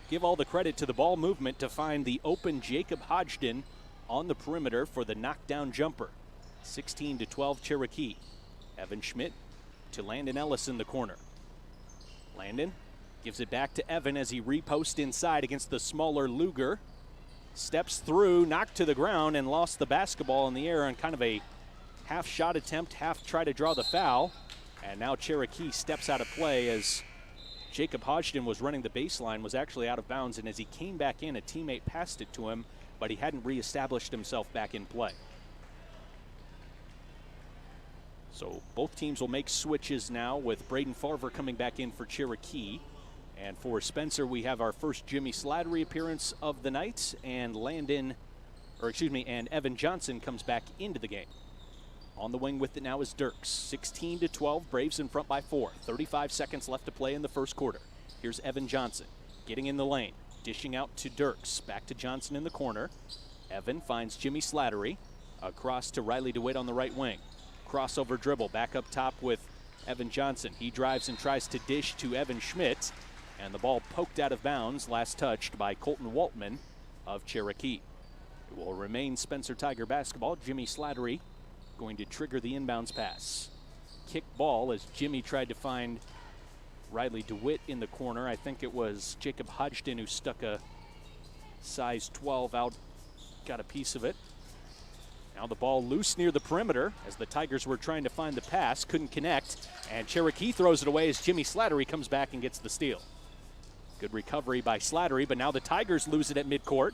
give all the credit to the ball movement to find the open Jacob Hodgden on the perimeter for the knockdown jumper. 16-12 Cherokee. Evan Schmidt to Landon Ellis in the corner. Landon gives it back to Evan as he reposts inside against the smaller Luger. Steps through, knocked to the ground, and lost the basketball in the air on kind of a half shot attempt, half try to draw the foul. And now Cherokee steps out of play as Jacob Hodgden was running the baseline, was actually out of bounds, and as he came back in, a teammate passed it to him, but he hadn't reestablished himself back in play. So both teams will make switches now with Braden Farver coming back in for Cherokee. And for Spencer, we have our first Jimmy Slattery appearance of the night, and and Evan Johnson comes back into the game. On the wing with it now is Dirks. 16-12, Braves in front by 4. 35 seconds left to play in the first quarter. Here's Evan Johnson getting in the lane, dishing out to Dirks. Back to Johnson in the corner. Evan finds Jimmy Slattery. Across to Riley DeWitt on the right wing. Crossover dribble back up top with Evan Johnson. He drives and tries to dish to Evan Schmidt, and the ball poked out of bounds, last touched by Colton Waltman of Cherokee. It will remain Spencer Tiger basketball. Jimmy Slattery going to trigger the inbounds pass. Kick ball as Jimmy tried to find Riley DeWitt in the corner. I think it was Jacob Hodgson who stuck a size 12 out, got a piece of it. Now the ball loose near the perimeter as the Tigers were trying to find the pass, couldn't connect, and Cherokee throws it away as Jimmy Slattery comes back and gets the steal. Good recovery by Slattery, but now the Tigers lose it at midcourt.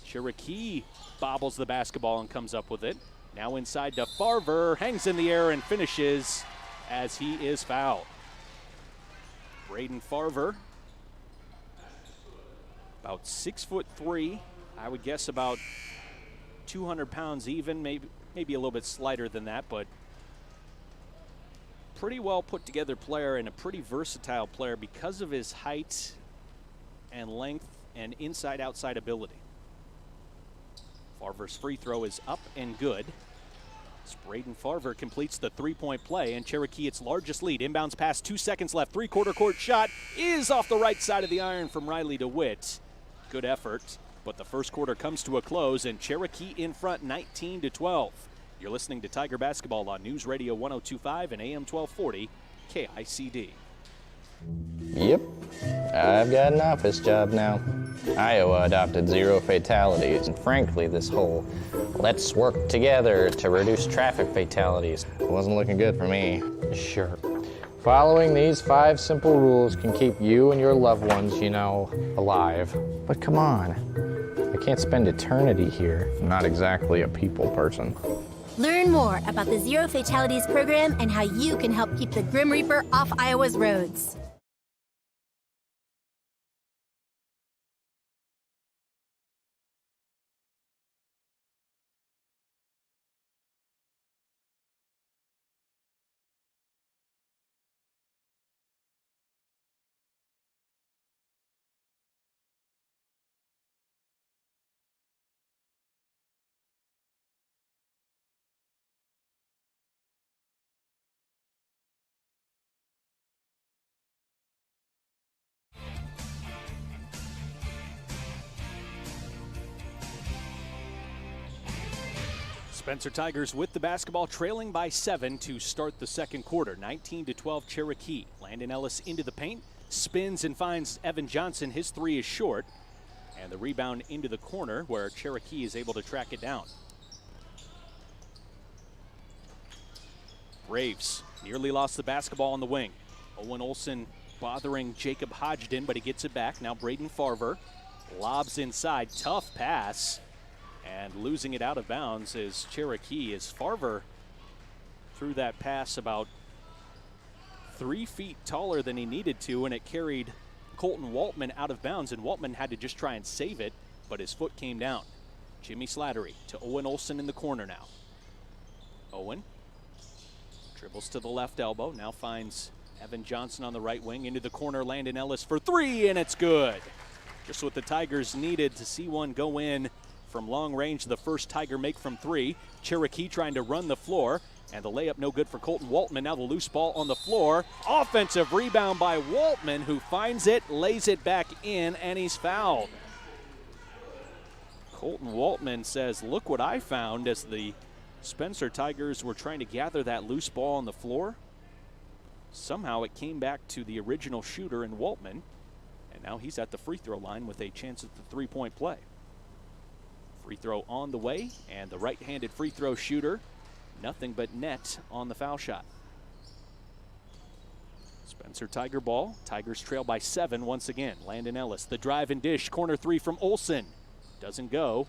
Cherokee bobbles the basketball and comes up with it. Now inside to Farver, hangs in the air and finishes as he is fouled. Braden Farver, about 6'3", I would guess about 200 pounds even, maybe a little bit slighter than that, but pretty well put together player and a pretty versatile player because of his height and length and inside-outside ability. Farver's free throw is up and good. As Braden Farver completes the three-point play, and Cherokee its largest lead. Inbounds pass, 2 seconds left. Three-quarter court shot is off the right side of the iron from Riley DeWitt. Good effort, but the first quarter comes to a close, and Cherokee in front 19-12. You're listening to Tiger Basketball on News Radio 102.5 and AM 1240 KICD. Yep, I've got an office job now. Iowa adopted 0 fatalities, and frankly, this whole let's work together to reduce traffic fatalities wasn't looking good for me. Sure. Following these 5 simple rules can keep you and your loved ones, alive. But come on, I can't spend eternity here. I'm not exactly a people person. Learn more about the 0 Fatalities program and how you can help keep the Grim Reaper off Iowa's roads. Spencer Tigers with the basketball, trailing by 7 to start the second quarter. 19-12 Cherokee. Landon Ellis into the paint, spins and finds Evan Johnson. His three is short. And the rebound into the corner where Cherokee is able to track it down. Braves nearly lost the basketball on the wing. Owen Olsen bothering Jacob Hodgson, but he gets it back. Now Braden Farver lobs inside. Tough pass. And losing it out of bounds is Cherokee as Farver threw that pass about 3 feet taller than he needed to, and it carried Colton Waltman out of bounds, and Waltman had to just try and save it, but his foot came down. Jimmy Slattery to Owen Olsen in the corner now. Owen dribbles to the left elbow, now finds Evan Johnson on the right wing, into the corner, Landon Ellis for 3, and it's good. Just what the Tigers needed to see one go in from long range, the first Tiger make from 3. Cherokee trying to run the floor, and the layup no good for Colton Waltman. Now the loose ball on the floor. Offensive rebound by Waltman, who finds it, lays it back in, and he's fouled. Colton Waltman says, look what I found, as the Spencer Tigers were trying to gather that loose ball on the floor. Somehow it came back to the original shooter in Waltman, and now he's at the free throw line with a chance at the three-point play. Free throw on the way, and the right-handed free throw shooter, nothing but net on the foul shot. Spencer Tiger ball. Tigers trail by 7 once again. Landon Ellis, the drive and dish, corner 3 from Olsen. Doesn't go.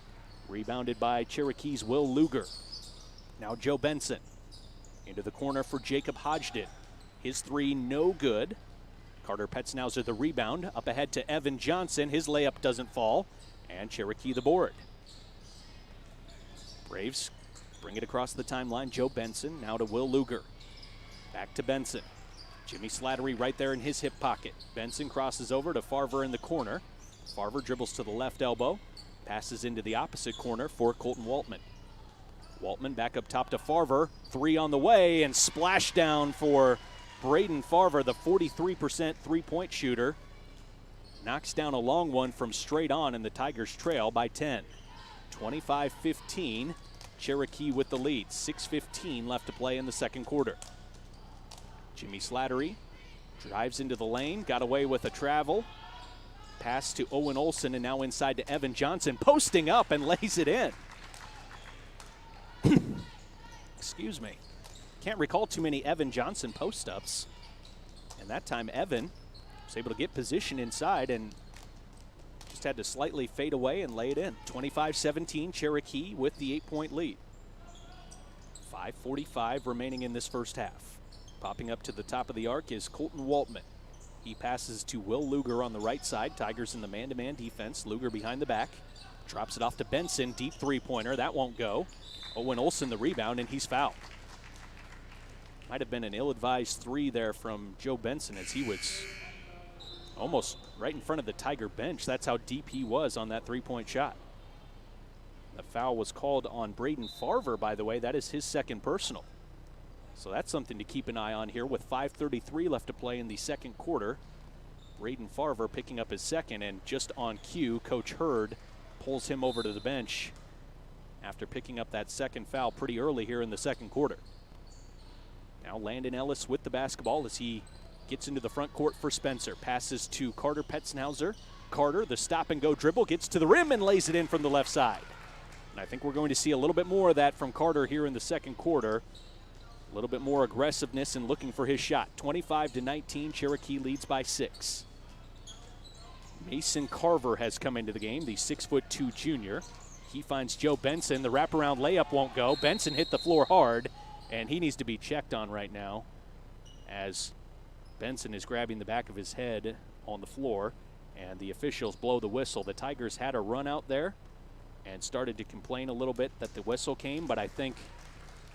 Rebounded by Cherokee's Will Luger. Now Joe Benson into the corner for Jacob Hodgson. His 3 no good. Carter Petznousser the rebound. Up ahead to Evan Johnson. His layup doesn't fall. And Cherokee the board. Braves bring it across the timeline. Joe Benson now to Will Luger. Back to Benson. Jimmy Slattery right there in his hip pocket. Benson crosses over to Farver in the corner. Farver dribbles to the left elbow. Passes into the opposite corner for Colton Waltman. Waltman back up top to Farver. 3 on the way, and splash down for Braden Farver, the 43% three-point shooter, knocks down a long one from straight on, and the Tigers trail by 10. 25-15, Cherokee with the lead. 6:15 left to play in the second quarter. Jimmy Slattery drives into the lane, got away with a travel. Pass to Owen Olson, and now inside to Evan Johnson, posting up and lays it in. Excuse me. Can't recall too many Evan Johnson post-ups. And that time Evan was able to get position inside and just had to slightly fade away and lay it in. 25-17, Cherokee with the 8-point lead. 5:45 remaining in this first half. Popping up to the top of the arc is Colton Waltman. He passes to Will Luger on the right side. Tigers in the man-to-man defense. Luger behind the back. Drops it off to Benson. Deep three-pointer. That won't go. Owen Olson the rebound, and he's fouled. Might have been an ill-advised three there from Joe Benson as he was almost right in front of the Tiger bench. That's how deep he was on that three-point shot. The foul was called on Braden Farver, by the way. That is his second personal. So that's something to keep an eye on here with 5:33 left to play in the second quarter. Braden Farver picking up his second, and just on cue, Coach Hurd pulls him over to the bench after picking up that second foul pretty early here in the second quarter. Now Landon Ellis with the basketball as he gets into the front court for Spencer. Passes to Carter Petzenhauser. Carter, the stop-and-go dribble, gets to the rim and lays it in from the left side. And I think we're going to see a little bit more of that from Carter here in the second quarter. A little bit more aggressiveness and looking for his shot. 25-19, Cherokee leads by 6. Mason Carver has come into the game, the 6'2" junior. He finds Joe Benson. The wraparound layup won't go. Benson hit the floor hard, and he needs to be checked on right now as Benson is grabbing the back of his head on the floor, and the officials blow the whistle. The Tigers had a run out there and started to complain a little bit that the whistle came, but I think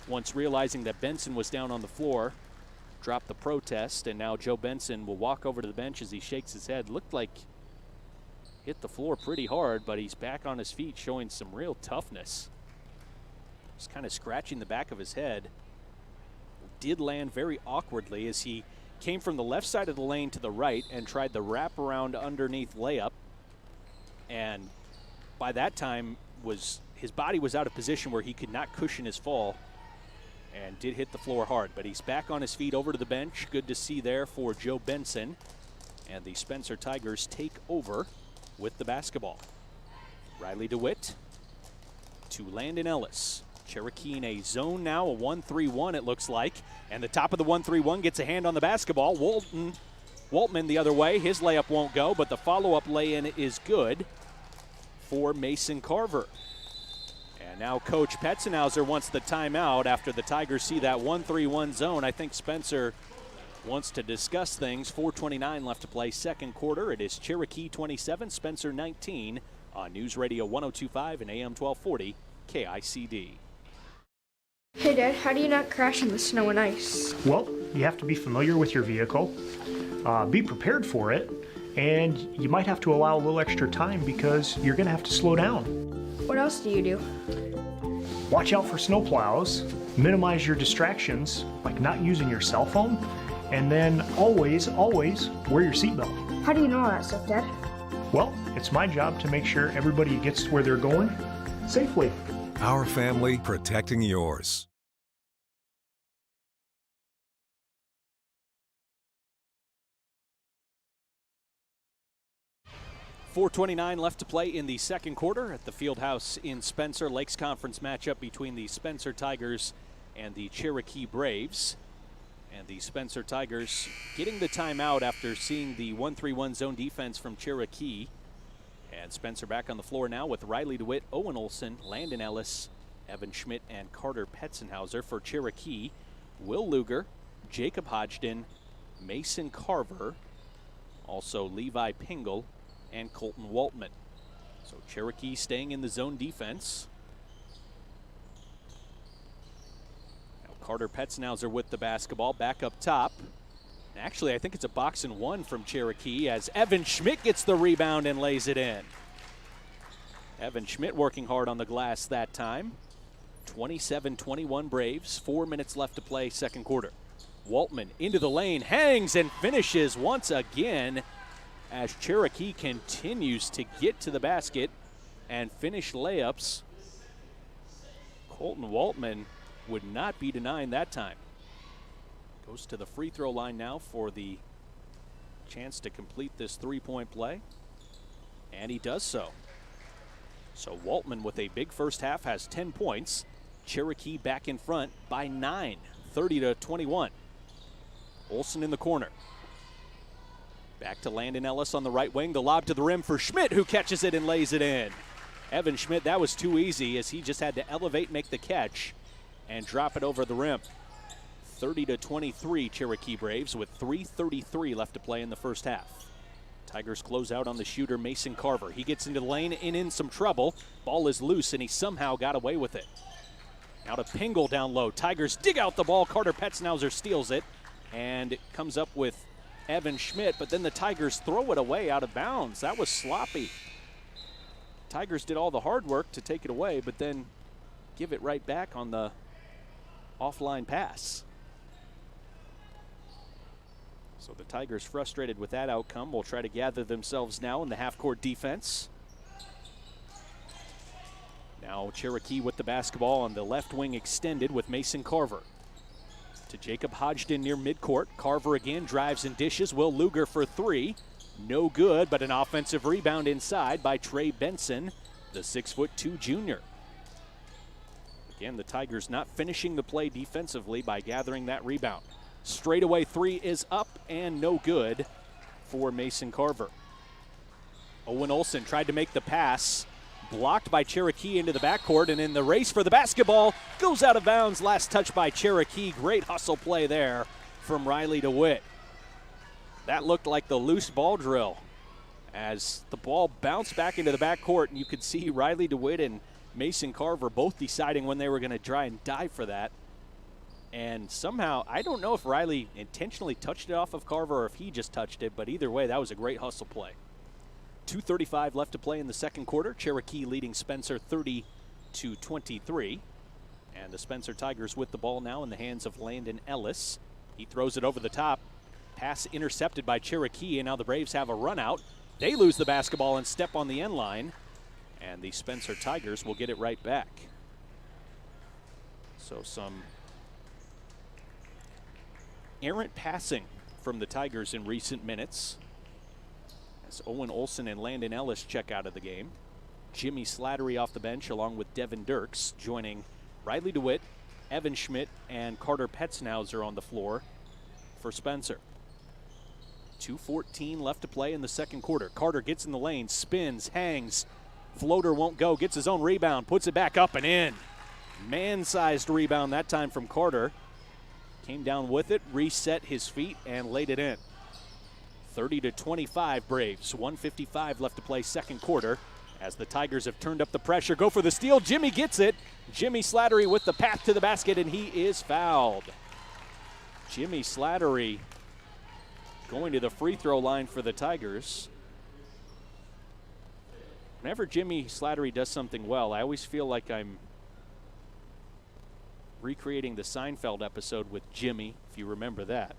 once realizing that Benson was down on the floor, dropped the protest, and now Joe Benson will walk over to the bench as he shakes his head. Looked like hit the floor pretty hard, but he's back on his feet showing some real toughness. Just kind of scratching the back of his head. Did land very awkwardly as he came from the left side of the lane to the right and tried the wraparound underneath layup. And by that time, his body was out of position where he could not cushion his fall, and did hit the floor hard, but he's back on his feet over to the bench. Good to see there for Joe Benson. And the Spencer Tigers take over with the basketball. Riley DeWitt to Landon Ellis. Cherokee in a zone now, a 1-3-1 it looks like. And the top of the 1-3-1 gets a hand on the basketball. Waltman the other way. His layup won't go, but the follow-up lay-in is good for Mason Carver. And now Coach Petzenhauser wants the timeout after the Tigers see that 1-3-1 zone. I think Spencer wants to discuss things. 4:29 left to play, second quarter. It is Cherokee 27, Spencer 19 on News Radio 102.5 and AM 1240 KICD. Hey Dad, how do you not crash in the snow and ice? Well, you have to be familiar with your vehicle, be prepared for it, and you might have to allow a little extra time because you're going to have to slow down. What else do you do? Watch out for snowplows, minimize your distractions, like not using your cell phone, and then always wear your seatbelt. How do you know all that stuff, Dad? Well, it's my job to make sure everybody gets to where they're going safely. Our family protecting yours. .429 left to play in the second quarter at the Fieldhouse in Spencer. Lakes Conference matchup between the Spencer Tigers and the Cherokee Braves. And the Spencer Tigers getting the timeout after seeing the 1-3-1 zone defense from Cherokee. And Spencer back on the floor now with Riley DeWitt, Owen Olson, Landon Ellis, Evan Schmidt, and Carter Petzenhauser. For Cherokee, Will Luger, Jacob Hodgden, Mason Carver, also Levi Pingle, and Colton Waltman. So Cherokee staying in the zone defense. Now Carter Petzenhauser with the basketball back up top. Actually, I think it's a box and one from Cherokee as Evan Schmidt gets the rebound and lays it in. Evan Schmidt working hard on the glass that time. 27-21 Braves, 4 minutes left to play second quarter. Waltman into the lane, hangs and finishes once again as Cherokee continues to get to the basket and finish layups. Colton Waltman would not be denied that time. Goes to the free throw line now for the chance to complete this three-point play, and he does so. So Waltman with a big first half has 10 points. Cherokee back in front by 9, 30-21. Olsen in the corner. Back to Landon Ellis on the right wing. The lob to the rim for Schmidt, who catches it and lays it in. Evan Schmidt, that was too easy as he just had to elevate, make the catch, and drop it over the rim. 30-23 Cherokee Braves with 3:33 left to play in the first half. Tigers close out on the shooter Mason Carver. He gets into the lane and in some trouble. Ball is loose and he somehow got away with it. Now to Pingle down low. Tigers dig out the ball. Carter Petznauser steals it and it comes up with Evan Schmidt, but then the Tigers throw it away out of bounds. That was sloppy. Tigers did all the hard work to take it away, but then give it right back on the offline pass. So the Tigers, frustrated with that outcome, will try to gather themselves now in the half-court defense. Now Cherokee with the basketball on the left wing extended with Mason Carver. To Jacob Hodgson near midcourt. Carver again drives and dishes. Will Luger for three. No good, but an offensive rebound inside by Trey Benson, the 6'2" junior. Again, the Tigers not finishing the play defensively by gathering that rebound. Straightaway three is up and no good for Mason Carver. Owen Olsen tried to make the pass, blocked by Cherokee into the backcourt, and in the race for the basketball, goes out of bounds. Last touch by Cherokee. Great hustle play there from Riley DeWitt. That looked like the loose ball drill as the ball bounced back into the backcourt, and you could see Riley DeWitt and Mason Carver both deciding when they were going to try and dive for that. And somehow, I don't know if Riley intentionally touched it off of Carver or if he just touched it, but either way, that was a great hustle play. 2:35 left to play in the second quarter. Cherokee leading Spencer 30-23. And the Spencer Tigers with the ball now in the hands of Landon Ellis. He throws it over the top. Pass intercepted by Cherokee, and now the Braves have a run out. They lose the basketball and step on the end line. And the Spencer Tigers will get it right back. So some errant passing from the Tigers in recent minutes as Owen Olsen and Landon Ellis check out of the game. Jimmy Slattery off the bench along with Devin Dirks, joining Riley DeWitt, Evan Schmidt, and Carter Petznauser on the floor for Spencer. 2:14 left to play in the second quarter. Carter gets in the lane, spins, hangs, floater won't go, gets his own rebound, puts it back up and in. Man-sized rebound that time from Carter. Came down with it, reset his feet, and laid it in. 30-25 Braves. 1:55 left to play second quarter as the Tigers have turned up the pressure. Go for the steal. Jimmy gets it. Jimmy Slattery with the path to the basket, and he is fouled. Jimmy Slattery going to the free throw line for the Tigers. Whenever Jimmy Slattery does something well, I always feel like I'm recreating the Seinfeld episode with Jimmy, if you remember that.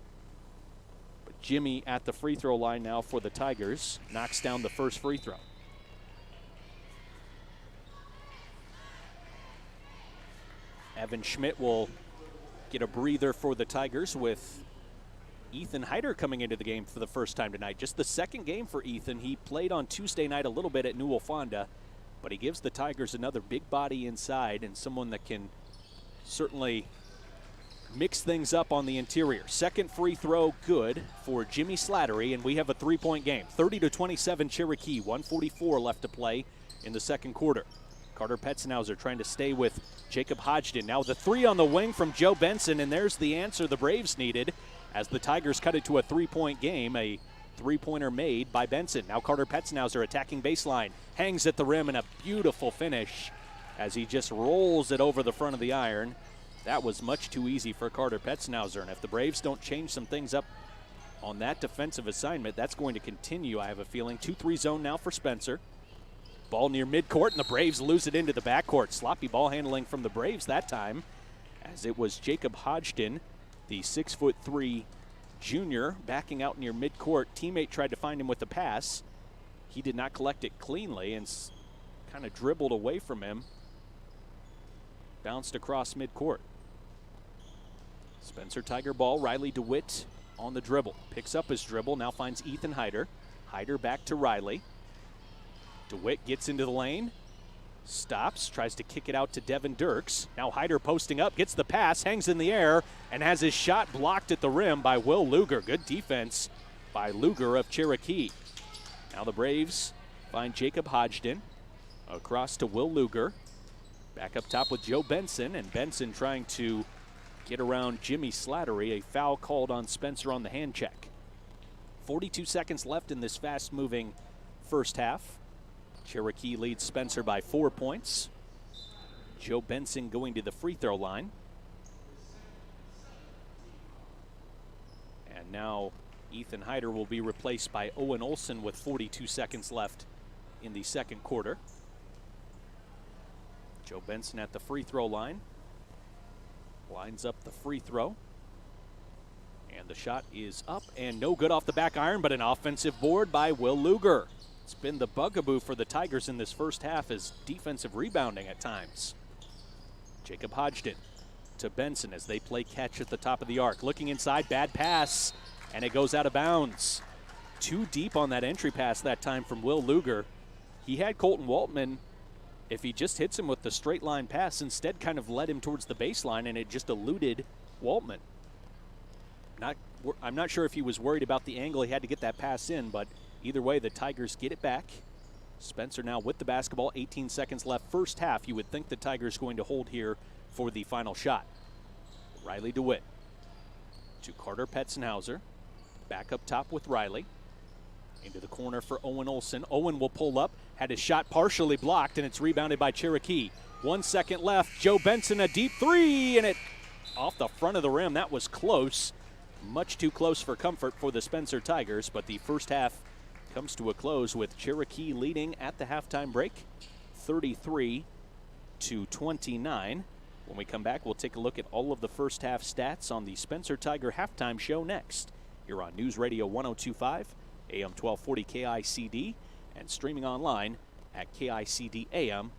But Jimmy at the free throw line now for the Tigers, knocks down the first free throw. Evan Schmidt will get a breather for the Tigers with Ethan Heider coming into the game for the first time tonight. Just the second game for Ethan. He played on Tuesday night a little bit at Newell Fonda, but he gives the Tigers another big body inside and someone that can certainly mix things up on the interior. Second free throw good for Jimmy Slattery, and we have a three-point game. 30-27 Cherokee, 1:44 left to play in the second quarter. Carter Petznauser trying to stay with Jacob Hodgson. Now the three on the wing from Joe Benson, and there's the answer the Braves needed as the Tigers cut it to a three-point game. A three-pointer made by Benson. Now Carter Petznauser attacking baseline. Hangs at the rim and a beautiful finish as he just rolls it over the front of the iron. That was much too easy for Carter Petznauser, and if the Braves don't change some things up on that defensive assignment, that's going to continue, I have a feeling. 2-3 zone now for Spencer. Ball near midcourt, and the Braves lose it into the backcourt. Sloppy ball handling from the Braves that time, as it was Jacob Hodgson The 6'3" junior backing out near midcourt. Teammate tried to find him with a pass. He did not collect it cleanly and kind of dribbled away from him. Bounced across midcourt. Spencer Tiger ball. Riley DeWitt on the dribble. Picks up his dribble. Now finds Ethan Hyder. Hyder back to Riley. DeWitt gets into the lane. Stops. Tries to kick it out to Devin Dirks. Now Hyder posting up. Gets the pass. Hangs in the air. And has his shot blocked at the rim by Will Luger. Good defense by Luger of Cherokee. Now the Braves find Jacob Hodgson. Across to Will Luger. Back up top with Joe Benson, and Benson trying to get around Jimmy Slattery. A foul called on Spencer on the hand check. 42 seconds left in this fast-moving first half. Cherokee leads Spencer by 4 points. Joe Benson going to the free throw line. And now Ethan Hyder will be replaced by Owen Olson with 42 seconds left in the second quarter. Joe Benson at the free throw line. Lines up the free throw. And the shot is up and no good off the back iron, but an offensive board by Will Luger. It's been the bugaboo for the Tigers in this first half, is defensive rebounding at times. Jacob Hodgson to Benson as they play catch at the top of the arc. Looking inside, bad pass, and it goes out of bounds. Too deep on that entry pass that time from Will Luger. He had Colton Waltman. If he just hits him with the straight line pass, instead kind of led him towards the baseline, and it just eluded Waltman. I'm not sure if he was worried about the angle he had to get that pass in, but either way, the Tigers get it back. Spencer now with the basketball, 18 seconds left. First half, you would think the Tigers going to hold here for the final shot. Riley DeWitt to Carter Petzenhauser. Back up top with Riley. Into the corner for Owen Olson. Owen will pull up, had his shot partially blocked, and it's rebounded by Cherokee. 1 second left. Joe Benson, a deep three, and it off the front of the rim. That was close. Much too close for comfort for the Spencer Tigers, but the first half comes to a close with Cherokee leading at the halftime break, 33-29. When we come back, we'll take a look at all of the first half stats on the Spencer Tiger halftime show next. Here on News Radio 102.5, AM 1240 KICD, and streaming online at KICDAM.com.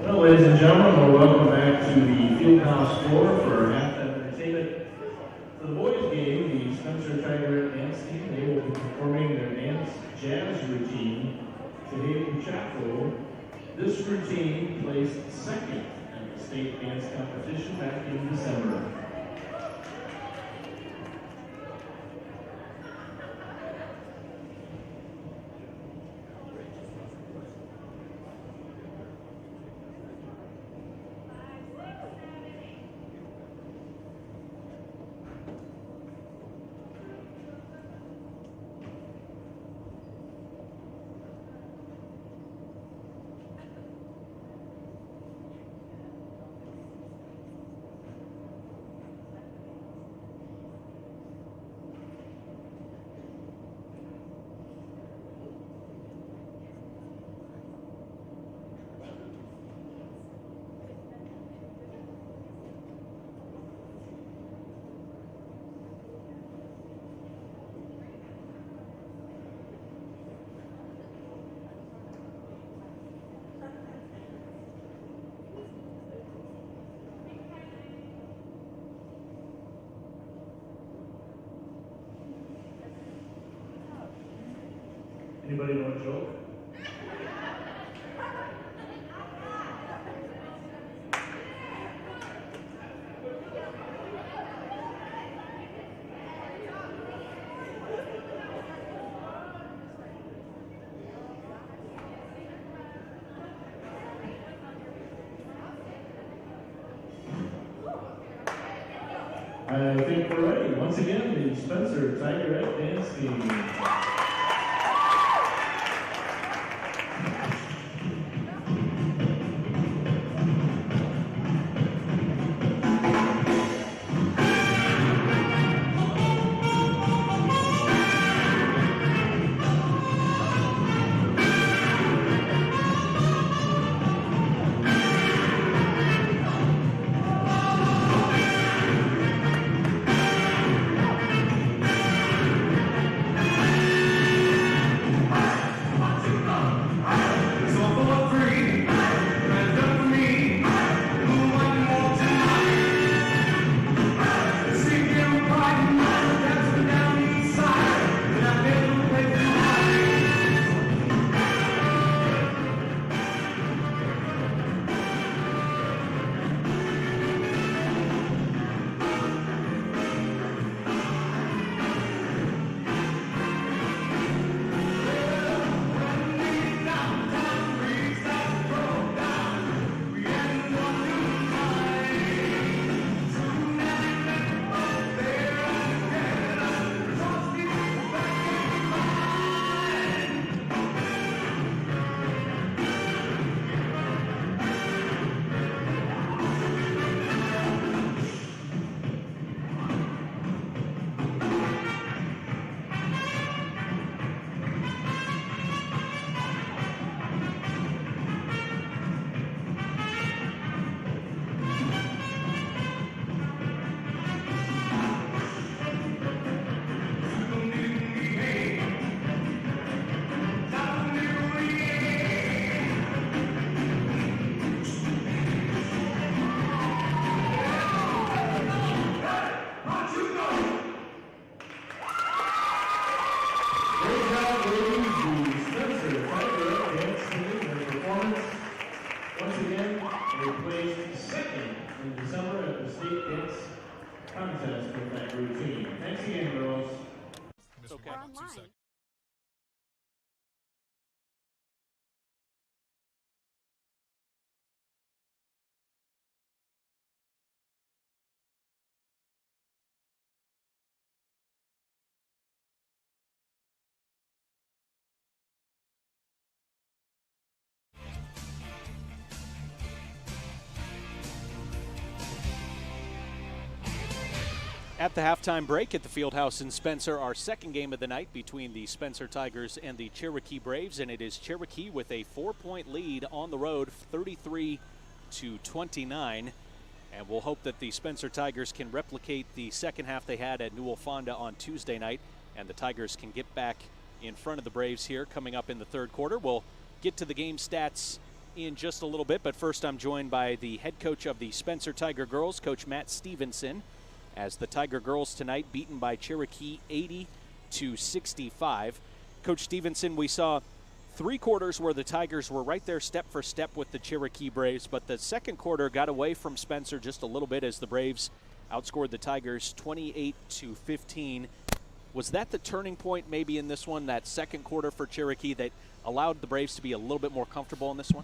Well, ladies and gentlemen, welcome back to the Fieldhouse floor for halftime entertainment. For the boys' game, the Spencer Tiger dance team, they will be performing their dance jazz routine to Hayden Chaco. This routine placed second in the state dance competition back in December. Anybody know a joke? I think we're ready. Once again, the Spencer Tigerette dance team. online. At the halftime break at the Fieldhouse in Spencer, our second game of the night between the Spencer Tigers and the Cherokee Braves, and it is Cherokee with a 4-point lead on the road, 33-29. And we'll hope that the Spencer Tigers can replicate the second half they had at Newell Fonda on Tuesday night, and the Tigers can get back in front of the Braves here coming up in the third quarter. We'll get to the game stats in just a little bit, but first I'm joined by the head coach of the Spencer Tiger girls, Coach Matt Stevenson, as the Tiger girls tonight beaten by Cherokee 80-65. Coach Stevenson, we saw 3 quarters where the Tigers were right there step for step with the Cherokee Braves, but the second quarter got away from Spencer just a little bit as the Braves outscored the Tigers 28-15. Was that the turning point maybe in this one, that second quarter for Cherokee that allowed the Braves to be a little bit more comfortable in this one?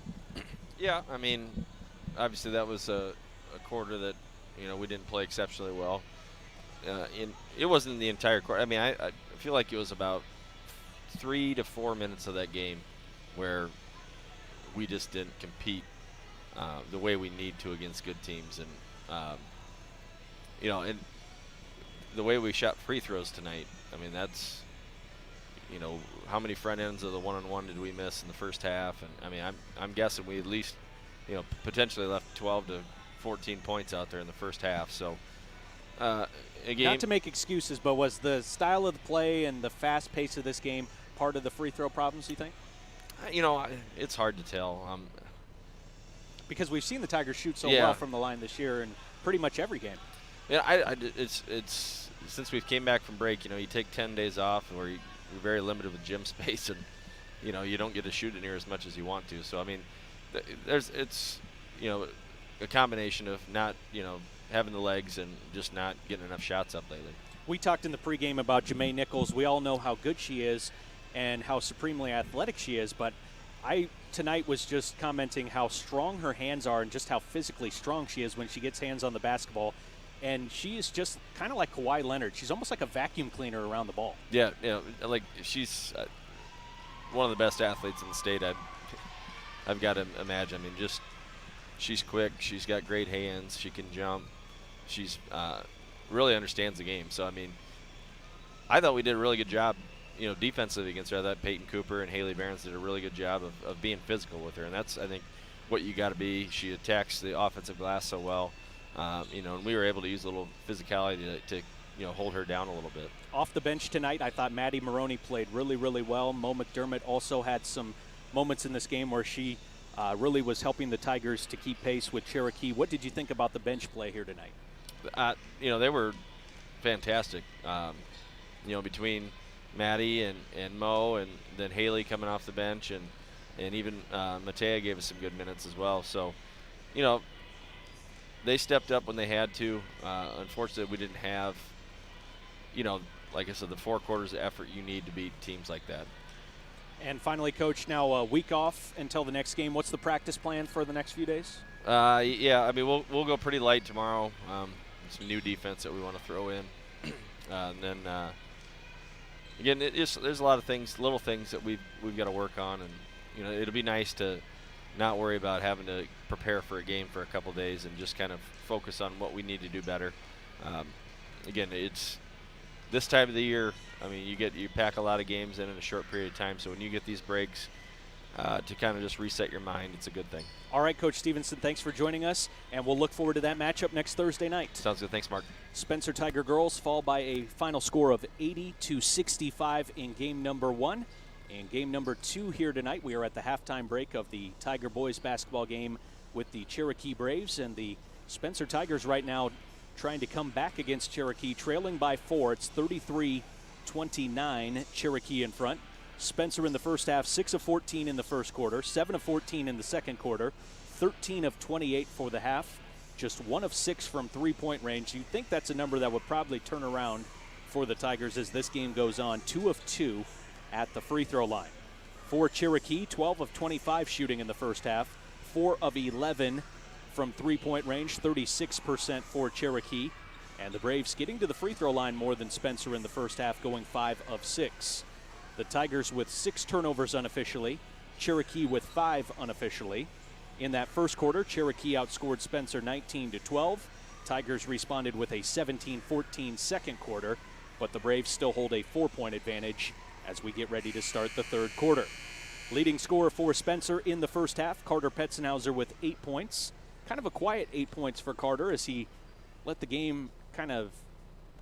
Yeah, I mean, obviously that was a quarter that, we didn't play exceptionally well. It wasn't the entire quarter. I mean, I feel like it was about 3 to 4 minutes of that game where we just didn't compete the way we need to against good teams. And, and the way we shot free throws tonight, I mean, that's, how many front ends of the one-on-one did we miss in the first half? And, I mean, I'm guessing we at least, potentially left 12 to 14 points out there in the first half. So, again, not to make excuses, but was the style of the play and the fast pace of this game part of the free throw problems, you think? It's hard to tell. Because we've seen the Tigers shoot so well from the line this year in pretty much every game. Yeah, it's since we came back from break, you take 10 days off where you're very limited with gym space, and, you don't get to shoot it near as much as you want to. So, I mean, it's a combination of not, having the legs and just not getting enough shots up lately. We talked in the pregame about Jamae Nichols. We all know how good she is and how supremely athletic she is, but I tonight was just commenting how strong her hands are and just how physically strong she is when she gets hands on the basketball. And she is just kind of like Kawhi Leonard. She's almost like a vacuum cleaner around the ball. Yeah, like she's one of the best athletes in the state. I've got to imagine. I mean, just she's quick. She's got great hands. She can jump. She's really understands the game. So, I mean, I thought we did a really good job, defensively against her. I thought Peyton Cooper and Haley Barons did a really good job of being physical with her. And that's, I think, what you got to be. She attacks the offensive glass so well. And we were able to use a little physicality to hold her down a little bit. Off the bench tonight, I thought Maddie Maroney played really, really well. Mo McDermott also had some moments in this game where she really was helping the Tigers to keep pace with Cherokee. What did you think about the bench play here tonight? They were fantastic. Between Maddie and Mo, and then Haley coming off the bench, and even Matea gave us some good minutes as well. So, they stepped up when they had to. Unfortunately, we didn't have, like I said, the 4 quarters of effort you need to beat teams like that. And finally, Coach, now a week off until the next game. What's the practice plan for the next few days? Yeah, I mean, we'll go pretty light tomorrow. Some new defense that we want to throw in. And then, again, there's a lot of things, little things that we've got to work on. And, it'll be nice to not worry about having to prepare for a game for a couple days and just kind of focus on what we need to do better. Again, it's this time of the year. I mean, you pack a lot of games in a short period of time, so when you get these breaks to kind of just reset your mind, it's a good thing. All right, Coach Stevenson, thanks for joining us, and we'll look forward to that matchup next Thursday night. Sounds good. Thanks, Mark. Spencer Tiger girls fall by a final score of 80-65 in game number 1. In game number 2 here tonight, we are at the halftime break of the Tiger boys basketball game with the Cherokee Braves, and the Spencer Tigers right now trying to come back against Cherokee, trailing by 4. It's 33-29, Cherokee in front. Spencer in the first half, 6 of 14 in the first quarter, 7 of 14 in the second quarter, 13 of 28 for the half, just 1 of 6 from three-point range. You'd think that's a number that would probably turn around for the Tigers as this game goes on. 2 of 2 at the free throw line. For Cherokee, 12 of 25 shooting in the first half, 4 of 11 from three-point range, 36% for Cherokee. And the Braves getting to the free throw line more than Spencer in the first half, going 5 of 6. The Tigers with 6 turnovers unofficially, Cherokee with 5 unofficially. In that first quarter, Cherokee outscored Spencer 19-12. Tigers responded with a 17-14 second quarter, but the Braves still hold a 4-point advantage as we get ready to start the third quarter. Leading scorer for Spencer in the first half, Carter Petzenhauser with 8 points. Kind of a quiet 8 points for Carter as he let the game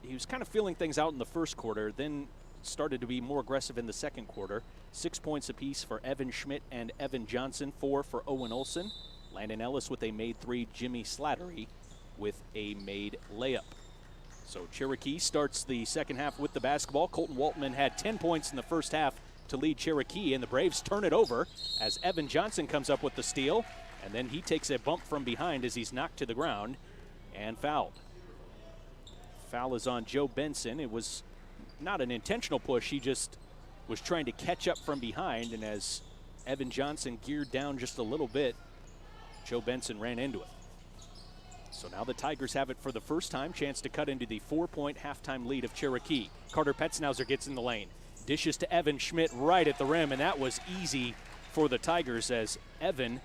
he was kind of feeling things out in the first quarter, then started to be more aggressive in the second quarter. 6 points apiece for Evan Schmidt and Evan Johnson, 4 for Owen Olson. Landon Ellis with a made 3, Jimmy Slattery with a made layup. So Cherokee starts the second half with the basketball. Colton Waltman had 10 points in the first half to lead Cherokee, and the Braves turn it over as Evan Johnson comes up with the steal, and then he takes a bump from behind as he's knocked to the ground and fouled. Foul is on Joe Benson. It was not an intentional push. He just was trying to catch up from behind, and as Evan Johnson geared down just a little bit, Joe Benson ran into it. So now the Tigers have it for the first time, chance to cut into the 4-point halftime lead of Cherokee. Carter Petzenhauser gets in the lane, dishes to Evan Schmidt right at the rim, and that was easy for the Tigers as Evan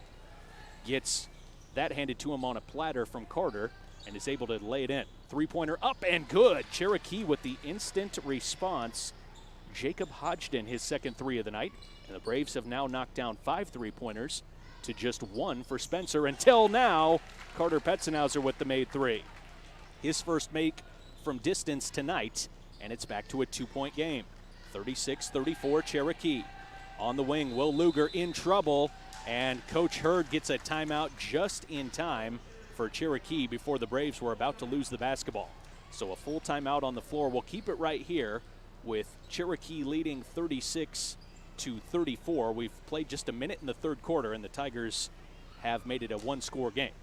gets that handed to him on a platter from Carter and is able to lay it in. Three-pointer up and good. Cherokee with the instant response. Jacob Hodgden, his second 3 of the night. And the Braves have now knocked down 5 three-pointers to just 1 for Spencer. Until now, Carter Petzenhauser with the made 3. His first make from distance tonight, and it's back to a 2-point game. 36-34 Cherokee. On the wing, Will Luger in trouble, and Coach Hurd gets a timeout just in time for Cherokee before the Braves were about to lose the basketball. So a full timeout on the floor. We'll keep it right here with Cherokee leading 36-34. We've played just a minute in the third quarter, and the Tigers have made it a 1-score game.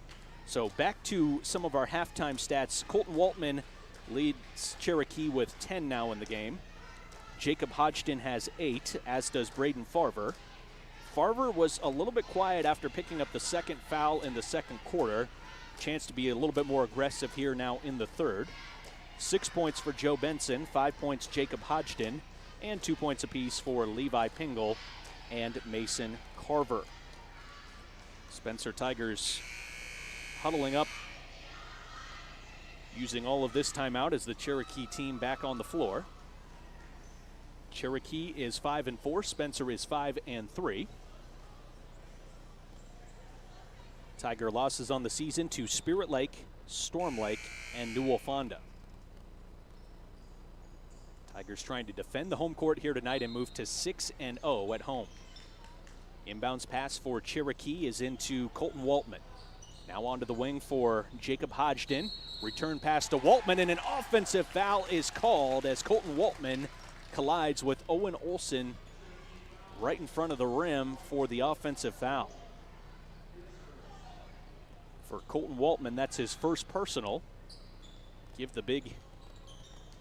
So back to some of our halftime stats. Colton Waltman leads Cherokee with 10 now in the game. Jacob Hodgden has 8, as does Braden Farver. Farver was a little bit quiet after picking up the second foul in the second quarter. Chance to be a little bit more aggressive here now in the third. 6 points for Joe Benson, 5 points Jacob Hodgden, and 2 points apiece for Levi Pingle and Mason Carver. Spencer Tigers huddling up, using all of this timeout as the Cherokee team back on the floor. Cherokee is 5-4, Spencer is 5-3. Tiger losses on the season to Spirit Lake, Storm Lake, and Newell Fonda. Tigers trying to defend the home court here tonight and move to 6-0 at home. Inbounds pass for Cherokee is into Colton Waltman. Now onto the wing for Jacob Hodgden. Return pass to Waltman, and an offensive foul is called as Colton Waltman collides with Owen Olson right in front of the rim for the offensive foul. For Colton Waltman, that's his first personal. Give the big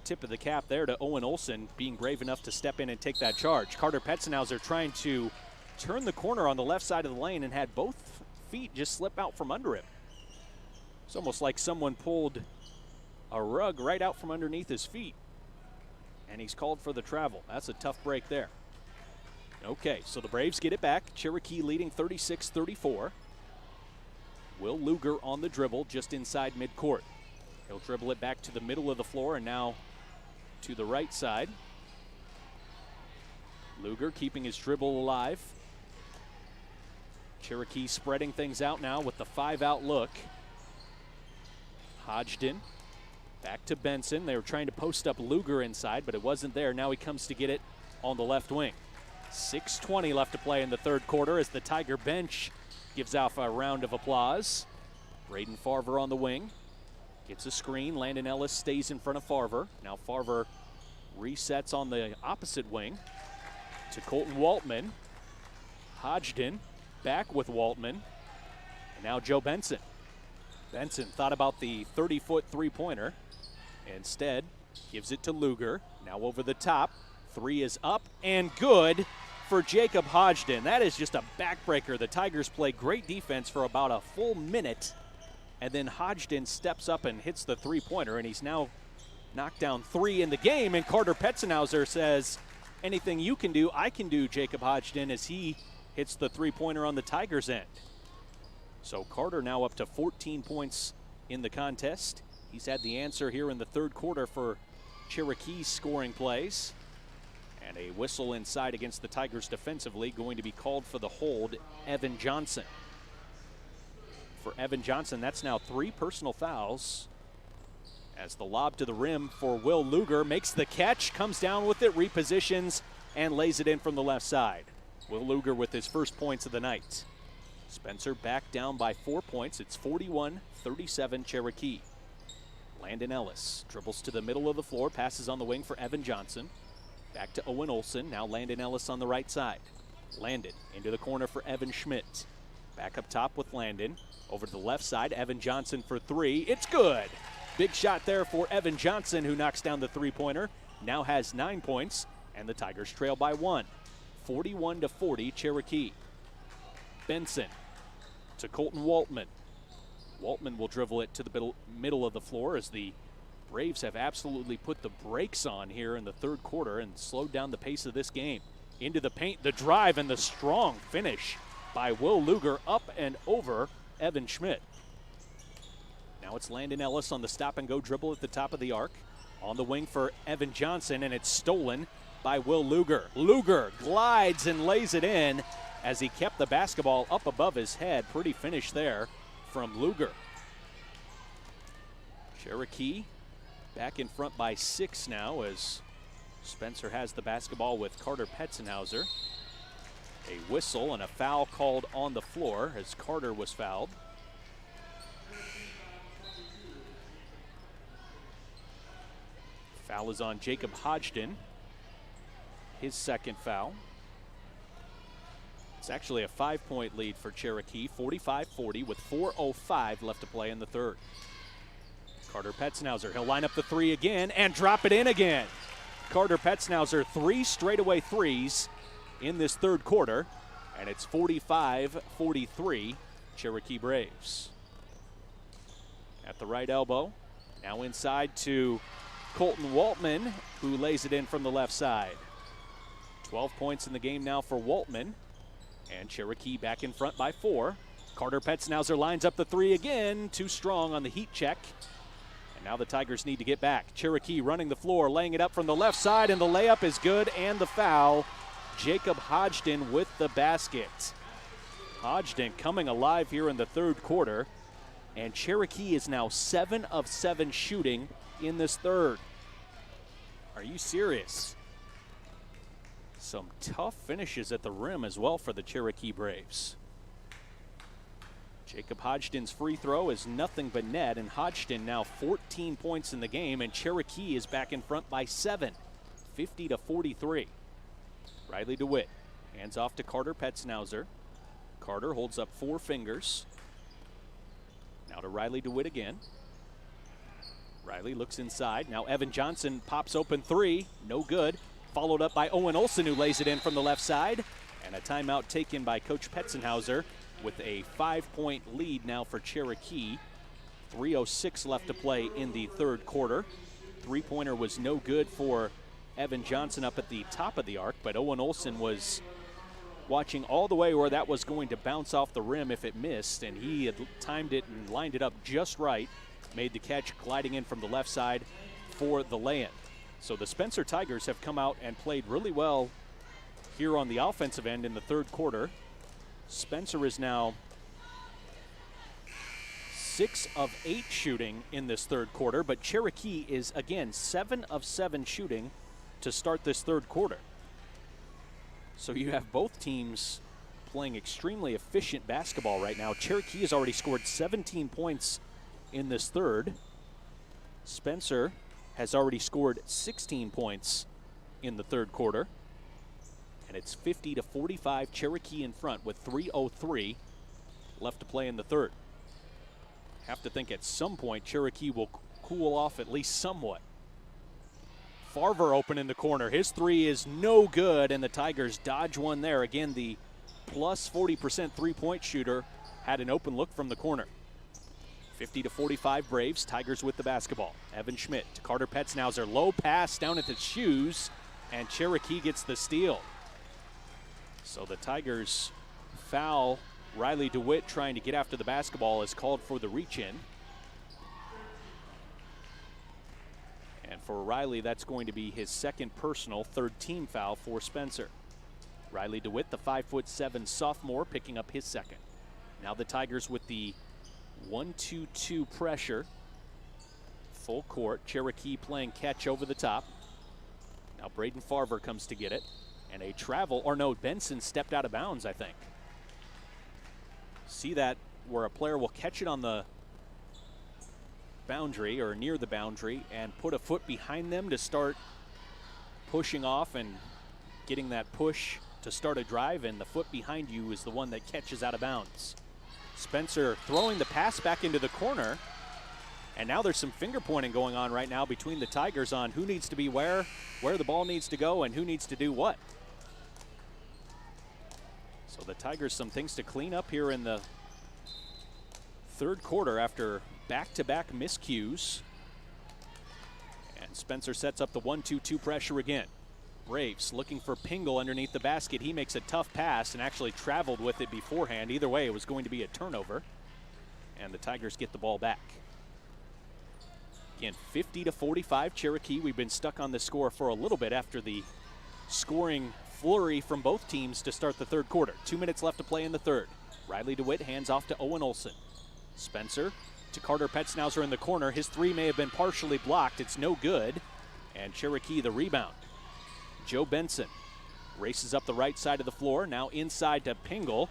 tip of the cap there to Owen Olson, being brave enough to step in and take that charge. Carter Petzenhauser trying to turn the corner on the left side of the lane and had both feet just slip out from under him. It's almost like someone pulled a rug right out from underneath his feet, and he's called for the travel. That's a tough break there. Okay, so the Braves get it back. Cherokee leading 36-34. Will Luger on the dribble just inside midcourt. He'll dribble it back to the middle of the floor and now to the right side. Luger keeping his dribble alive. Cherokee spreading things out now with the 5-out look. Hodgden back to Benson. They were trying to post up Luger inside, but it wasn't there. Now he comes to get it on the left wing. 6:20 left to play in the third quarter as the Tiger bench gives off a round of applause. Braden Farver on the wing. Gets a screen. Landon Ellis stays in front of Farver. Now Farver resets on the opposite wing to Colton Waltman. Hodgden back with Waltman. And now Joe Benson. Benson thought about the 30-foot three-pointer. Instead, Gives it to Luger. Now over the top. 3 is up and good for Jacob Hodgden. That is just a backbreaker. The Tigers play great defense for about a full minute, and then Hodgden steps up and hits the three-pointer, and he's now knocked down 3 in the game. And Carter Petzenhauser says, anything you can do, I can do, Jacob Hodgden, as he hits the three-pointer on the Tigers' end. So Carter now up to 14 points in the contest. He's had the answer here in the third quarter for Cherokee's scoring plays. And a whistle inside against the Tigers defensively, going to be called for the hold, Evan Johnson. For Evan Johnson, that's now 3 personal fouls. As the lob to the rim for Will Luger, makes the catch, comes down with it, repositions, and lays it in from the left side. Will Luger with his first points of the night. Spencer back down by 4 points. It's 41-37 Cherokee. Landon Ellis dribbles to the middle of the floor, passes on the wing for Evan Johnson. Back to Owen Olsen, now Landon Ellis on the right side. Landon into the corner for Evan Schmidt. Back up top with Landon. Over to the left side, Evan Johnson for 3. It's good. Big shot there for Evan Johnson, who knocks down the three-pointer. Now has 9 points, and the Tigers trail by 1. 41-40 Cherokee. Benson to Colton Waltman. Waltman will dribble it to the middle of the floor as the Braves have absolutely put the brakes on here in the third quarter and slowed down the pace of this game. Into the paint, the drive, and the strong finish by Will Luger up and over Evan Schmidt. Now it's Landon Ellis on the stop-and-go dribble at the top of the arc. On the wing for Evan Johnson, and it's stolen by Will Luger. Luger glides and lays it in as he kept the basketball up above his head. Pretty finish there from Luger. Cherokee back in front by 6 now as Spencer has the basketball with Carter Petzenhauser. A whistle and a foul called on the floor as Carter was fouled. Foul is on Jacob Hodgden, his second foul. It's actually a 5-point lead for Cherokee, 45-40 with 4:05 left to play in the third. Carter Petzenhauser, he'll line up the 3 again and drop it in again. Carter Petzenhauser, 3 straightaway threes in this third quarter, and it's 45-43 Cherokee Braves. At the right elbow, now inside to Colton Waltman, who lays it in from the left side. 12 points in the game now for Waltman, and Cherokee back in front by 4. Carter Petzenhauser lines up the 3 again, too strong on the heat check. And now the Tigers need to get back. Cherokee running the floor, laying it up from the left side, and the layup is good, and the foul. Jacob Hodgden with the basket. Hodgden coming alive here in the third quarter, and Cherokee is now 7 of 7 shooting in this third. Are you serious? Some tough finishes at the rim as well for the Cherokee Braves. Jacob Hodgden's free throw is nothing but net, and Hodgden now 14 points in the game, and Cherokee is back in front by 7, 50-43. Riley DeWitt hands off to Carter Petzenhauser. Carter holds up 4 fingers. Now to Riley DeWitt again. Riley looks inside. Now Evan Johnson pops open 3, no good. Followed up by Owen Olsen, who lays it in from the left side. And a timeout taken by Coach Petzenhauser with a 5-point lead now for Cherokee. 3:06 left to play in the third quarter. Three-pointer was no good for Evan Johnson up at the top of the arc, but Owen Olsen was watching all the way where that was going to bounce off the rim if it missed, and he had timed it and lined it up just right. Made the catch, gliding in from the left side for the lay-in. So the Spencer Tigers have come out and played really well here on the offensive end in the third quarter. Spencer is now 6 of 8 shooting in this third quarter, but Cherokee is, again, 7 of 7 shooting to start this third quarter. So you have both teams playing extremely efficient basketball right now. Cherokee has already scored 17 points in this third. Spencer has already scored 16 points in the third quarter. And it's 50-45, Cherokee in front with 3:03 left to play in the third. Have to think at some point Cherokee will cool off at least somewhat. Farver open in the corner. His three is no good, and the Tigers dodge one there. Again, the plus 40% three-point shooter had an open look from the corner. 50-45 Braves. Tigers with the basketball. Evan Schmidt to Carter Petznauser. Low pass down at the shoes, and Cherokee gets the steal. So the Tigers foul. Riley DeWitt trying to get after the basketball is called for the reach-in. And for Riley, that's going to be his second personal, third team foul for Spencer. Riley DeWitt, the 5'7" sophomore, picking up his second. Now the Tigers with the 1-2-2 pressure. Full court. Cherokee playing catch over the top. Now Braden Farver comes to get it. And a travel, or no, Benson stepped out of bounds, I think. See that where a player will catch it on the boundary or near the boundary and put a foot behind them to start pushing off and getting that push to start a drive, and the foot behind you is the one that catches out of bounds. Spencer throwing the pass back into the corner, and now there's some finger pointing going on right now between the Tigers on who needs to be where the ball needs to go, and who needs to do what. So the Tigers, some things to clean up here in the third quarter after back-to-back miscues. And Spencer sets up the 1-2-2 pressure again. Braves looking for Pingle underneath the basket. He makes a tough pass and actually traveled with it beforehand. Either way, it was going to be a turnover. And the Tigers get the ball back. Again, 50-45 Cherokee. We've been stuck on this score for a little bit after the scoring flurry from both teams to start the third quarter. 2 minutes left to play in the third. Riley DeWitt hands off to Owen Olsen. Spencer to Carter Petznauser in the corner. His three may have been partially blocked. It's no good. And Cherokee the rebound. Joe Benson races up the right side of the floor. Now inside to Pingle.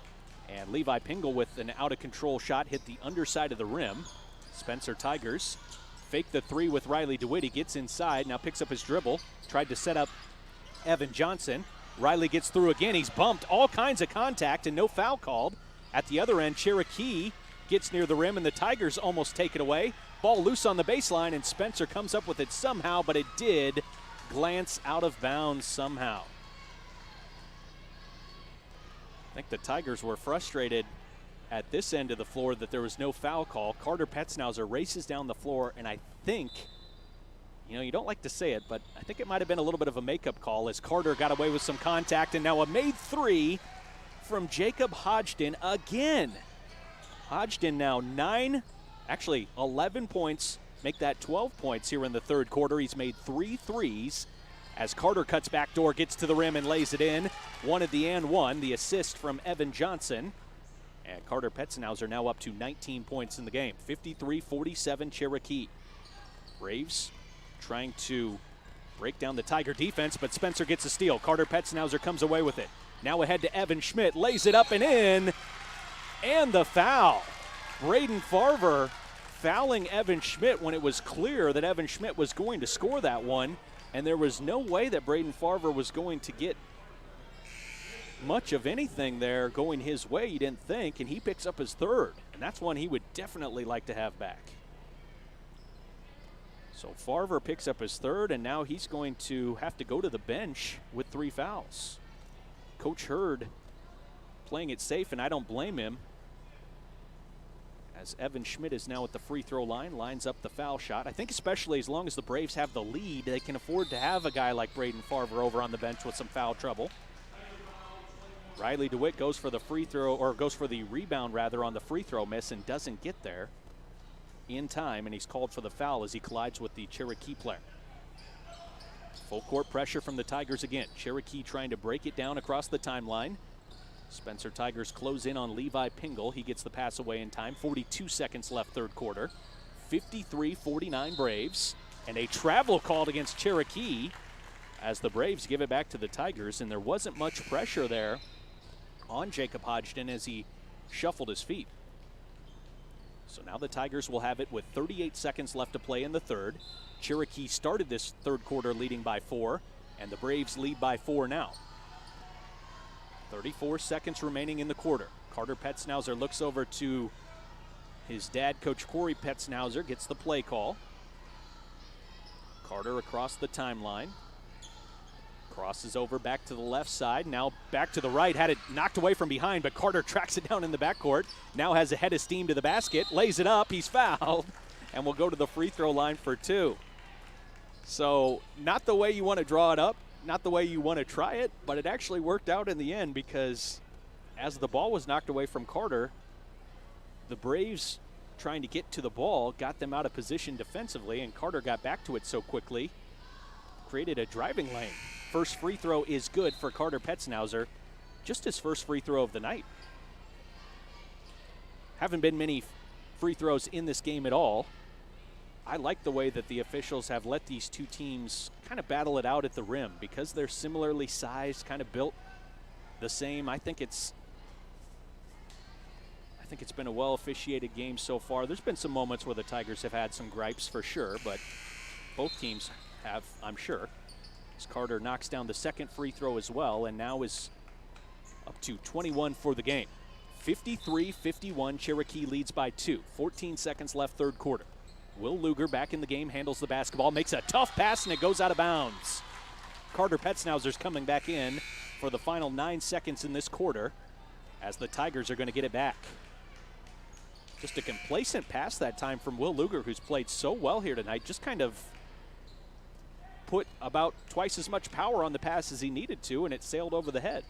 And Levi Pingle with an out-of-control shot hit the underside of the rim. Spencer Tigers fake the three with Riley DeWitt. He gets inside. Now picks up his dribble. Tried to set up Evan Johnson. Riley gets through again. He's bumped. All kinds of contact and no foul called. At the other end, Cherokee gets near the rim, and the Tigers almost take it away. Ball loose on the baseline, and Spencer comes up with it somehow, but it did glance out of bounds somehow. I think the Tigers were frustrated at this end of the floor that there was no foul call. Carter Petznauser races down the floor, and I think, you know, you don't like to say it, but I think it might have been a little bit of a makeup call as Carter got away with some contact, and now a made three from Jacob Hodgson again. Hodgson now 11 points, make that 12 points here in the third quarter. He's made 3 threes as Carter cuts back door, gets to the rim and lays it in. One at the and one, the assist from Evan Johnson. And Carter Petznauser now up to 19 points in the game. 53-47 Cherokee. Braves trying to break down the Tiger defense, but Spencer gets a steal. Carter Petznauser comes away with it. Now ahead to Evan Schmidt, lays it up and in. And the foul. Braden Farver fouling Evan Schmidt when it was clear that Evan Schmidt was going to score that one. And there was no way that Braden Farver was going to get much of anything there going his way, you didn't think. And he picks up his third. And that's one he would definitely like to have back. So Farver picks up his third, and now he's going to have to go to the bench with 3 fouls. Coach Hurd playing it safe, and I don't blame him, as Evan Schmidt is now at the free throw line, lines up the foul shot. I think especially as long as the Braves have the lead, they can afford to have a guy like Braden Farver over on the bench with some foul trouble. Riley DeWitt goes for the free throw, or goes for the rebound rather, on the free throw miss and doesn't get there in time, and he's called for the foul as he collides with the Cherokee player. Full court pressure from the Tigers again. Cherokee trying to break it down across the timeline. Spencer Tigers close in on Levi Pingle. He gets the pass away in time. 42 seconds left third quarter. 53-49 Braves. And a travel called against Cherokee as the Braves give it back to the Tigers, and there wasn't much pressure there on Jacob Hodgson as he shuffled his feet. So now the Tigers will have it with 38 seconds left to play in the third. Cherokee started this third quarter leading by 4, and the Braves lead by 4 now. 34 seconds remaining in the quarter. Carter Petznauser looks over to his dad, Coach Corey Petznauser, gets the play call. Carter across the timeline. Crosses over back to the left side, now back to the right, had it knocked away from behind, but Carter tracks it down in the backcourt. Now has a head of steam to the basket, lays it up, he's fouled, and will go to the free throw line for 2. So not the way you want to draw it up, not the way you want to try it, but it actually worked out in the end because as the ball was knocked away from Carter, the Braves trying to get to the ball got them out of position defensively, and Carter got back to it so quickly, created a driving lane. First free throw is good for Carter Petznauser, just his first free throw of the night. Haven't been many free throws in this game at all. I like the way that the officials have let these two teams kind of battle it out at the rim because they're similarly sized, kind of built the same. I think it's been a well officiated game so far. There's been some moments where the Tigers have had some gripes for sure, but both teams have, I'm sure. As Carter knocks down the second free throw as well, and now is up to 21 for the game. 53-51, Cherokee leads by 2. 14 seconds left, third quarter. Will Luger back in the game, handles the basketball, makes a tough pass, and it goes out of bounds. Carter Petznauser's coming back in for the final 9 seconds in this quarter as the Tigers are going to get it back. Just a complacent pass that time from Will Luger, who's played so well here tonight, just kind of put about twice as much power on the pass as he needed to, and it sailed over the head.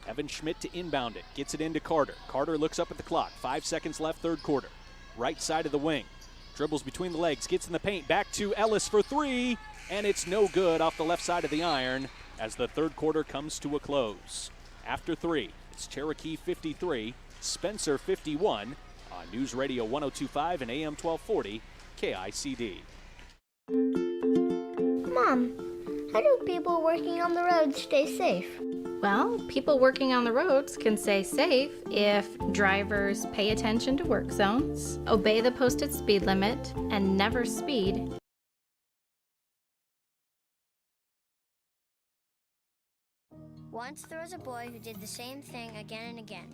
Evan Schmidt to inbound it, gets it into Carter. Carter looks up at the clock, 5 seconds left, third quarter. Right side of the wing, dribbles between the legs, gets in the paint, back to Ellis for 3, and it's no good off the left side of the iron as the third quarter comes to a close. After 3, it's Cherokee 53, Spencer 51 on News Radio 102.5 and AM 1240 KICD. Mom, how do people working on the road stay safe? Well, people working on the roads can stay safe if drivers pay attention to work zones, obey the posted speed limit, and never speed. Once there was a boy who did the same thing again and again.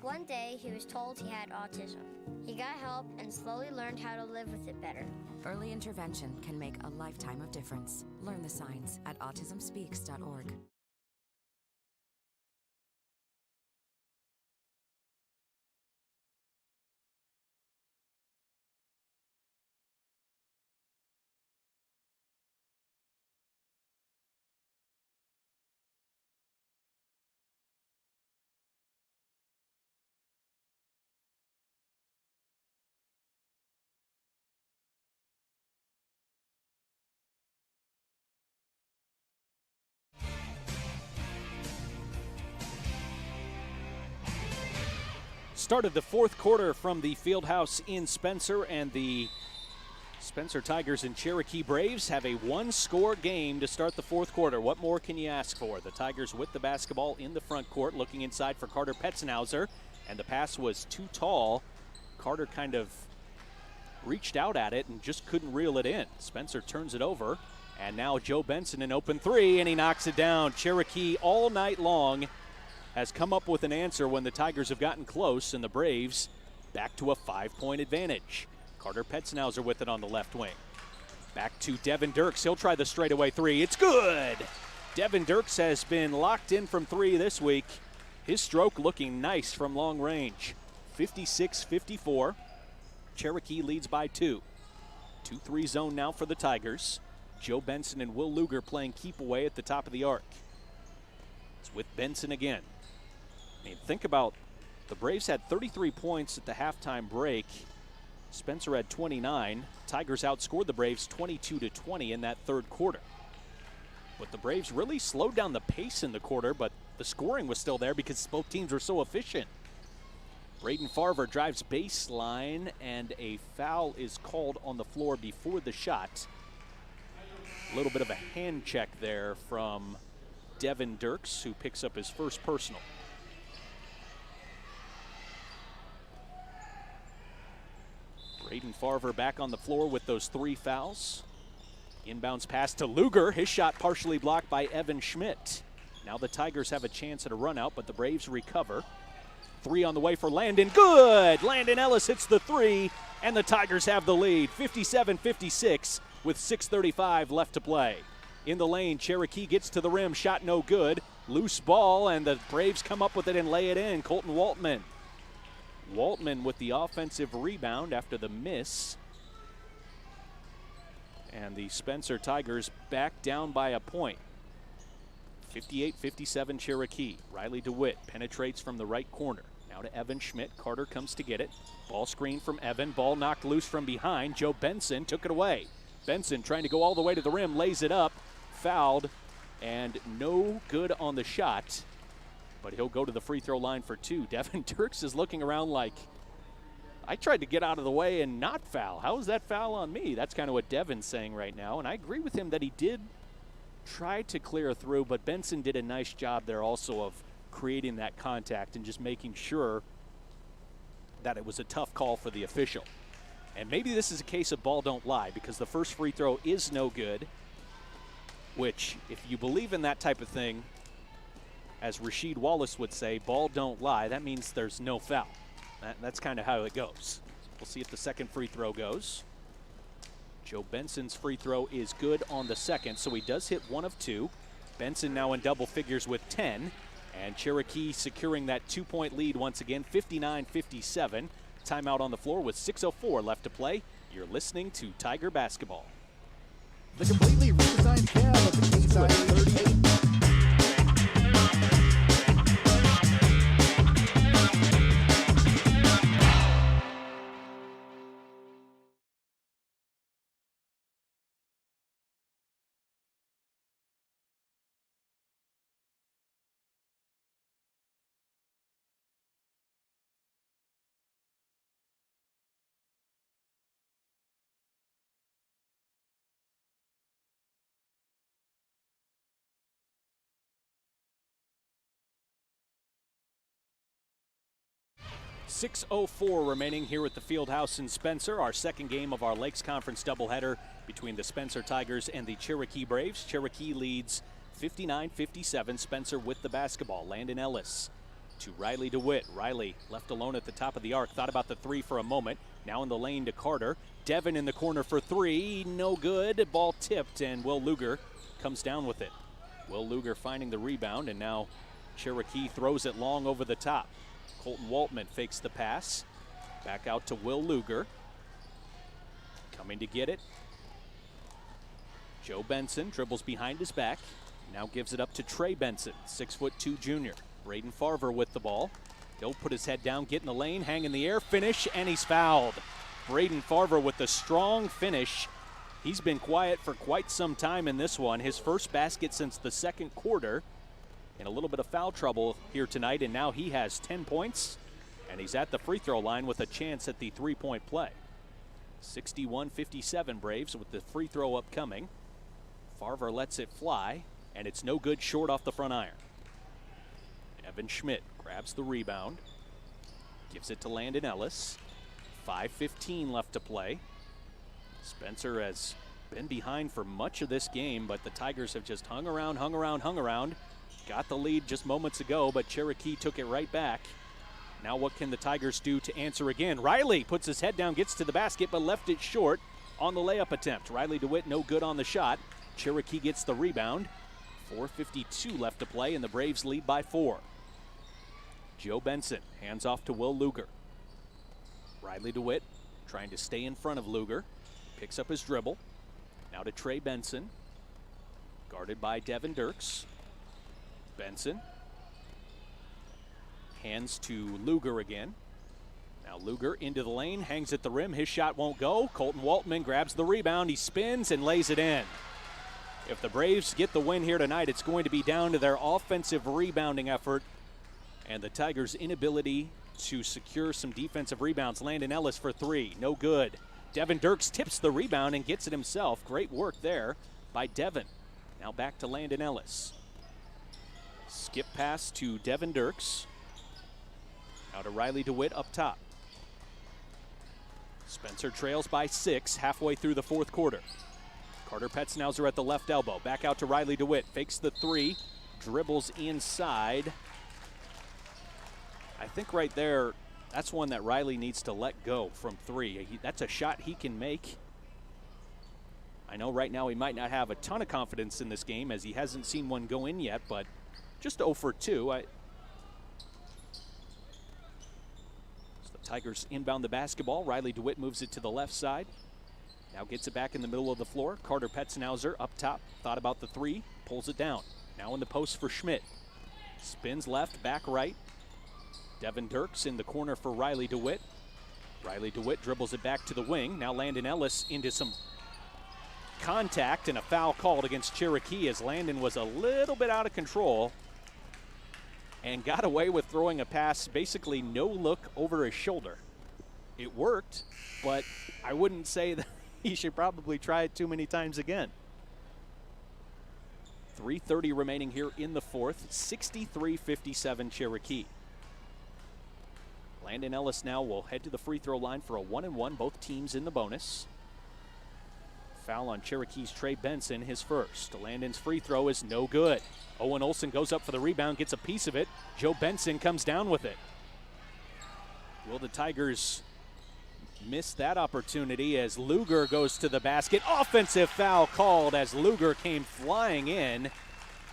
One day, he was told he had autism. He got help and slowly learned how to live with it better. Early intervention can make a lifetime of difference. Learn the signs at autismspeaks.org. Start of the fourth quarter from the Fieldhouse in Spencer, and the Spencer Tigers and Cherokee Braves have a one-score game to start the fourth quarter. What more can you ask for? The Tigers with the basketball in the front court, looking inside for Carter Petznauser, and the pass was too tall. Carter kind of reached out at it and just couldn't reel it in. Spencer turns it over, and now Joe Benson an open 3, and he knocks it down. Cherokee all night long has come up with an answer when the Tigers have gotten close, and the Braves back to a 5-point advantage. Carter Petznauser with it on the left wing. Back to Devin Dirks. He'll try the straightaway 3. It's good! Devin Dirks has been locked in from 3 this week. His stroke looking nice from long range. 56-54. Cherokee leads by 2. 2-3 zone now for the Tigers. Joe Benson and Will Luger playing keep away at the top of the arc. It's with Benson again. I mean, think about the Braves had 33 points at the halftime break. Spencer had 29. Tigers outscored the Braves 22-20 in that third quarter. But the Braves really slowed down the pace in the quarter, but the scoring was still there because both teams were so efficient. Braden Farver drives baseline, and a foul is called on the floor before the shot. A little bit of a hand check there from Devin Dirks, who picks up his first personal. Braden Farver back on the floor with those 3 fouls. Inbounds pass to Luger. His shot partially blocked by Evan Schmidt. Now the Tigers have a chance at a run out, but the Braves recover. Three on the way for Landon. Good! Landon Ellis hits the three, and the Tigers have the lead, 57-56, with 6:35 left to play. In the lane, Cherokee gets to the rim, shot no good. Loose ball, and the Braves come up with it and lay it in. Colton Waltman. Waltman with the offensive rebound after the miss. And the Spencer Tigers back down by a point. 58-57 Cherokee. Riley DeWitt penetrates from the right corner. Now to Evan Schmidt. Carter comes to get it. Ball screen from Evan. Ball knocked loose from behind. Joe Benson took it away. Benson trying to go all the way to the rim. Lays it up. Fouled. And no good on the shot. But he'll go to the free throw line for two. Devin Dirks is looking around like, I tried to get out of the way and not foul. How is that foul on me? That's kind of what Devin's saying right now. And I agree with him that he did try to clear through, but Benson did a nice job there also of creating that contact and just making sure that it was a tough call for the official. And maybe this is a case of ball don't lie, because the first free throw is no good, which if you believe in that type of thing, as Rasheed Wallace would say, ball don't lie, that means there's no foul. That's kind of how it goes. We'll see if the second free throw goes. Joe Benson's free throw is good on the second, so he does hit one of two. Benson now in double figures with 10, and Cherokee securing that 2-point lead once again, 59-57. Timeout on the floor with 6:04 left to play. You're listening to Tiger Basketball. The completely redesigned cab of the King-size 38. .604 remaining here at the Fieldhouse in Spencer, our second game of our Lakes Conference doubleheader between the Spencer Tigers and the Cherokee Braves. Cherokee leads 59-57, Spencer with the basketball. Landon Ellis to Riley DeWitt. Riley left alone at the top of the arc, thought about the three for a moment. Now in the lane to Carter. Devin in the corner for three, no good. Ball tipped, and Will Luger comes down with it. Will Luger finding the rebound, and now Cherokee throws it long over the top. Colton Waltman fakes the pass. Back out to Will Luger. Coming to get it. Joe Benson dribbles behind his back. Now gives it up to Trey Benson, 6'2" junior. Braden Farver with the ball. He'll put his head down, get in the lane, hang in the air, finish, and he's fouled. Braden Farver with the strong finish. He's been quiet for quite some time in this one. His first basket since the second quarter. In a little bit of foul trouble here tonight, and now he has 10 points, and he's at the free throw line with a chance at the three-point play. 61-57 Braves with the free throw upcoming. Farver lets it fly, and it's no good, short off the front iron. Evan Schmidt grabs the rebound, gives it to Landon Ellis. 5:15 left to play. Spencer has been behind for much of this game, but the Tigers have just hung around. Got the lead just moments ago, but Cherokee took it right back. Now what can the Tigers do to answer again? Riley puts his head down, gets to the basket, but left it short on the layup attempt. Riley DeWitt no good on the shot. Cherokee gets the rebound. 4:52 left to play, and the Braves lead by 4. Joe Benson hands off to Will Luger. Riley DeWitt trying to stay in front of Luger. Picks up his dribble. Now to Trey Benson. Guarded by Devin Dirks. Benson hands to Luger again. Now Luger into the lane, hangs at the rim. His shot won't go. Colton Waltman grabs the rebound. He spins and lays it in. If the Braves get the win here tonight, it's going to be down to their offensive rebounding effort and the Tigers' inability to secure some defensive rebounds. Landon Ellis for three, no good. Devin Dirks tips the rebound and gets it himself. Great work there by Devin. Now back to Landon Ellis. Skip pass to Devin Dirks. Now to Riley DeWitt up top. Spencer trails by 6 halfway through the fourth quarter. Carter Petznousser at the left elbow. Back out to Riley DeWitt. Fakes the three. Dribbles inside. I think right there, that's one that Riley needs to let go from three. That's a shot he can make. I know right now he might not have a ton of confidence in this game as he hasn't seen one go in yet, but just 0 for 2. So the Tigers inbound the basketball. Riley DeWitt moves it to the left side. Now gets it back in the middle of the floor. Carter Petzenhauser up top, thought about the three, pulls it down. Now in the post for Schmidt. Spins left, back right. Devin Dirks in the corner for Riley DeWitt. Riley DeWitt dribbles it back to the wing. Now Landon Ellis into some contact and a foul called against Cherokee as Landon was a little bit out of control and got away with throwing a pass basically no look over his shoulder. It worked, but I wouldn't say that he should probably try it too many times again. 3:30 remaining here in the fourth, 63-57 Cherokee. Landon Ellis now will head to the free throw line for a 1-and-1, both teams in the bonus. Foul on Cherokee's Trey Benson, his first. Landon's free throw is no good. Owen Olsen goes up for the rebound, gets a piece of it. Joe Benson comes down with it. Will the Tigers miss that opportunity as Luger goes to the basket? Offensive foul called as Luger came flying in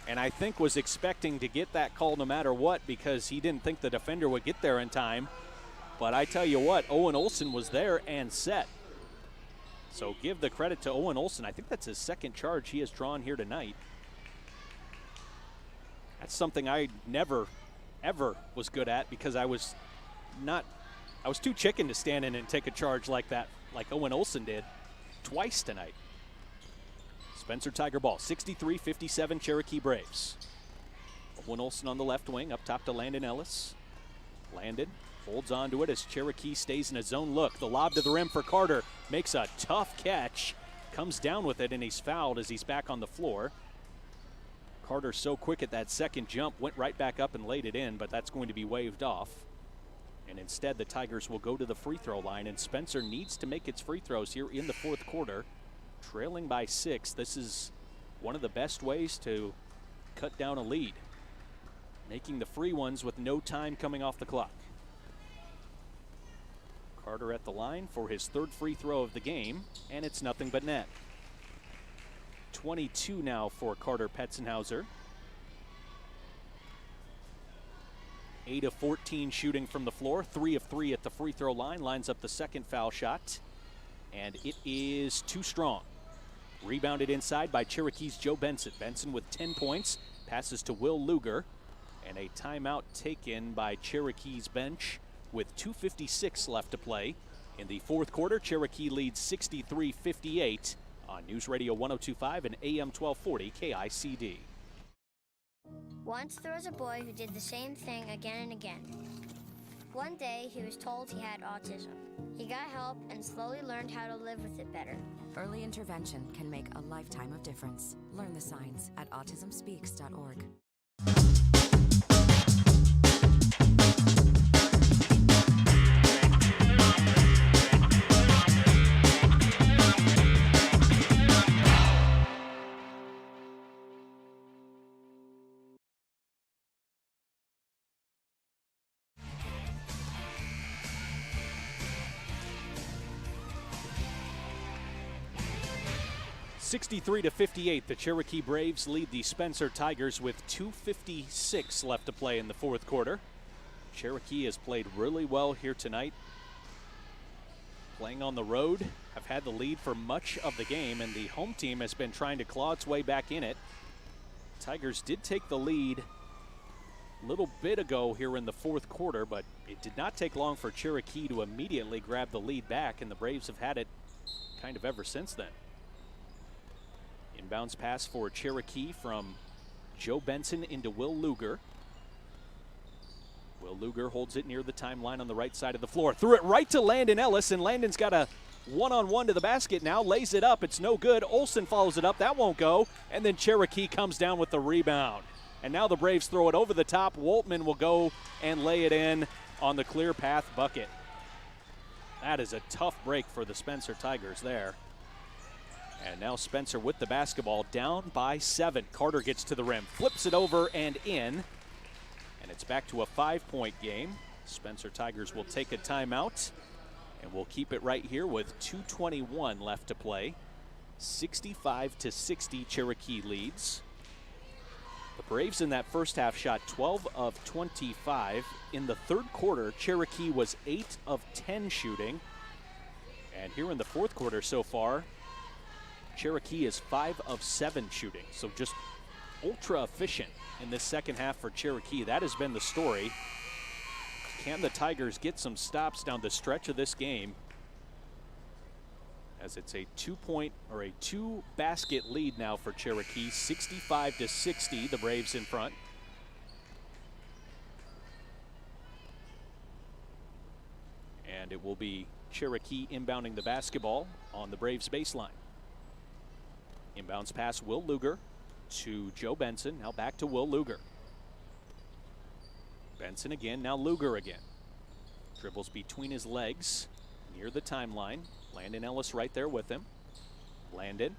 and I think was expecting to get that call no matter what because he didn't think the defender would get there in time. But I tell you what, Owen Olsen was there and set. So give the credit to Owen Olsen. I think that's his second charge he has drawn here tonight. That's something I never, ever was good at because I was too chicken to stand in and take a charge like that, like Owen Olsen did twice tonight. Spencer Tiger ball, 63-57 Cherokee Braves. Owen Olsen on the left wing, up top to Landon Ellis. Landon holds on to it as Cherokee stays in a zone look. The lob to the rim for Carter, makes a tough catch, comes down with it, and he's fouled as he's back on the floor. Carter so quick at that second jump, went right back up and laid it in, but that's going to be waved off. And instead, the Tigers will go to the free throw line, and Spencer needs to make its free throws here in the fourth quarter. Trailing by 6, this is one of the best ways to cut down a lead. Making the free ones with no time coming off the clock. Carter at the line for his third free throw of the game, and it's nothing but net. 22 now for Carter Petzenhauser. 8 of 14 shooting from the floor, 3 of 3 at the free throw line, lines up the second foul shot, and it is too strong. Rebounded inside by Cherokee's Joe Benson. Benson with 10 points, passes to Will Luger, and a timeout taken by Cherokee's bench with 2:56 left to play. In the fourth quarter, Cherokee leads 63-58 on News Radio 102.5 and AM 1240 KICD. Once there was a boy who did the same thing again and again. One day, he was told he had autism. He got help and slowly learned how to live with it better. Early intervention can make a lifetime of difference. Learn the signs at autismspeaks.org. (63-58), the Cherokee Braves lead the Spencer Tigers with 2:56 left to play in the fourth quarter. Cherokee has played really well here tonight. Playing on the road, have had the lead for much of the game, and the home team has been trying to claw its way back in it. Tigers did take the lead a little bit ago here in the fourth quarter, but it did not take long for Cherokee to immediately grab the lead back, and the Braves have had it kind of ever since then. Inbounds pass for Cherokee from Joe Benson into Will Luger. Will Luger holds it near the timeline on the right side of the floor. Threw it right to Landon Ellis, and Landon's got a one-on-one to the basket now. Lays it up. It's no good. Olsen follows it up. That won't go. And then Cherokee comes down with the rebound. And now the Braves throw it over the top. Waltman will go and lay it in on the clear path bucket. That is a tough break for the Spencer Tigers there. And now Spencer with the basketball, down by 7. Carter gets to the rim, flips it over and in. And it's back to a 5-point game. Spencer Tigers will take a timeout, and we'll keep it right here with 2:21 left to play. 65-60, Cherokee leads. The Braves in that first half shot 12 of 25. In the third quarter, Cherokee was 8 of 10 shooting. And here in the fourth quarter so far, Cherokee is 5 of 7 shooting. So just ultra efficient in this second half for Cherokee. That has been the story. Can the Tigers get some stops down the stretch of this game? As it's a 2-basket lead now for Cherokee, 65-60, the Braves in front. And it will be Cherokee inbounding the basketball on the Braves baseline. Inbounds pass, Will Luger to Joe Benson. Now back to Will Luger. Benson again, now Luger again. Dribbles between his legs near the timeline. Landon Ellis right there with him. Landon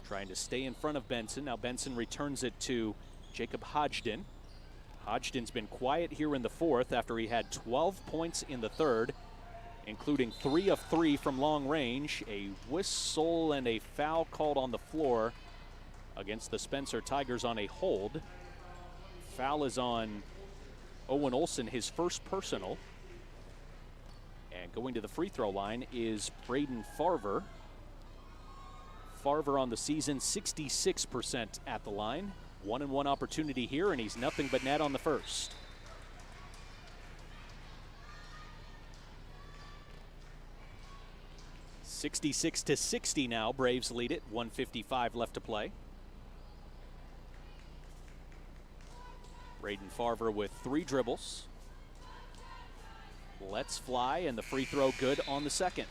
trying to stay in front of Benson. Now Benson returns it to Jacob Hodgden. Hodgden's been quiet here in the fourth after he had 12 points in the third, including 3 of 3 from long range. A whistle and a foul called on the floor against the Spencer Tigers on a hold. Foul is on Owen Olson, his first personal. And going to the free throw line is Braden Farver. Farver on the season, 66% at the line. 1-and-1 opportunity here, and he's nothing but net on the first. $66-60 now. Braves lead it. 1:55 left to play. Braden Farver with 3 dribbles. Let's fly, and the free throw good on the second.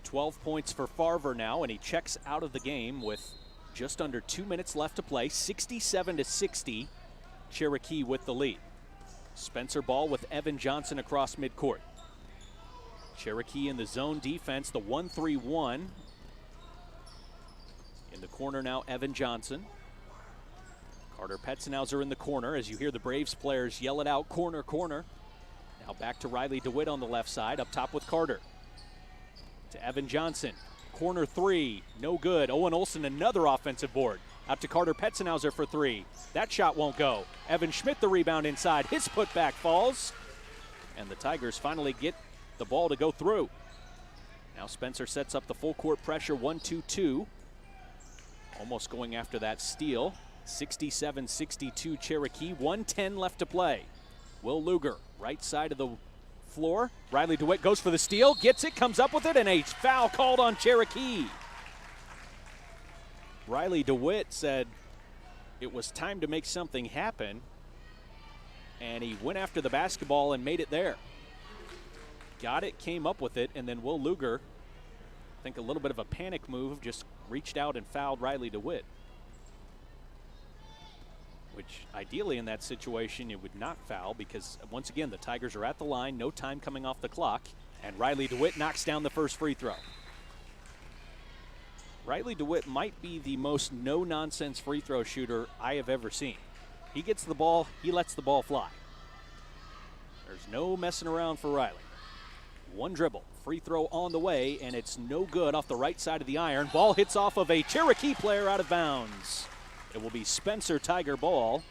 12 points for Farver now, and he checks out of the game with just under 2 minutes left to play. 67-60, Cherokee with the lead. Spencer ball with Evan Johnson across midcourt. Cherokee in the zone defense, the 1-3-1. In the corner now, Evan Johnson. Carter Petzenhauser in the corner as you hear the Braves players yell it out, corner, corner. Now back to Riley DeWitt on the left side, up top with Carter. To Evan Johnson, corner 3, no good. Owen Olson, another offensive board. Out to Carter Petzenhauser for 3. That shot won't go. Evan Schmidt the rebound inside, his putback falls. And the Tigers finally get the ball to go through. Now Spencer sets up the full court pressure, 1-2-2. Almost going after that steal. 67-62 Cherokee, 1:10 left to play. Will Luger, right side of the floor. Riley DeWitt goes for the steal, gets it, comes up with it, and a foul called on Cherokee. Riley DeWitt said it was time to make something happen, and he went after the basketball and made it there. Got it, came up with it, and then Will Luger, I think a little bit of a panic move, just reached out and fouled Riley DeWitt. Which ideally in that situation it would not foul, because once again the Tigers are at the line, no time coming off the clock, and Riley DeWitt knocks down the first free throw. Riley DeWitt might be the most no-nonsense free throw shooter I have ever seen. He gets the ball, he lets the ball fly. There's no messing around for Riley. One dribble, free throw on the way, and it's no good off the right side of the iron. Ball hits off of a Cherokee player out of bounds. It will be Spencer Tiger ball.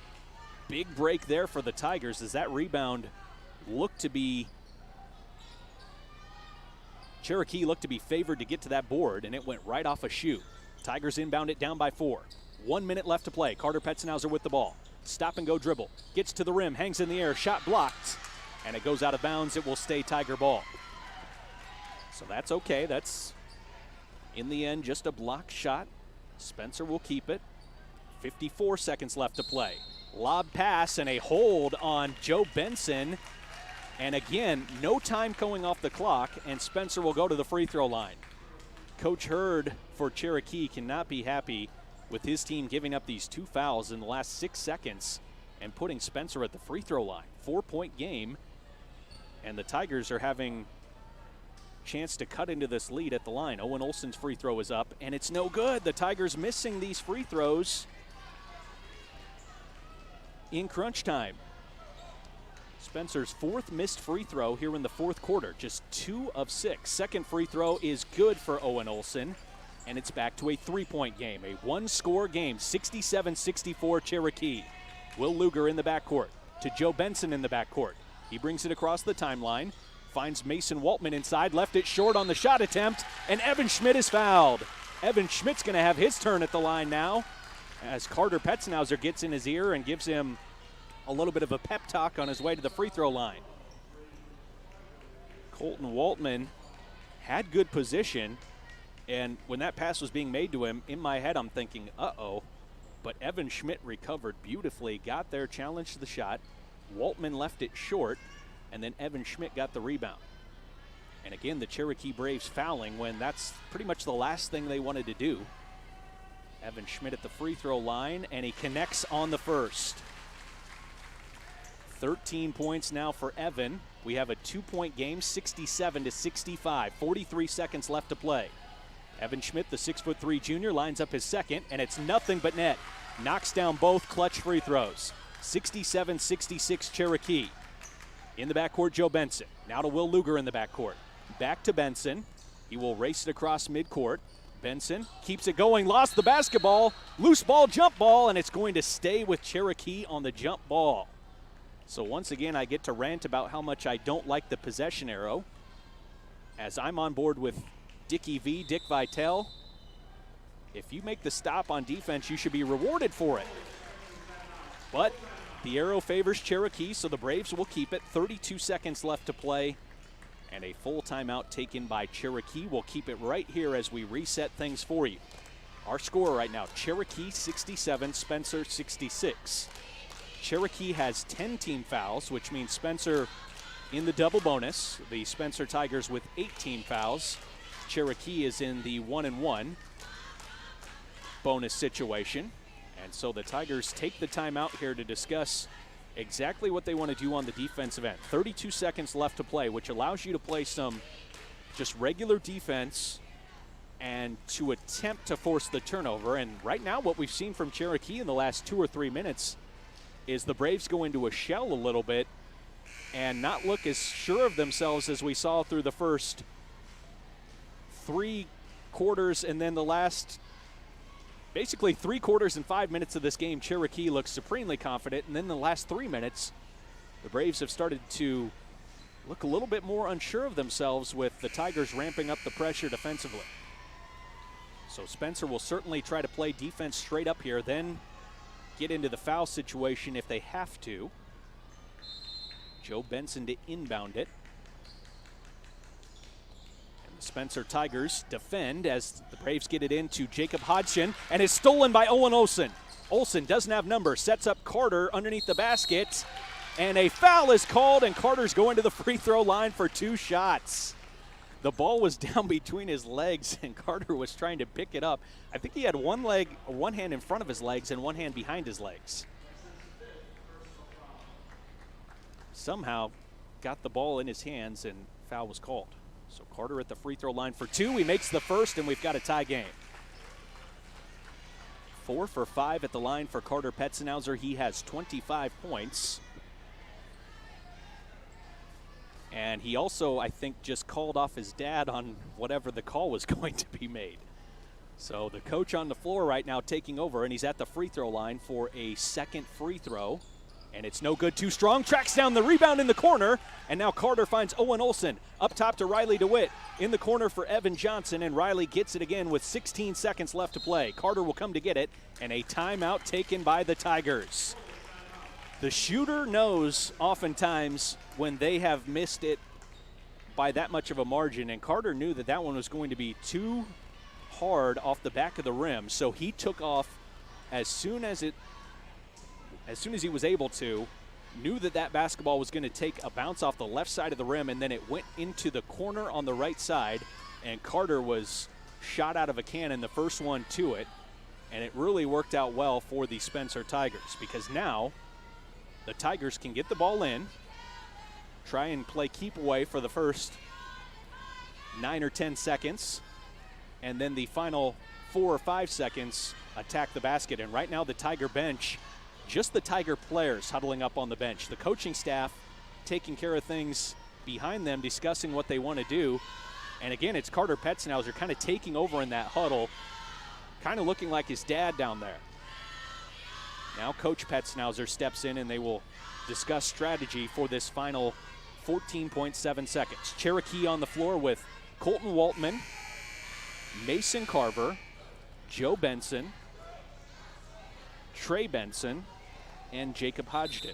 Big break there for the Tigers as that rebound looked to be, Cherokee looked to be favored to get to that board, and it went right off a shoe. Tigers inbound it down by 4. 1 minute left to play. Carter Petzenhauser with the ball. Stop and go dribble. Gets to the rim, hangs in the air, shot blocked, and it goes out of bounds. It will stay Tiger ball. So that's okay. That's, in the end, just a block shot. Spencer will keep it. 54 seconds left to play. Lob pass and a hold on Joe Benson. And again, no time going off the clock, and Spencer will go to the free throw line. Coach Hurd for Cherokee cannot be happy with his team giving up these 2 fouls in the last 6 seconds and putting Spencer at the free throw line. 4-point game, and the Tigers are having a chance to cut into this lead at the line. Owen Olson's free throw is up, and it's no good. The Tigers missing these free throws in crunch time. Spencer's 4th missed free throw here in the 4th quarter, just 2 of 6. Second free throw is good for Owen Olson, and it's back to a 3-point game, a one-score game, 67-64 Cherokee. Will Luger in the backcourt to Joe Benson in the backcourt. He brings it across the timeline, finds Mason Waltman inside, left it short on the shot attempt, and Evan Schmidt is fouled. Evan Schmidt's going to have his turn at the line now as Carter Petzenhauser gets in his ear and gives him a little bit of a pep talk on his way to the free throw line. Colton Waltman had good position, and when that pass was being made to him, in my head I'm thinking, uh-oh. But Evan Schmidt recovered beautifully, got there, challenged the shot. Waltman left it short, and then Evan Schmidt got the rebound. And again, the Cherokee Braves fouling when that's pretty much the last thing they wanted to do. Evan Schmidt at the free throw line, and he connects on the first. 13 points now for Evan. We have a 2-point game, 67-65, 43 seconds left to play. Evan Schmidt, the 6'3" junior, lines up his second, and it's nothing but net. Knocks down both clutch free throws. 67-66 Cherokee. In the backcourt, Joe Benson. Now to Will Luger in the backcourt. Back to Benson. He will race it across midcourt. Benson keeps it going, lost the basketball. Loose ball, jump ball, and it's going to stay with Cherokee on the jump ball. So once again, I get to rant about how much I don't like the possession arrow, as I'm on board with Dickie V, Dick Vitale. If you make the stop on defense, you should be rewarded for it. But the arrow favors Cherokee, so the Braves will keep it. 32 seconds left to play, and a full timeout taken by Cherokee. We'll keep it right here as we reset things for you. Our score right now, Cherokee 67, Spencer 66. Cherokee has 10 team fouls, which means Spencer in the double bonus. The Spencer Tigers with 18 fouls. Cherokee is in the 1-1 bonus situation. And so the Tigers take the timeout here to discuss exactly what they want to do on the defensive end. 32 seconds left to play, which allows you to play some just regular defense and to attempt to force the turnover. And right now what we've seen from Cherokee in the last 2 or 3 minutes is the Braves go into a shell a little bit and not look as sure of themselves as we saw through the first 3 quarters, and then the last basically 3 quarters and 5 minutes of this game, Cherokee looks supremely confident, and then the last 3 minutes, the Braves have started to look a little bit more unsure of themselves with the Tigers ramping up the pressure defensively. So Spencer will certainly try to play defense straight up here, then get into the foul situation if they have to. Joe Benson to inbound it. And the Spencer Tigers defend as the Braves get it into Jacob Hodgson, and is stolen by Owen Olson. Olson doesn't have numbers, sets up Carter underneath the basket, and a foul is called, and Carter's going to the free throw line for 2 shots. The ball was down between his legs, and Carter was trying to pick it up. I think he had one hand in front of his legs and one hand behind his legs. Somehow got the ball in his hands, and foul was called. So Carter at the free throw line for 2. He makes the first, and we've got a tie game. 4 for 5 at the line for Carter Petzenhauser. He has 25 points. And he also, I think, just called off his dad on whatever the call was going to be made. So the coach on the floor right now taking over, and he's at the free throw line for a second free throw. And it's no good, too strong. Tracks down the rebound in the corner. And now Carter finds Owen Olson up top to Riley DeWitt. In the corner for Evan Johnson, and Riley gets it again with 16 seconds left to play. Carter will come to get it, and a timeout taken by the Tigers. The shooter knows oftentimes when they have missed it by that much of a margin, and Carter knew that that one was going to be too hard off the back of the rim, so he took off as soon as he was able to, knew that that basketball was going to take a bounce off the left side of the rim, and then it went into the corner on the right side, and Carter was shot out of a cannon, the first one to it, and it really worked out well for the Spencer Tigers, because now the Tigers can get the ball in, try and play keep away for the first 9 or 10 seconds, and then the final 4 or 5 seconds attack the basket. And right now the Tiger bench, just the Tiger players huddling up on the bench. The coaching staff taking care of things behind them, discussing what they want to do. And again, it's Carter Petzenhauser kind of taking over in that huddle, kind of looking like his dad down there. Now Coach Petzenhauser steps in and they will discuss strategy for this final 14.7 seconds. Cherokee on the floor with Colton Waltman, Mason Carver, Joe Benson, Trey Benson, and Jacob Hodgden.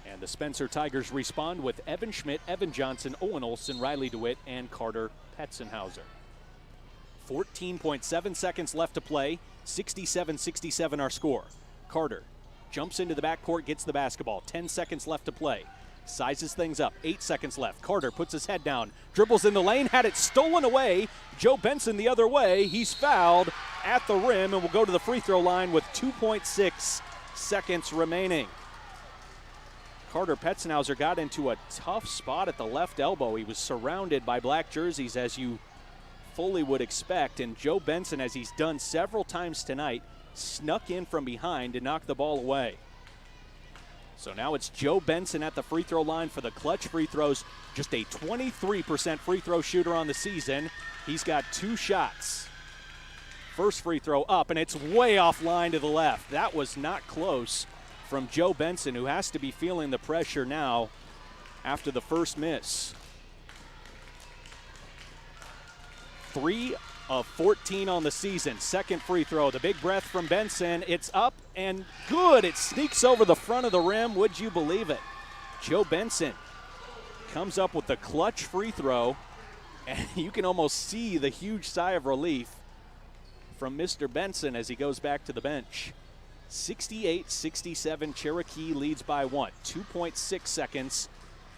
And the Spencer Tigers respond with Evan Schmidt, Evan Johnson, Owen Olson, Riley DeWitt, and Carter Petzenhauser. 14.7 seconds left to play. 67-67 our score. Carter jumps into the backcourt, gets the basketball. 10 seconds left to play. Sizes things up. 8 seconds left. Carter puts his head down, dribbles in the lane, had it stolen away. Joe Benson the other way. He's fouled at the rim and will go to the free throw line with 2.6 seconds remaining. Carter Petzenhauser got into a tough spot at the left elbow. He was surrounded by black jerseys, as you fully would expect, and Joe Benson, as he's done several times tonight, snuck in from behind to knock the ball away. So now it's Joe Benson at the free throw line for the clutch free throws. Just a 23% free throw shooter on the season. He's got 2 shots. First free throw up, and it's way offline to the left. That was not close from Joe Benson, who has to be feeling the pressure now after the first miss. 3 of 14 on the season. Second free throw, the big breath from Benson. It's up and good. It sneaks over the front of the rim. Would you believe it? Joe Benson comes up with the clutch free throw, and you can almost see the huge sigh of relief from Mr. Benson as he goes back to the bench. 68-67, Cherokee leads by 1. 2.6 seconds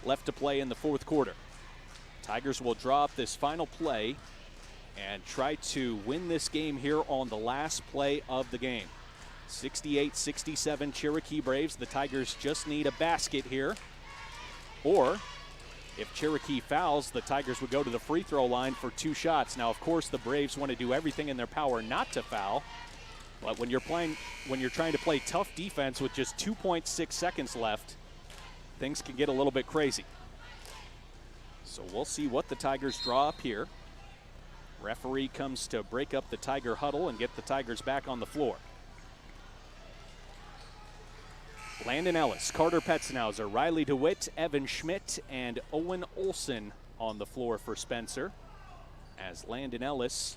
left to play in the fourth quarter. Tigers will draw up this final play and try to win this game here on the last play of the game. 68-67, Cherokee Braves. The Tigers just need a basket here. Or if Cherokee fouls, the Tigers would go to the free throw line for 2 shots. Now, of course, the Braves want to do everything in their power not to foul. But when you're trying to play tough defense with just 2.6 seconds left, things can get a little bit crazy. So we'll see what the Tigers draw up here. Referee comes to break up the Tiger huddle and get the Tigers back on the floor. Landon Ellis, Carter Petzenhauser, Riley DeWitt, Evan Schmidt, and Owen Olson on the floor for Spencer, as Landon Ellis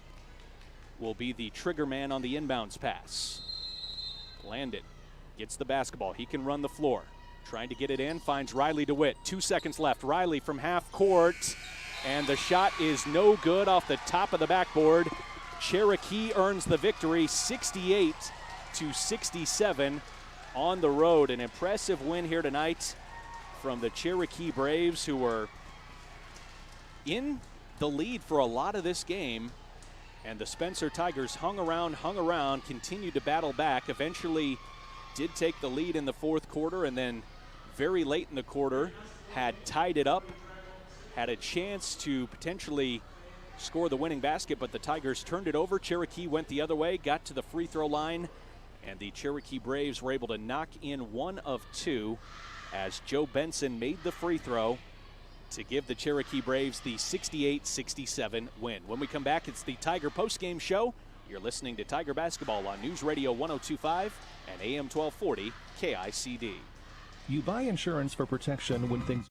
will be the trigger man on the inbounds pass. Landon gets the basketball. He can run the floor. Trying to get it in, finds Riley DeWitt. 2 seconds left. Riley from half court, and the shot is no good off the top of the backboard. Cherokee earns the victory, 68-67 on the road. An impressive win here tonight from the Cherokee Braves, who were in the lead for a lot of this game. And the Spencer Tigers hung around, continued to battle back, eventually did take the lead in the fourth quarter, and then very late in the quarter had tied it up, had a chance to potentially score the winning basket, but the Tigers turned it over. Cherokee went the other way, got to the free throw line, and the Cherokee Braves were able to knock in 1 of 2 as Joe Benson made the free throw to give the Cherokee Braves the 68-67 win. When we come back, it's the Tiger postgame show. You're listening to Tiger Basketball on News Radio 102.5 and AM 1240 KICD. You buy insurance for protection when things...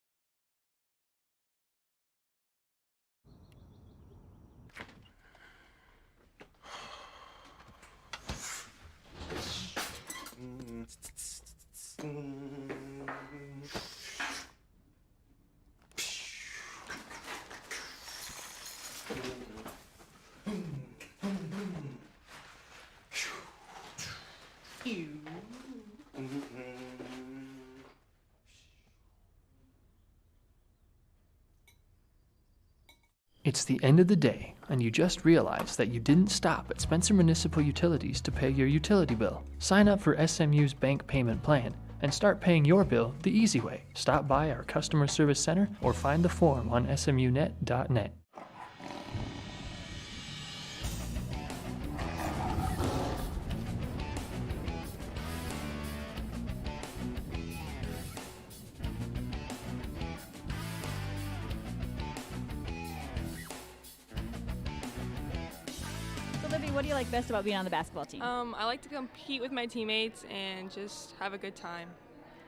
It's the end of the day, and you just realized that you didn't stop at Spencer Municipal Utilities to pay your utility bill. Sign up for SMU's bank payment plan and start paying your bill the easy way. Stop by our customer service center or find the form on smunet.net. Libby, what do you like best about being on the basketball team? I like to compete with my teammates and just have a good time. Do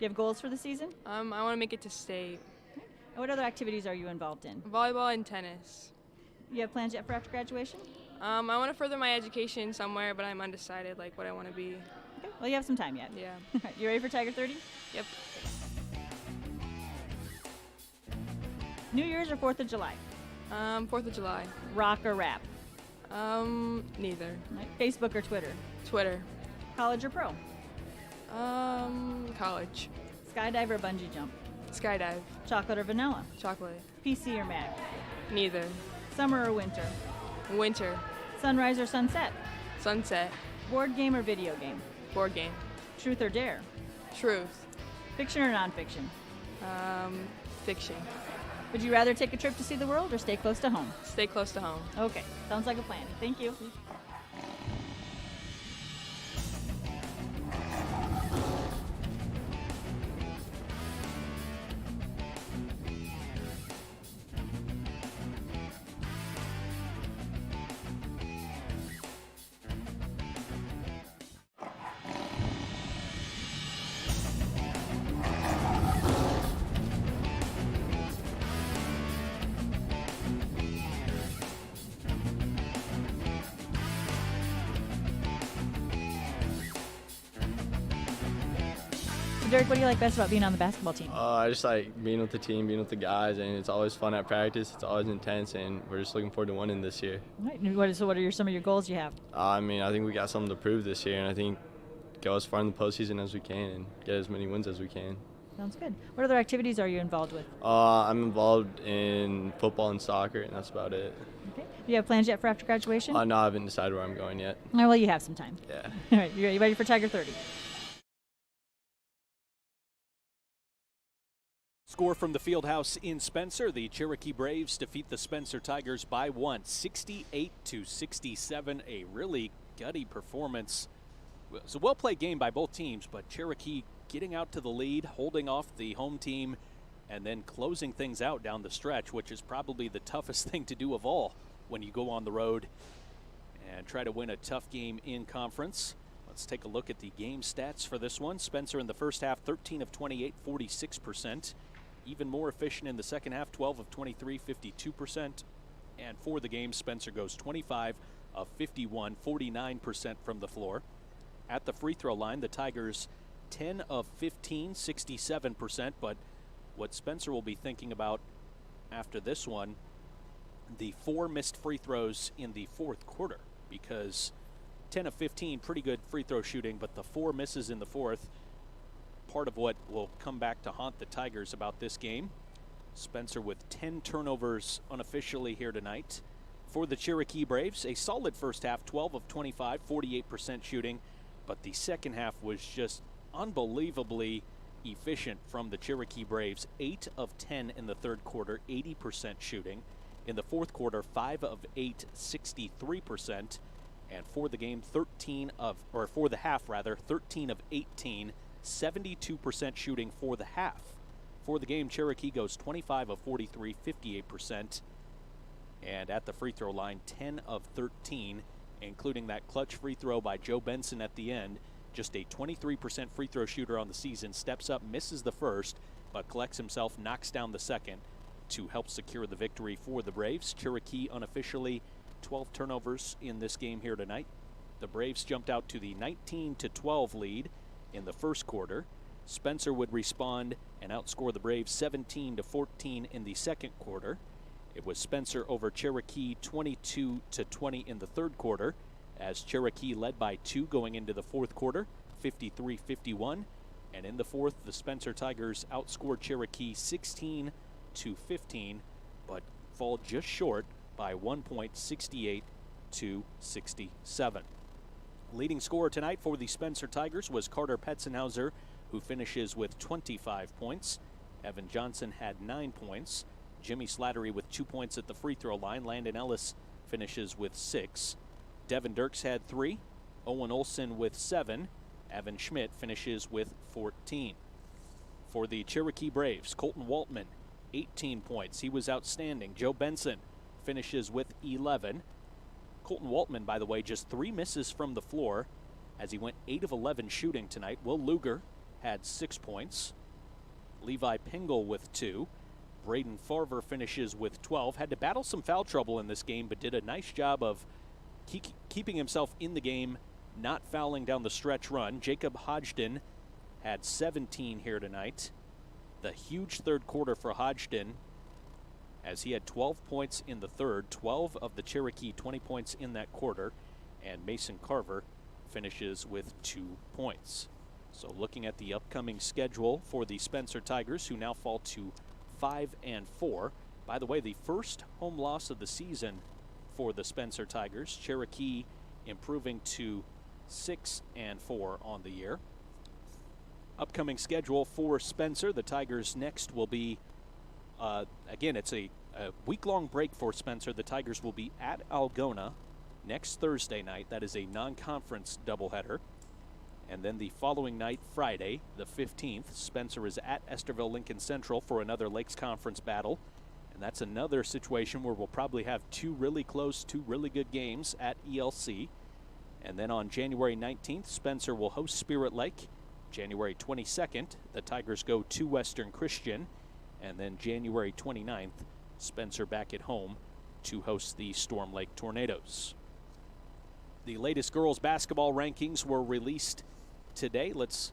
you have goals for the season? I want to make it to state. And what other activities are you involved in? Volleyball and tennis. You have plans yet for after graduation? I want to further my education somewhere, but I'm undecided, like what I want to be. Okay. Well, you have some time yet. Yeah. You ready for Tiger 30? Yep. New Year's or 4th of July? 4th of July. Rock or rap? Neither. Right. Facebook or Twitter? Twitter. College or pro? College. Skydive or bungee jump? Skydive. Chocolate or vanilla? Chocolate. PC or Mac? Neither. Summer or winter? Winter. Sunrise or sunset? Sunset. Board game or video game? Board game. Truth or dare? Truth. Fiction or nonfiction? Fiction. Would you rather take a trip to see the world or stay close to home? Stay close to home. Okay, sounds like a plan. Thank you. Derek, what do you like best about being on the basketball team? I just like being with the team, being with the guys, and it's always fun at practice. It's always intense, and we're just looking forward to winning this year. Right. What are some of your goals you have? I think we got something to prove this year, and I think go as far in the postseason as we can and get as many wins as we can. Sounds good. What other activities are you involved with? I'm involved in football and soccer, and that's about it. Okay. Do you have plans yet for after graduation? No, I haven't decided where I'm going yet. Oh, well, you have some time. Yeah. All right. You ready for Tiger 30? Score from the Fieldhouse in Spencer. The Cherokee Braves defeat the Spencer Tigers by 1, 68-67. A really gutty performance. It was a well-played game by both teams, but Cherokee getting out to the lead, holding off the home team, and then closing things out down the stretch, which is probably the toughest thing to do of all when you go on the road and try to win a tough game in conference. Let's take a look at the game stats for this one. Spencer in the first half, 13 of 28, 46%. Even more efficient in the second half, 12 of 23, 52%. And for the game, Spencer goes 25 of 51, 49% from the floor. At the free throw line, the Tigers 10 of 15, 67%. But what Spencer will be thinking about after this one, the 4 missed free throws in the fourth quarter, because 10 of 15, pretty good free throw shooting, but the 4 misses in the fourth, part of what will come back to haunt the Tigers about this game. Spencer with 10 turnovers unofficially here tonight. For the Cherokee Braves, a solid first half, 12 of 25, 48% shooting, but the second half was just unbelievably efficient from the Cherokee Braves. 8 of 10 in the third quarter, 80% shooting. In the fourth quarter, 5 of 8, 63%. And for the game, 13 of 18, 72% shooting for the half. For the game, Cherokee goes 25 of 43, 58%. And at the free throw line, 10 of 13, including that clutch free throw by Joe Benson at the end. Just a 23% free throw shooter on the season. Steps up, misses the first, but collects himself, knocks down the second to help secure the victory for the Braves. Cherokee unofficially 12 turnovers in this game here tonight. The Braves jumped out to the 19-12 lead in the first quarter. Spencer would respond and outscore the Braves 17-14 in the second quarter. It was Spencer over Cherokee 22-20 in the third quarter, as Cherokee led by 2 going into the fourth quarter, 53-51. And in the fourth, the Spencer Tigers outscored Cherokee 16-15, but fall just short by 1 point, 68-67. Leading scorer tonight for the Spencer Tigers was Carter Petzenhauser, who finishes with 25 points. Evan Johnson had 9 points. Jimmy Slattery with 2 points at the free throw line. Landon Ellis finishes with 6. Devin Dirks had 3. Owen Olson with 7. Evan Schmidt finishes with 14. For the Cherokee Braves, Colton Waltman, 18 points. He was outstanding. Joe Benson finishes with 11. Colton Waltman, by the way, just 3 misses from the floor as he went 8 of 11 shooting tonight. Will Luger had 6 points. Levi Pingle with 2. Braden Farver finishes with 12. Had to battle some foul trouble in this game, but did a nice job of keeping himself in the game, not fouling down the stretch run. Jacob Hodgden had 17 here tonight. The huge third quarter for Hodgden, as he had 12 points in the third, 12 of the Cherokee 20 points in that quarter, and Mason Carver finishes with 2 points. So looking at the upcoming schedule for the Spencer Tigers, who now fall to 5-4. By the way, the first home loss of the season for the Spencer Tigers. Cherokee improving to 6-4 on the year. Upcoming schedule for Spencer. The Tigers next will be, again, it's a week-long break for Spencer. The Tigers will be at Algona next Thursday night. That is a non-conference doubleheader. And then the following night, Friday, the 15th, Spencer is at Esterville Lincoln Central for another Lakes Conference battle. And that's another situation where we'll probably have 2 really close, 2 really good games at ELC. And then on January 19th, Spencer will host Spirit Lake. January 22nd, the Tigers go to Western Christian. And then January 29th, Spencer back at home to host the Storm Lake Tornadoes. The latest girls basketball rankings were released today. Let's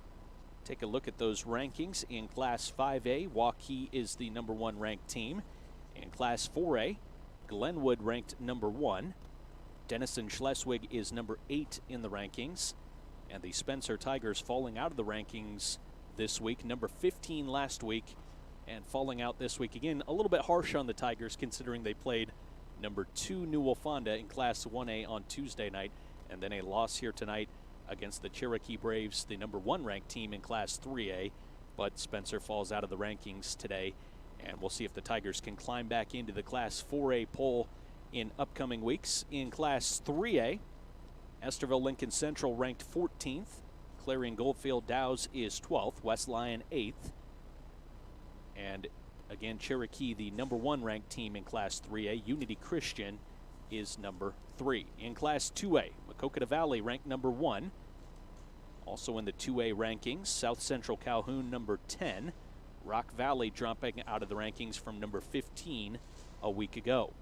take a look at those rankings. In Class 5A, Waukee is the #1 ranked team. In Class 4A, Glenwood ranked #1. Denison Schleswig is #8 in the rankings. And the Spencer Tigers falling out of the rankings this week, #15 last week, and falling out this week. Again, a little bit harsh on the Tigers considering they played #2 New Wolfonda in Class 1A on Tuesday night, and then a loss here tonight against the Cherokee Braves, the #1 ranked team in Class 3A. But Spencer falls out of the rankings today, and we'll see if the Tigers can climb back into the Class 4A poll in upcoming weeks. In Class 3A, Esterville Lincoln Central ranked 14th. Clarion Goldfield Dows is 12th. West Lyon 8th. And again, Cherokee, the #1 ranked team in Class 3A. Unity Christian is #3. In Class 2A, Maquoketa Valley ranked #1. Also in the 2A rankings, South Central Calhoun #10. Rock Valley dropping out of the rankings from #15 a week ago.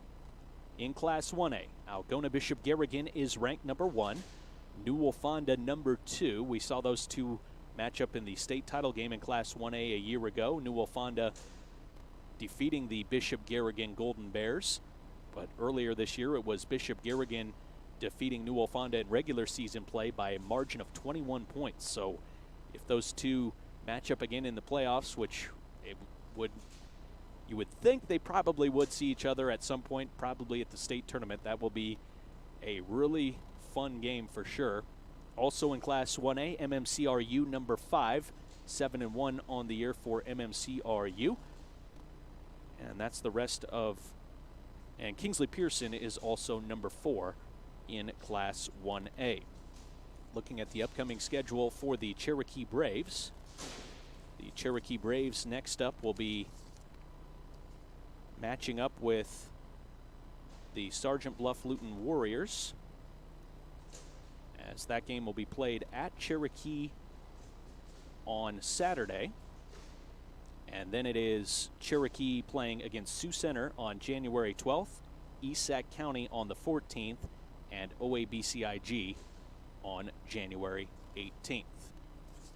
In Class 1A, Algona Bishop Garrigan is ranked #1. New Wolfonda #2. We saw those two match up in the state title game in Class 1A a year ago. New Wolfonda defeating the Bishop Garrigan Golden Bears. But earlier this year, it was Bishop Garrigan defeating New Wolfonda in regular season play by a margin of 21 points. So if those two match up again in the playoffs, which you would think they probably would see each other at some point, probably at the state tournament, that will be a really fun game for sure. Also in Class 1A, MMCRU #5, 7-1 on the year for MMCRU. And that's the rest of, and Kingsley Pearson is also #4 in Class 1A. Looking at the upcoming schedule for the Cherokee Braves. The Cherokee Braves next up will be matching up with the Sergeant Bluff Luton Warriors, as that game will be played at Cherokee on Saturday. And then it is Cherokee playing against Sioux Center on January 12th, East Sac County on the 14th, and OABCIG on January 18th.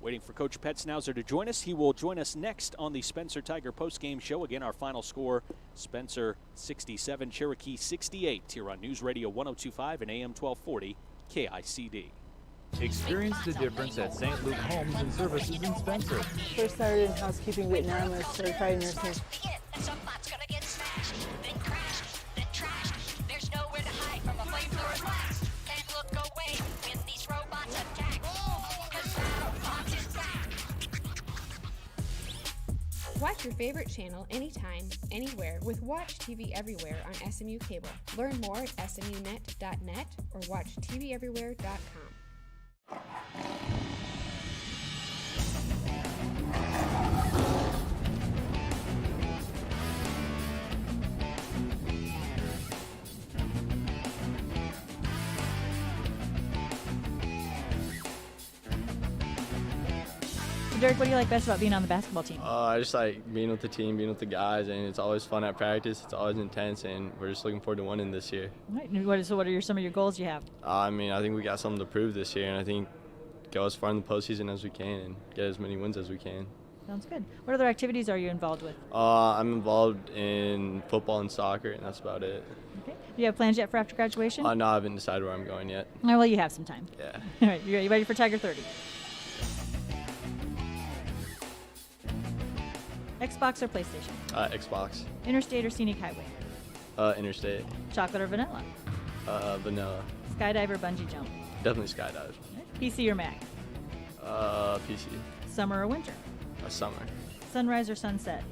Waiting for Coach Pat Schnauzer to join us. He will join us next on the Spencer Tiger postgame show. Again, our final score, Spencer 67, Cherokee 68, here on News Radio 102.5 and AM 1240 KICD. Experience the difference at St. Luke Homes and Services in Spencer. First started in housekeeping, but now I'm a certified nurse. Watch your favorite channel anytime, anywhere with Watch TV Everywhere on SMU Cable. Learn more at smunet.net or watch tveverywhere.com. Derek, what do you like best about being on the basketball team? I just like being with the team, being with the guys, and it's always fun at practice. It's always intense, and we're just looking forward to winning this year. All right. And what are some of your goals you have? I mean, I think we got something to prove this year, and I think go as far in the postseason as we can and get as many wins as we can. Sounds good. What other activities are you involved with? I'm involved in football and soccer, and that's about it. Okay. Do you have plans yet for after graduation? No, I haven't decided where I'm going yet. Oh, well, you have some time. Yeah. All right. You ready for Tiger 30? Xbox or PlayStation? Xbox. Interstate or scenic highway? Interstate. Chocolate or vanilla? Vanilla. Skydive or bungee jump? Definitely skydive. PC or Mac? PC. Summer or winter? Summer. Sunrise or sunset?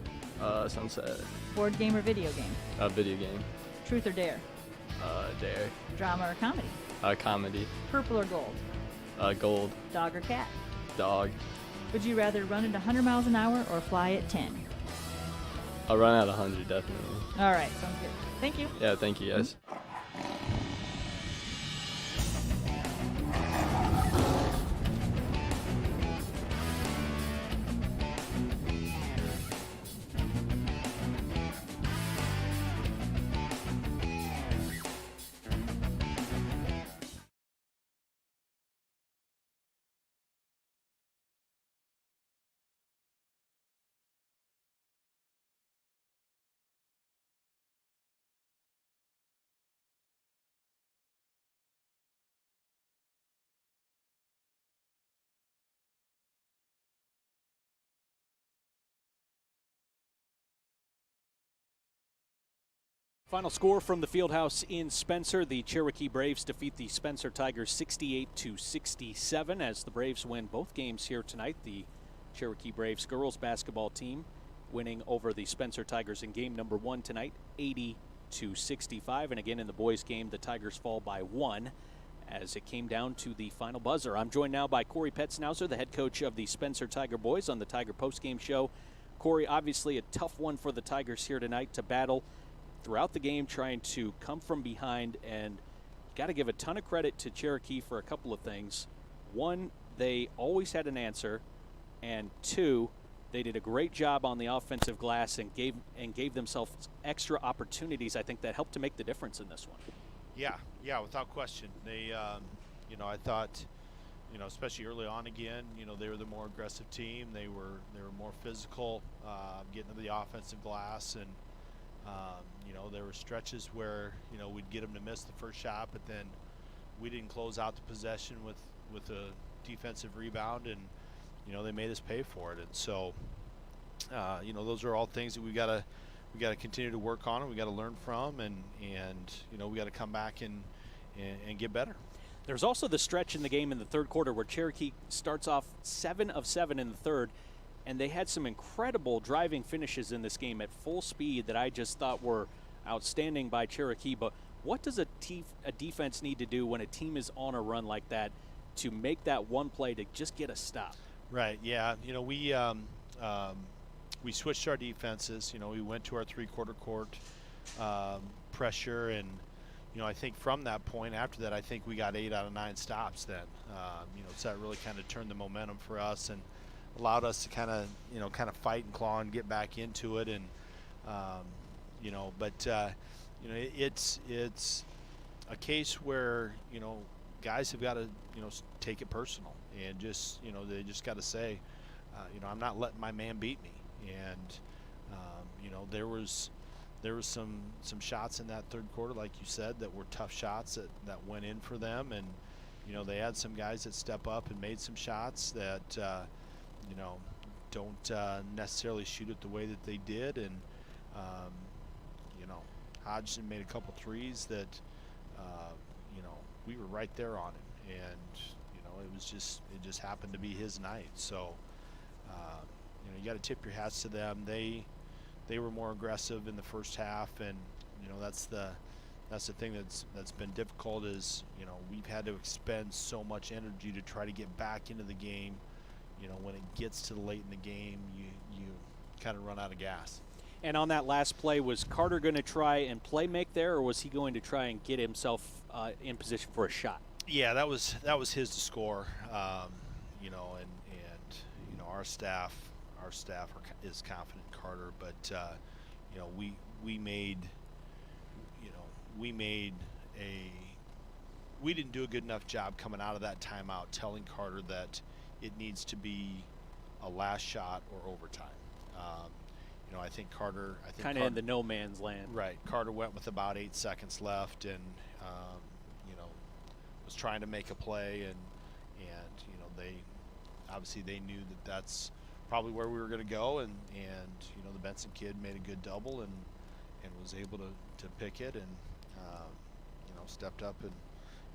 Sunset. Board game or video game? Video game. Truth or dare? Dare. Drama or comedy? Comedy. Purple or gold? Gold. Dog or cat? Dog. Would you rather run at 100 miles an hour or fly at 10? I'll run at 100, definitely. All right, sounds good. Thank you. Yeah, thank you, guys. Final score from the Fieldhouse in Spencer. The Cherokee Braves defeat the Spencer Tigers 68-67 as the Braves win both games here tonight. The Cherokee Braves girls basketball team winning over the Spencer Tigers in game number 1 tonight, 80-65. And again in the boys game, the Tigers fall by 1 as it came down to the final buzzer. I'm joined now by Corey Petznousser, the head coach of the Spencer Tiger boys on the Tiger postgame show. Corey, obviously a tough one for the Tigers here tonight to battle throughout the game, trying to come from behind, and got to give a ton of credit to Cherokee for a couple of things. One, they always had an answer, and two, they did a great job on the offensive glass and gave themselves extra opportunities, I think, that helped to make the difference in this one. Yeah, without question. They, I thought, especially early on again, they were the more aggressive team. They were more physical, getting to the offensive glass, and there were stretches where, we'd get them to miss the first shot, but then we didn't close out the possession with a defensive rebound, and, they made us pay for it. And so, those are all things that we got to continue to work on, and we got to learn from, and we got to come back and get better. There's also the stretch in the game in the third quarter where Cherokee starts off 7 of 7 in the third, and they had some incredible driving finishes in this game at full speed that I just thought were outstanding by Cherokee. But what does a defense need to do when a team is on a run like that to make that one play to just get a stop? Right, yeah. We switched our defenses. We went to our three-quarter court pressure, and I think from that point, after that, I think we got 8 out of 9 stops then. So that really kind of turned the momentum for us and allowed us to kind of fight and claw and get back into it. And it's a case where guys have got to take it personal and just they just got to say I'm not letting my man beat me. And there was some shots in that third quarter, like you said, that were tough shots that went in for them, and they had some guys that step up and made some shots that don't necessarily shoot it the way that they did. And Hodgson made a couple threes that we were right there on him, and it just happened to be his night. So you got to tip your hats to them. They were more aggressive in the first half, and that's the thing that's been difficult is we've had to expend so much energy to try to get back into the game. When it gets to late in the game, you kind of run out of gas. And on that last play, was Carter going to try and play make there, or was he going to try and get himself in position for a shot? Yeah, that was his to score. our staff is confident in Carter, but you know, we didn't do a good enough job coming out of that timeout telling Carter that it needs to be a last shot or overtime. You know, I think Carter kind of in the no man's land. Right. Carter went with about 8 seconds left, and you know, was trying to make a play, and you know, they knew that that's probably where we were going to go, and you know, the Benson kid made a good double and was able to pick it, and you know, stepped up and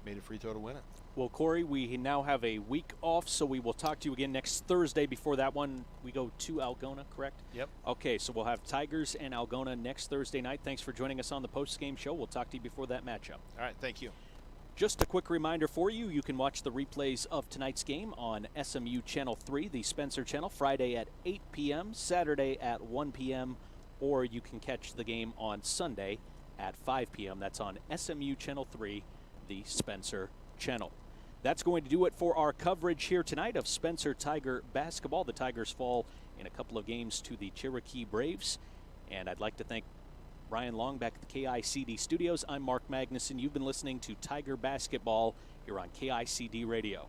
made a free throw to win it. Well, Corey, we now have a week off, so we will talk to you again next Thursday. Before that one, we go to Algona, correct? Yep. Okay, so we'll have Tigers and Algona next Thursday night. Thanks for joining us on the post-game show. We'll talk to you before that matchup. All right, thank you. Just a quick reminder for you, you can watch the replays of tonight's game on SMU Channel 3, the Spencer Channel, Friday at 8 p.m., Saturday at 1 p.m., or you can catch the game on Sunday at 5 p.m. That's on SMU Channel 3, the Spencer Channel. That's going to do it for our coverage here tonight of Spencer Tiger basketball. The Tigers fall in a couple of games to the Cherokee Braves. And I'd like to thank Ryan Long back at the KICD studios. I'm Mark Magnuson. You've been listening to Tiger Basketball here on KICD Radio.